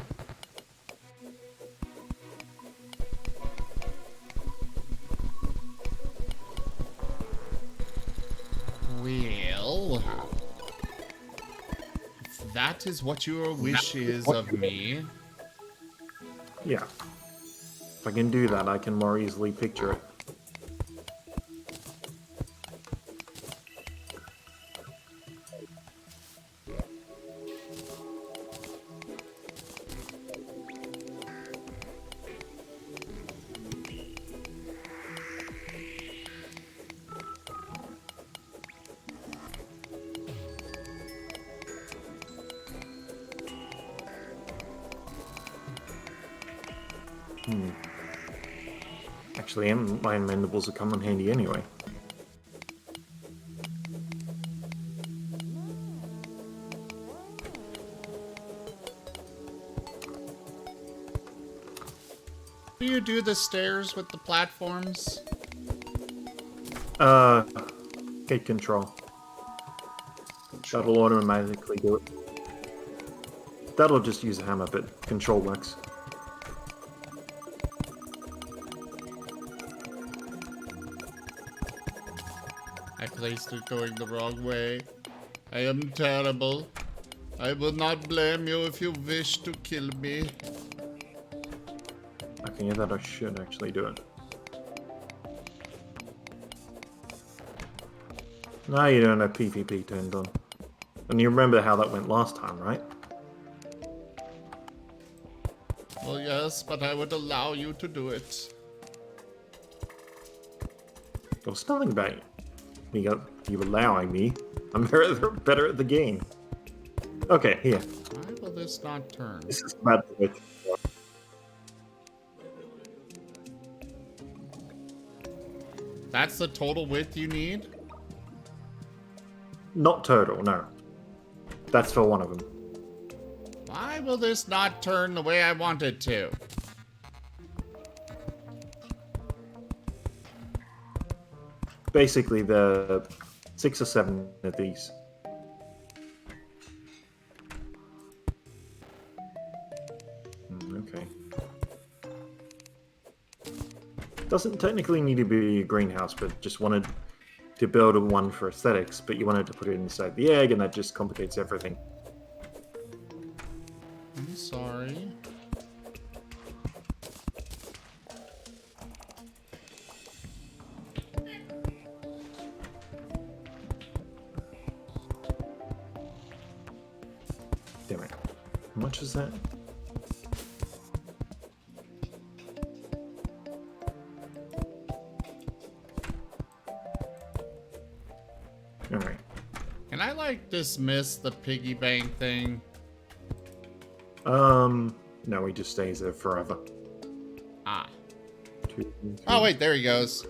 Well, if that is what your wish is of me. Yeah. If I can do that, I can more easily picture it. Actually, my amendables will come in handy anyway. Do you do the stairs with the platforms? Gate control. That'll automatically do it. That'll just use a hammer, but control works. I placed it going the wrong way. I am terrible. I will not blame you if you wish to kill me. Okay, yeah, that I should actually do it. Now you don't have PvP turned on. And you remember how that went last time, right? Well, yes, but I would allow you to do it. There was nothing about you allowing me. I'm better at the game. Okay, here. Why will this not turn? This is about the way. That's the total width you need? Not total, no. That's for one of them. Why will this not turn the way I want it to? Basically, the 6 or 7 of these. Okay. Doesn't technically need to be a greenhouse, but just wanted to build one for aesthetics, but you wanted to put it inside the egg, and that just complicates everything. I'm sorry. much is that? Alright. Can I, like, dismiss the piggy bank thing? No, he just stays there forever. Ah. 2, 3, Oh, wait, there he goes.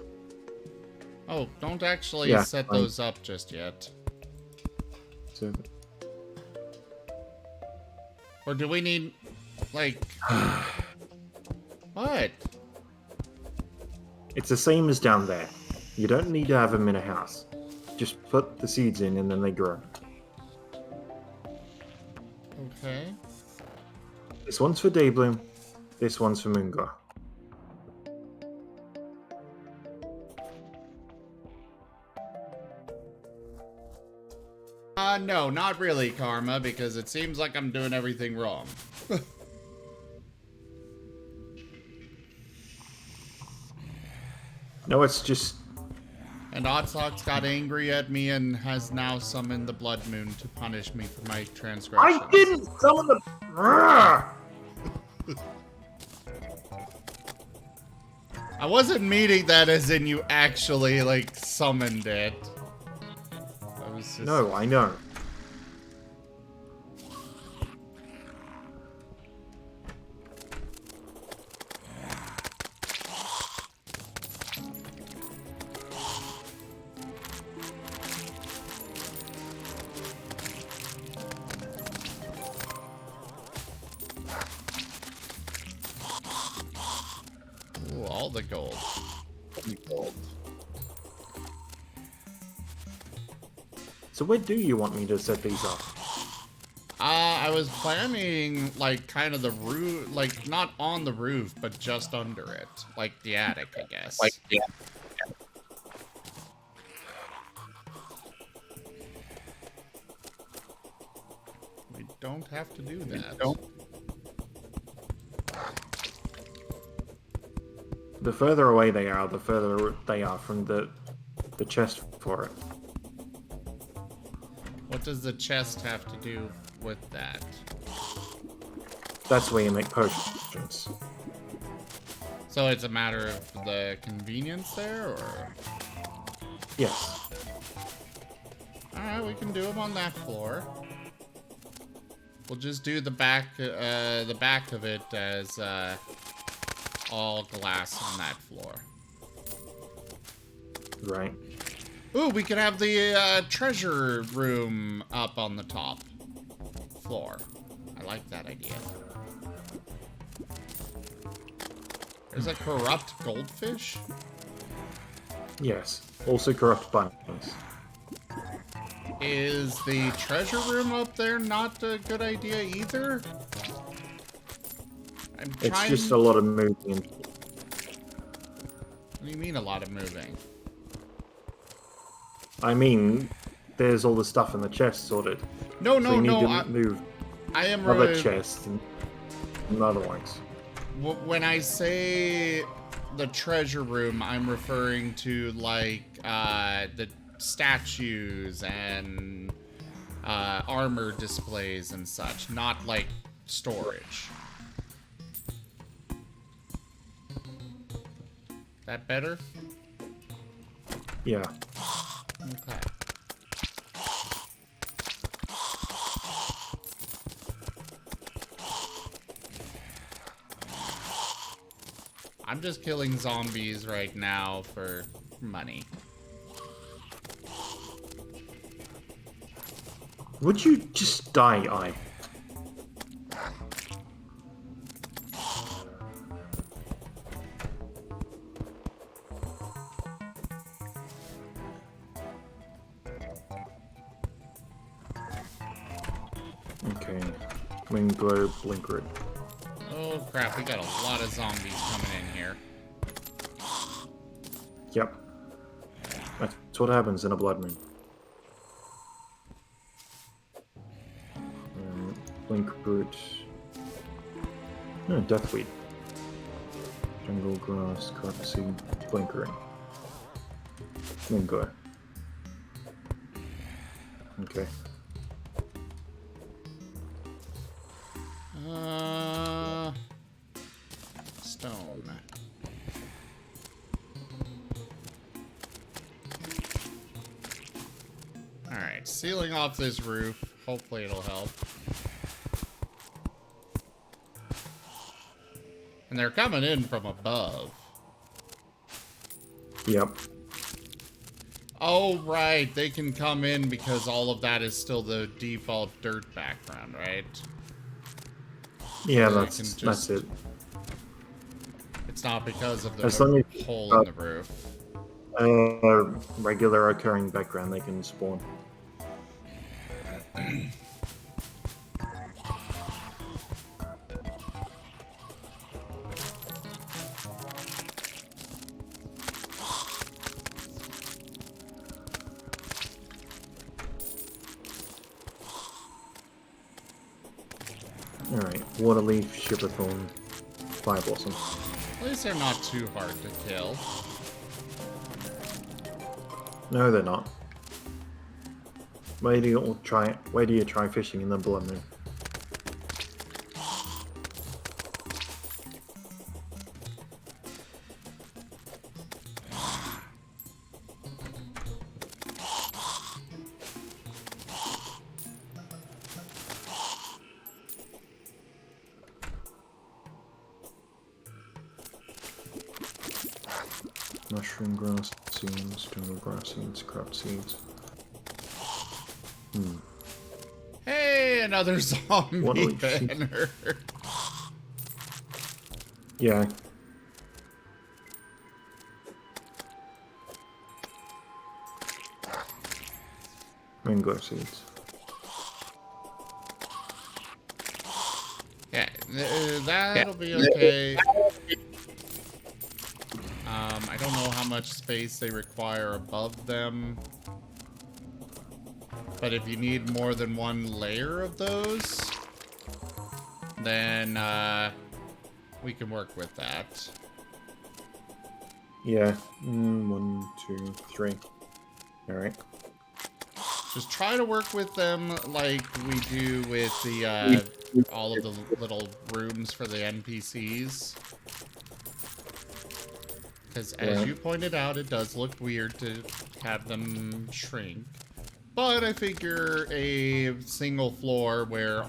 Oh, don't actually Yeah, set fine. those up just yet. 7. Or do we need, like... What? It's the same as down there. You don't need to have them in a house. Just put the seeds in and then they grow. Okay. This one's for Daybloom. This one's for Moonglow. No, not really, Karma, because it seems like I'm doing everything wrong. No, it's just... And Oddsox got angry at me and has now summoned the Blood Moon to punish me for my transgressions. I didn't summon the... Urgh! I wasn't meaning that as in you actually, like, summoned it. I was just... No, I know. Ooh, all the gold. So where do you want me to set these up? I was planning, like, kind of the roof, like, not on the roof, but just under it. Like, the attic, I guess. We don't have to do that. The further away they are, the further they are from the chest for it. What does the chest have to do with that? That's where you make potions. So it's a matter of the convenience there, or? Yes. Alright, we can do them on that floor. We'll just do the back of it as, all glass on that floor. Right. Ooh, we could have the treasure room up on the top floor. I like that idea. There's a corrupt goldfish? Yes. Also corrupt bunnies. Is the treasure room up there not a good idea either? I'm It's trying... just a lot of moving. What do you mean a lot of moving? I mean, there's all the stuff in the chest sorted. No, So no, you need no. to move I am other chests and other ones. When I say the treasure room, I'm referring to, like, the statues and armor displays and such, not, like, storage. That better? Yeah. Okay. I'm just killing zombies right now for money. Would you just die, I? Okay. Wind glow, blink red. Oh crap, we got a lot of zombies coming in here. Yep. That's what happens in a blood moon. Blink root. No, deathweed. Jungle grass, corrupt seed, blinkering. Wind glow. Okay. Stone. Alright, sealing off this roof. Hopefully it'll help. And they're coming in from above. Yep. Oh, right. They can come in because all of that is still the default dirt background, right? Yeah, So that's it. It's not because of As long the as hole in the roof. Regular occurring background, they can spawn. Alright, Waterleaf, Sugarthorn, Fire Blossom. At least they're not too hard to kill. No, they're not. Where do you try fishing in the Blood Moon? Mushroom grass seeds, jungle grass seeds, crab seeds. Hey, another zombie Waterleaf banner. Yeah. Mango seeds. Yeah, that'll be okay. I don't know how much space they require above them. But if you need more than one layer of those, then we can work with that. Yeah. 1, 2, 3. Alright. Just try to work with them like we do with the all of the little rooms for the NPCs. Because as you pointed out, it does look weird to have them shrink. But I figure a single floor where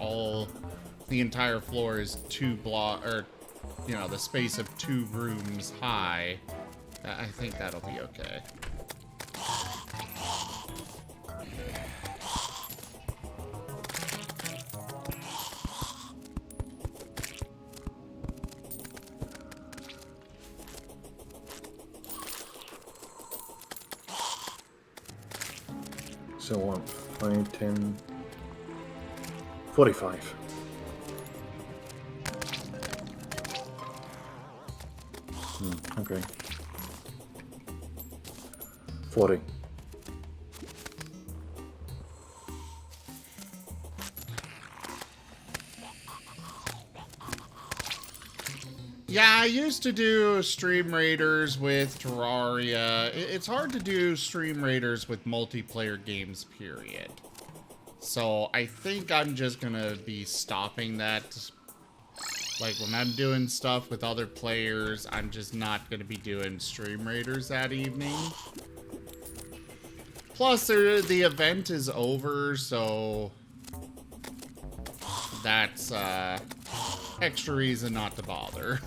the entire floor is the space of 2 rooms high, I think that'll be okay. So what? 5, 10, 45. Okay. 40. Yeah, I used to do Stream Raiders with Terraria. It's hard to do Stream Raiders with multiplayer games, period. So I think I'm just gonna be stopping that. Like, when I'm doing stuff with other players, I'm just not gonna be doing Stream Raiders that evening. Plus, the event is over, so that's extra reason not to bother.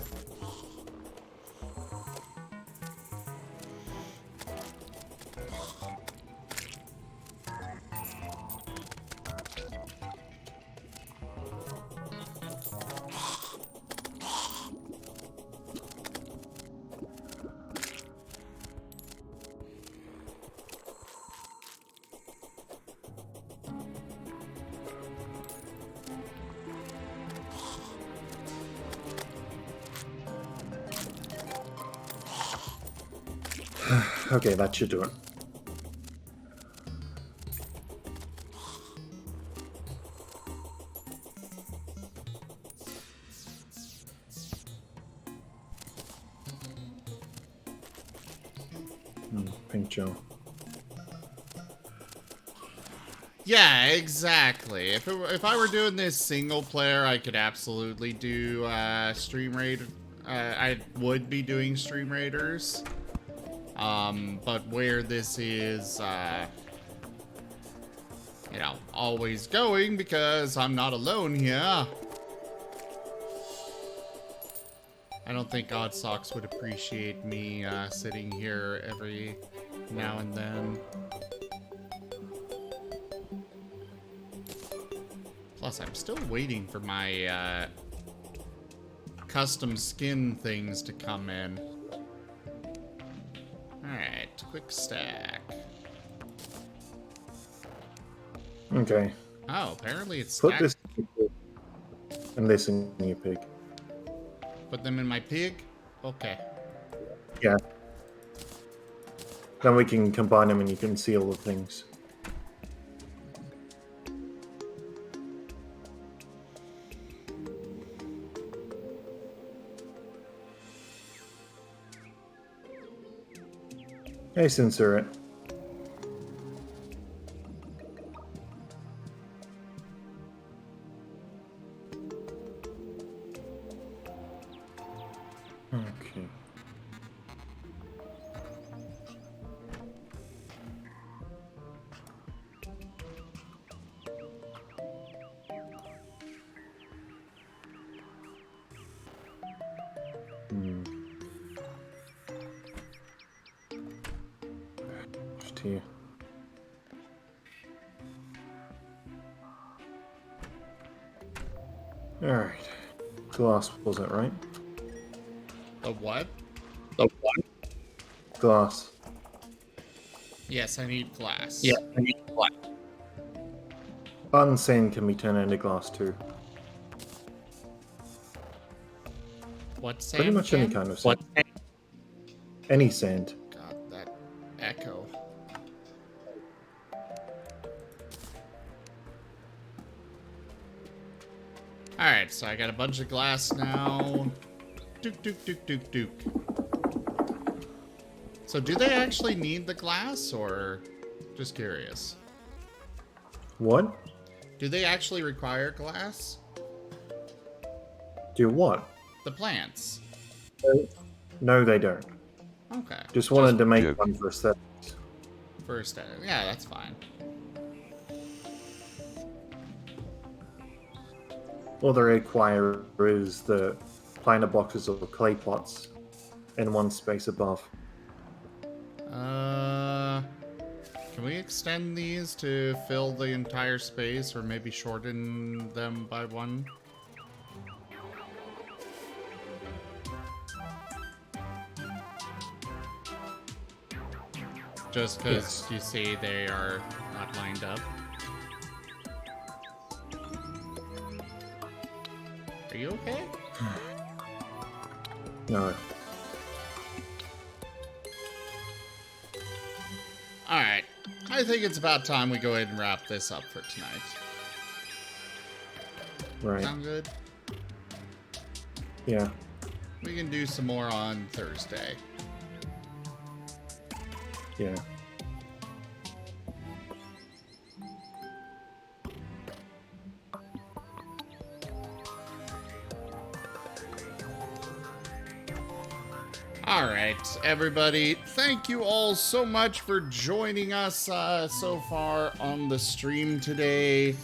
Okay, that should do it. Pink gel. Yeah, exactly. If I were doing this single player, I could absolutely do stream raid. I would be doing stream raiders. But where this is, you know, always going because I'm not alone here. I don't think Oddsocks would appreciate me sitting here every now and then. Plus, I'm still waiting for my custom skin things to come in. Alright, quick stack. Okay. Oh, apparently it's Put stacked. this and this in your pig. Put them in my pig? Okay. Yeah. Then we can combine them and you can see all the things. Hey, censor it. Okay. Just here. Alright. Glass, was that right? The what? Glass. Yes, I need glass. Yeah, I need glass. Unsand can be turned into glass too. What sand? Pretty much any can? kind of What? sand. Any sand. God, that echo. Alright, so I got a bunch of glass now. Duke, duke, duke, duke, duke. So do they actually need the glass, or just curious? What? Do they actually require glass? Do what? The plants. No, they don't. Okay. Just wanted to make Joke. one for aesthetics. First, yeah, that's fine. All they require is the planter boxes or clay pots in one space above. Can we extend these to fill the entire space, or maybe shorten them by one? Just because Yes. you see they are not lined up. Are you okay? No. Alright. I think it's about time we go ahead and wrap this up for tonight. Right. Sound good? Yeah. We can do some more on Thursday. Yeah. Alright, everybody. Thank you all so much for joining us so far on the stream today.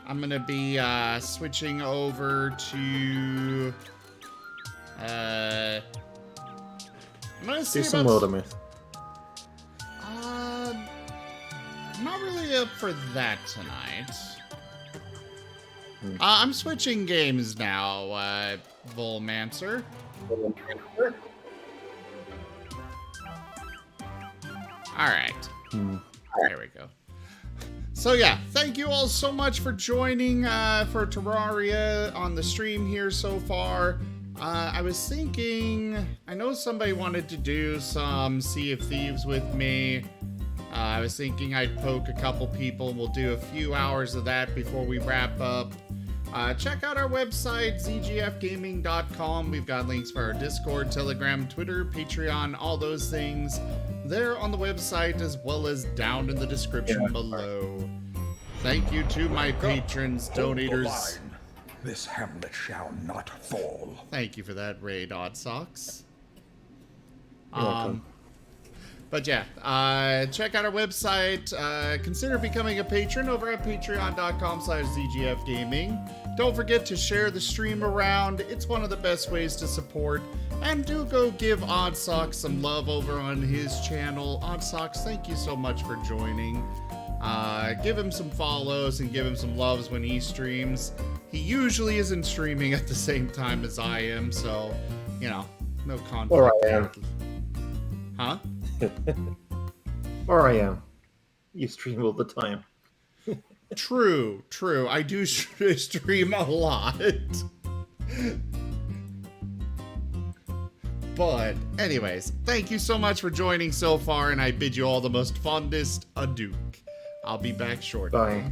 I'm going to be switching over to... I'm going to see Do some about... Wildermyth. Not really up for that tonight. I'm switching games now, Volmancer. Alright. There we go. So yeah, thank you all so much for joining for Terraria on the stream here so far. I was thinking, I know somebody wanted to do some Sea of Thieves with me. I was thinking I'd poke a couple people. We'll do a few hours of that before we wrap up. Check out our website, zgfgaming.com. We've got links for our Discord, Telegram, Twitter, Patreon, all those things there on the website as well as down in the description below. Thank you to my patrons, Hold the donators. line. This hamlet shall not fall. Thank you for that raid, Odd Socks. You're welcome. But yeah, check out our website. Consider becoming a patron over at patreon.com/ZGFgaming. Don't forget to share the stream around. It's one of the best ways to support. And do go give Odd Socks some love over on his channel. Odd Socks, thank you so much for joining. Give him some follows and give him some loves when he streams. He usually isn't streaming at the same time as I am, so, you know, no conflict. Or I am. Huh? Or I am. You stream all the time. True. I do stream a lot. But, anyways, thank you so much for joining so far, and I bid you all the most fondest adieu. I'll be back shortly. Bye.